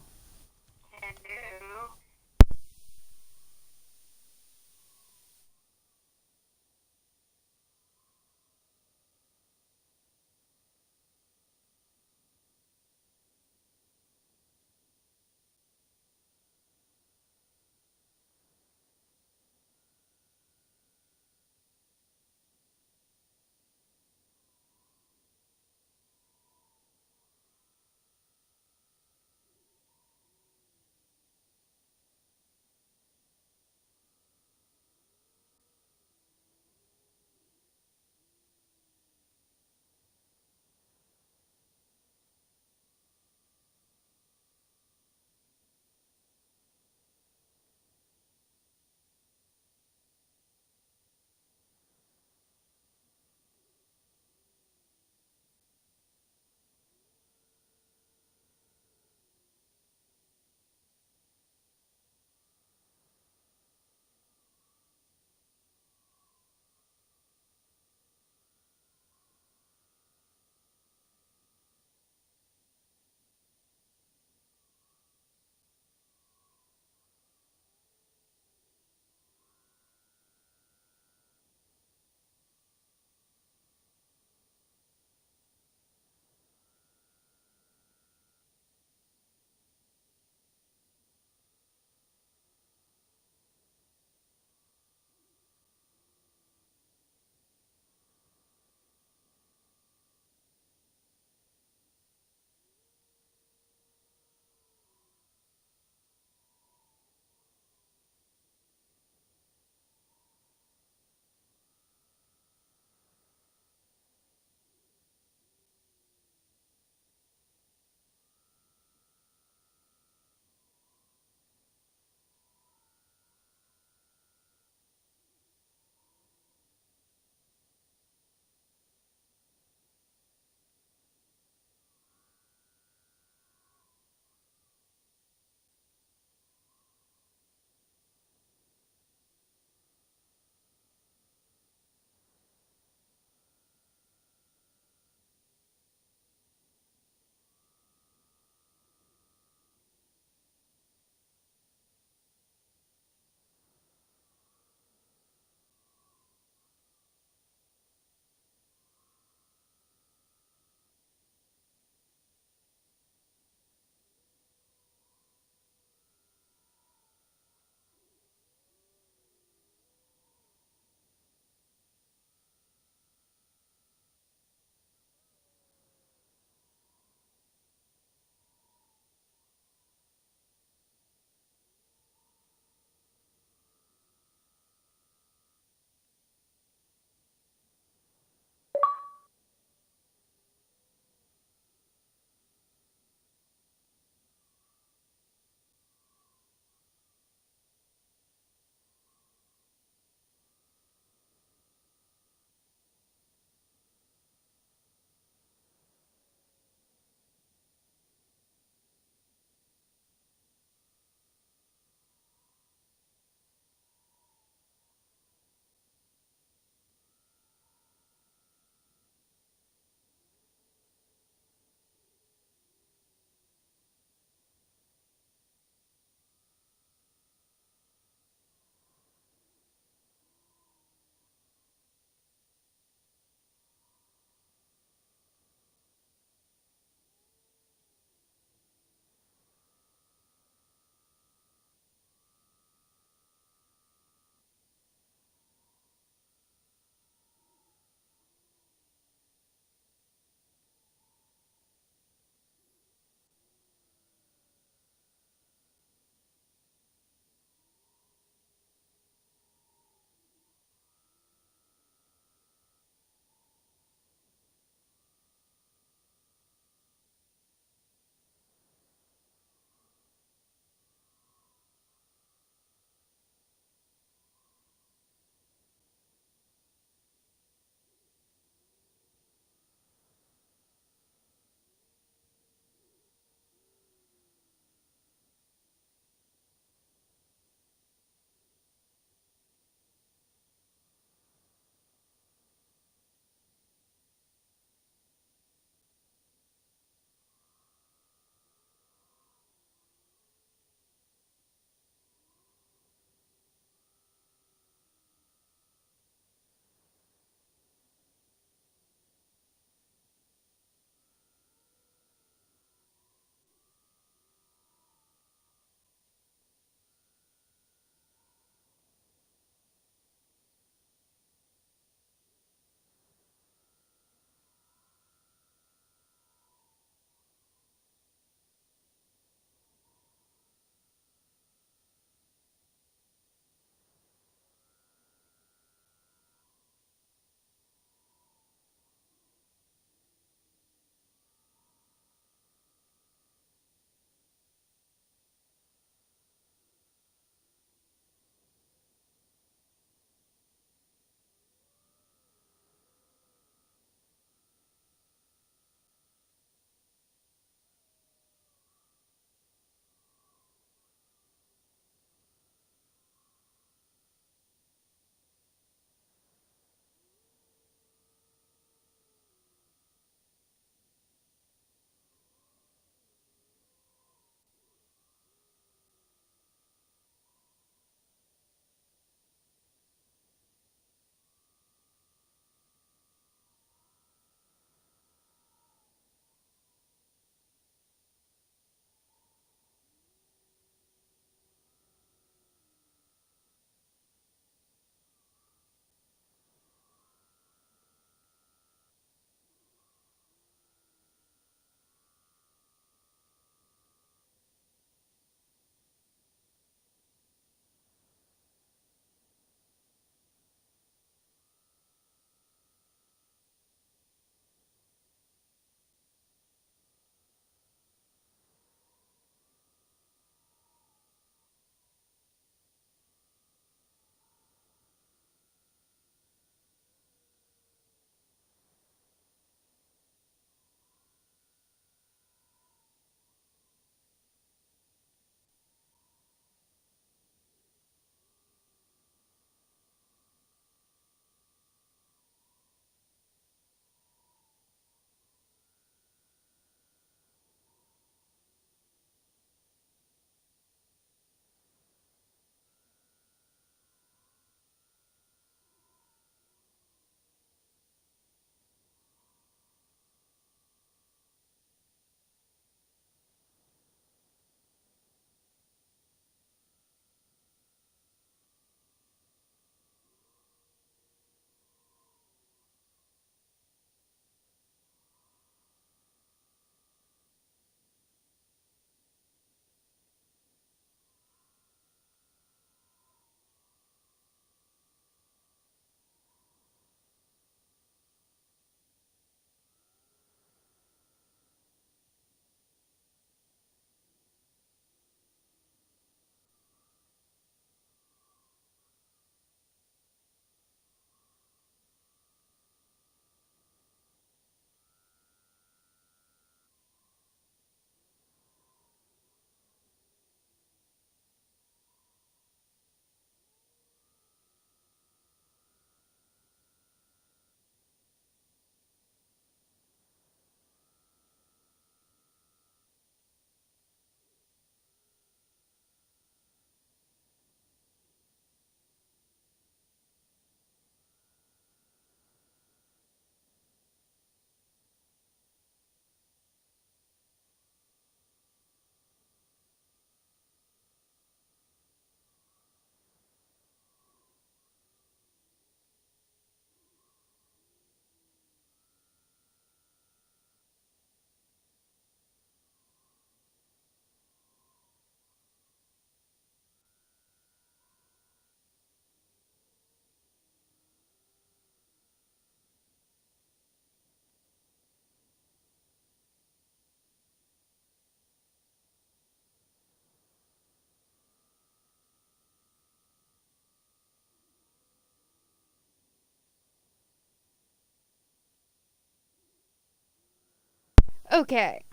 Okay.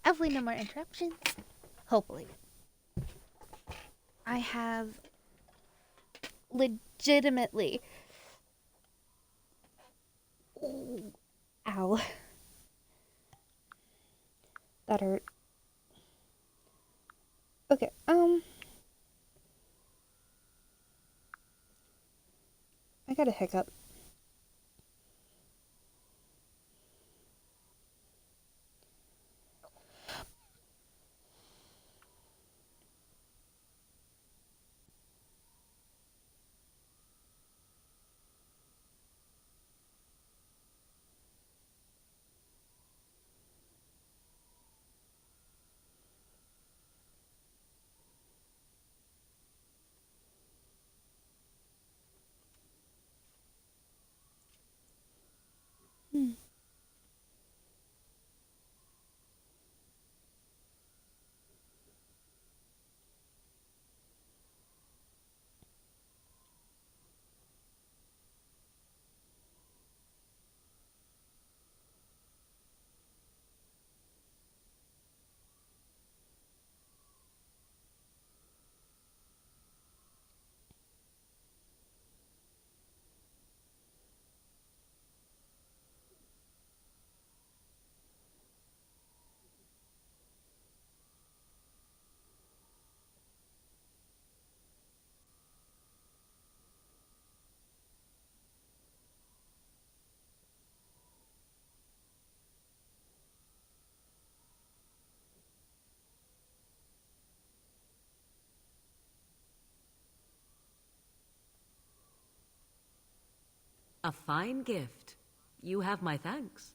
Hopefully no more interruptions. Hopefully. I have legitimately... Ooh. Ow. That hurt. Okay, I got a hiccup. A fine gift. You have my thanks.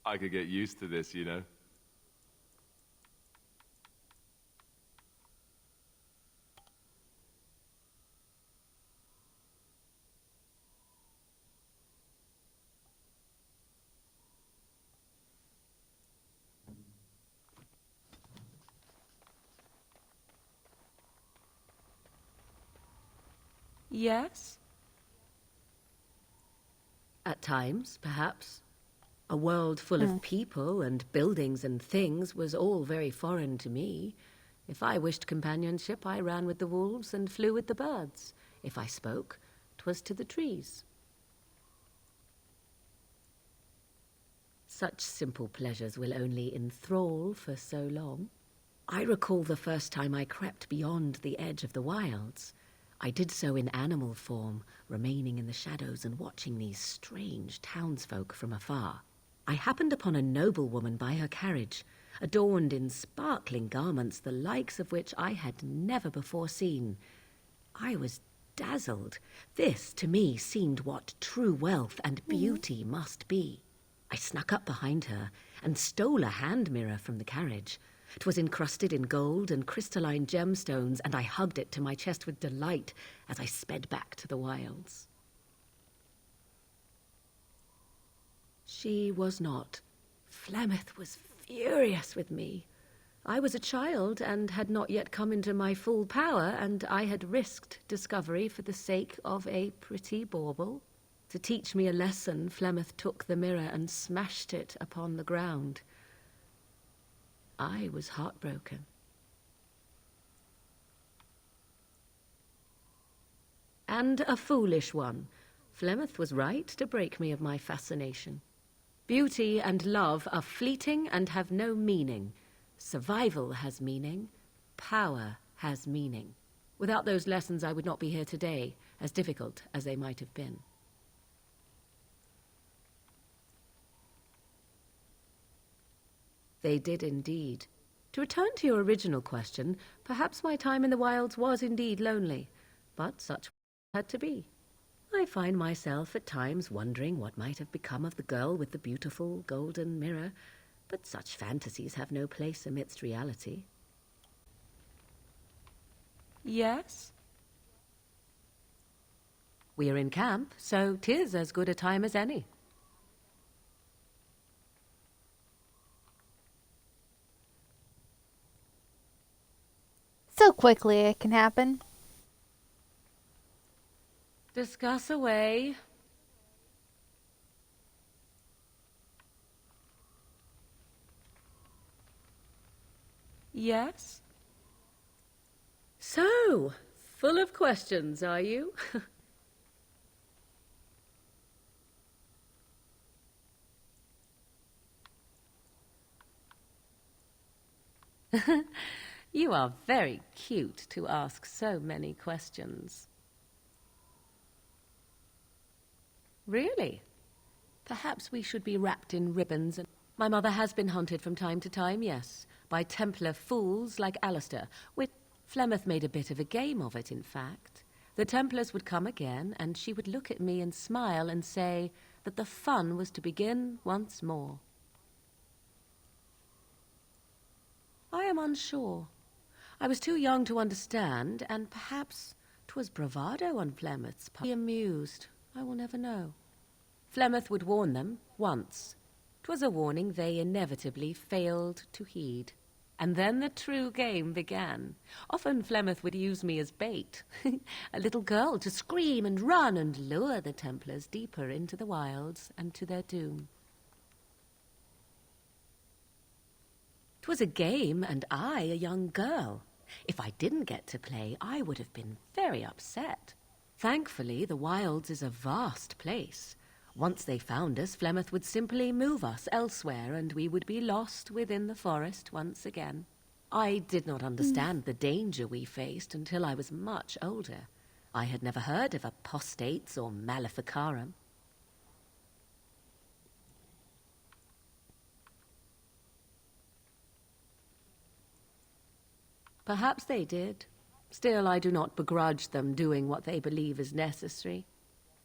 I could get used to this, you know. Yes? At times, perhaps. A world full of people and buildings and things was all very foreign to me. If I wished companionship, I ran with the wolves and flew with the birds. If I spoke, 'twas to the trees. Such simple pleasures will only enthrall for so long. I recall the first time I crept beyond the edge of the wilds. I did so in animal form, remaining in the shadows and watching these strange townsfolk from afar. I happened upon a noblewoman by her carriage, adorned in sparkling garments, the likes of which I had never before seen. I was dazzled. This, to me, seemed what true wealth and beauty must be. I snuck up behind her and stole a hand mirror from the carriage. 'Twas encrusted in gold and crystalline gemstones, and I hugged it to my chest with delight as I sped back to the wilds. She was not. Flemeth was furious with me. I was a child and had not yet come into my full power, and I had risked discovery for the sake of a pretty bauble. To teach me a lesson, Flemeth took the mirror and smashed it upon the ground. I was heartbroken. And a foolish one. Flemeth was right to break me of my fascination. Beauty and love are fleeting and have no meaning. Survival has meaning. Power has meaning. Without those lessons, I would not be here today, as difficult as they might have been. They did indeed. To return to your original question, perhaps my time in the wilds was indeed lonely, but such had to be. I find myself at times wondering what might have become of the girl with the beautiful golden mirror, but such fantasies have no place amidst reality. Yes? We're in camp, so 'tis as good a time as any. So quickly it can happen. Discuss away. Yes? So, full of questions, are you? You are very cute to ask so many questions. Really? Perhaps we should be wrapped in ribbons. My mother has been hunted from time to time, yes, by Templar fools like Alistair. Flemeth made a bit of a game of it, in fact. The Templars would come again, and she would look at me and smile and say that the fun was to begin once more. I am unsure. I was too young to understand, and perhaps 'twas bravado on Flemeth's part. He amused. I will never know. Flemeth would warn them once. 'Twas a warning they inevitably failed to heed. And then the true game began. Often Flemeth would use me as bait, a little girl to scream and run and lure the Templars deeper into the wilds and to their doom. 'Twas a game, and I a young girl. If I didn't get to play, I would have been very upset. Thankfully, the wilds is a vast place. Once they found us, Flemeth would simply move us elsewhere, and we would be lost within the forest once again. I did not understand the danger we faced until I was much older. I had never heard of apostates or maleficarum. Perhaps they did. Still, I do not begrudge them doing what they believe is necessary.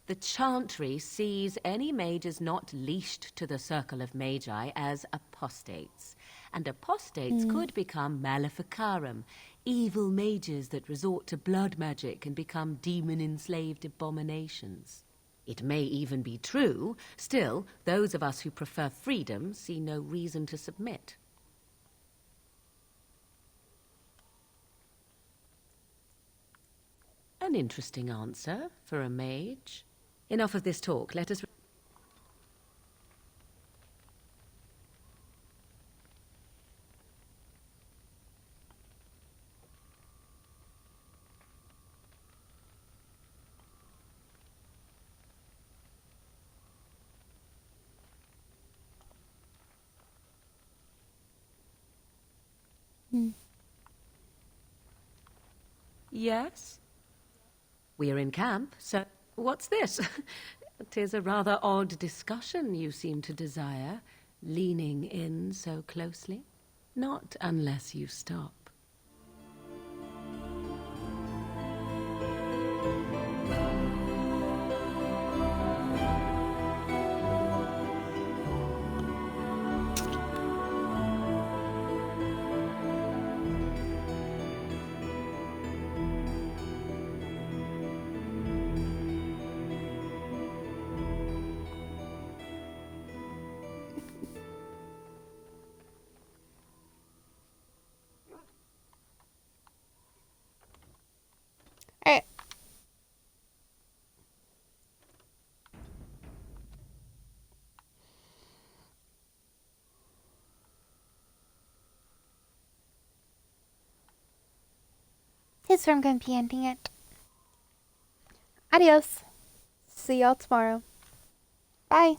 The Chantry sees any mages not leashed to the Circle of Magi as apostates, and apostates could become maleficarum, evil mages that resort to blood magic and become demon-enslaved abominations. It may even be true. Still, those of us who prefer freedom see no reason to submit. An interesting answer for a mage. Enough of this talk. Let us... Yes? We are in camp, so what's this? 'Tis a rather odd discussion you seem to desire, leaning in so closely. Not unless you stop. Alright. Here's where I'm going to be ending it. Adios. See y'all tomorrow. Bye.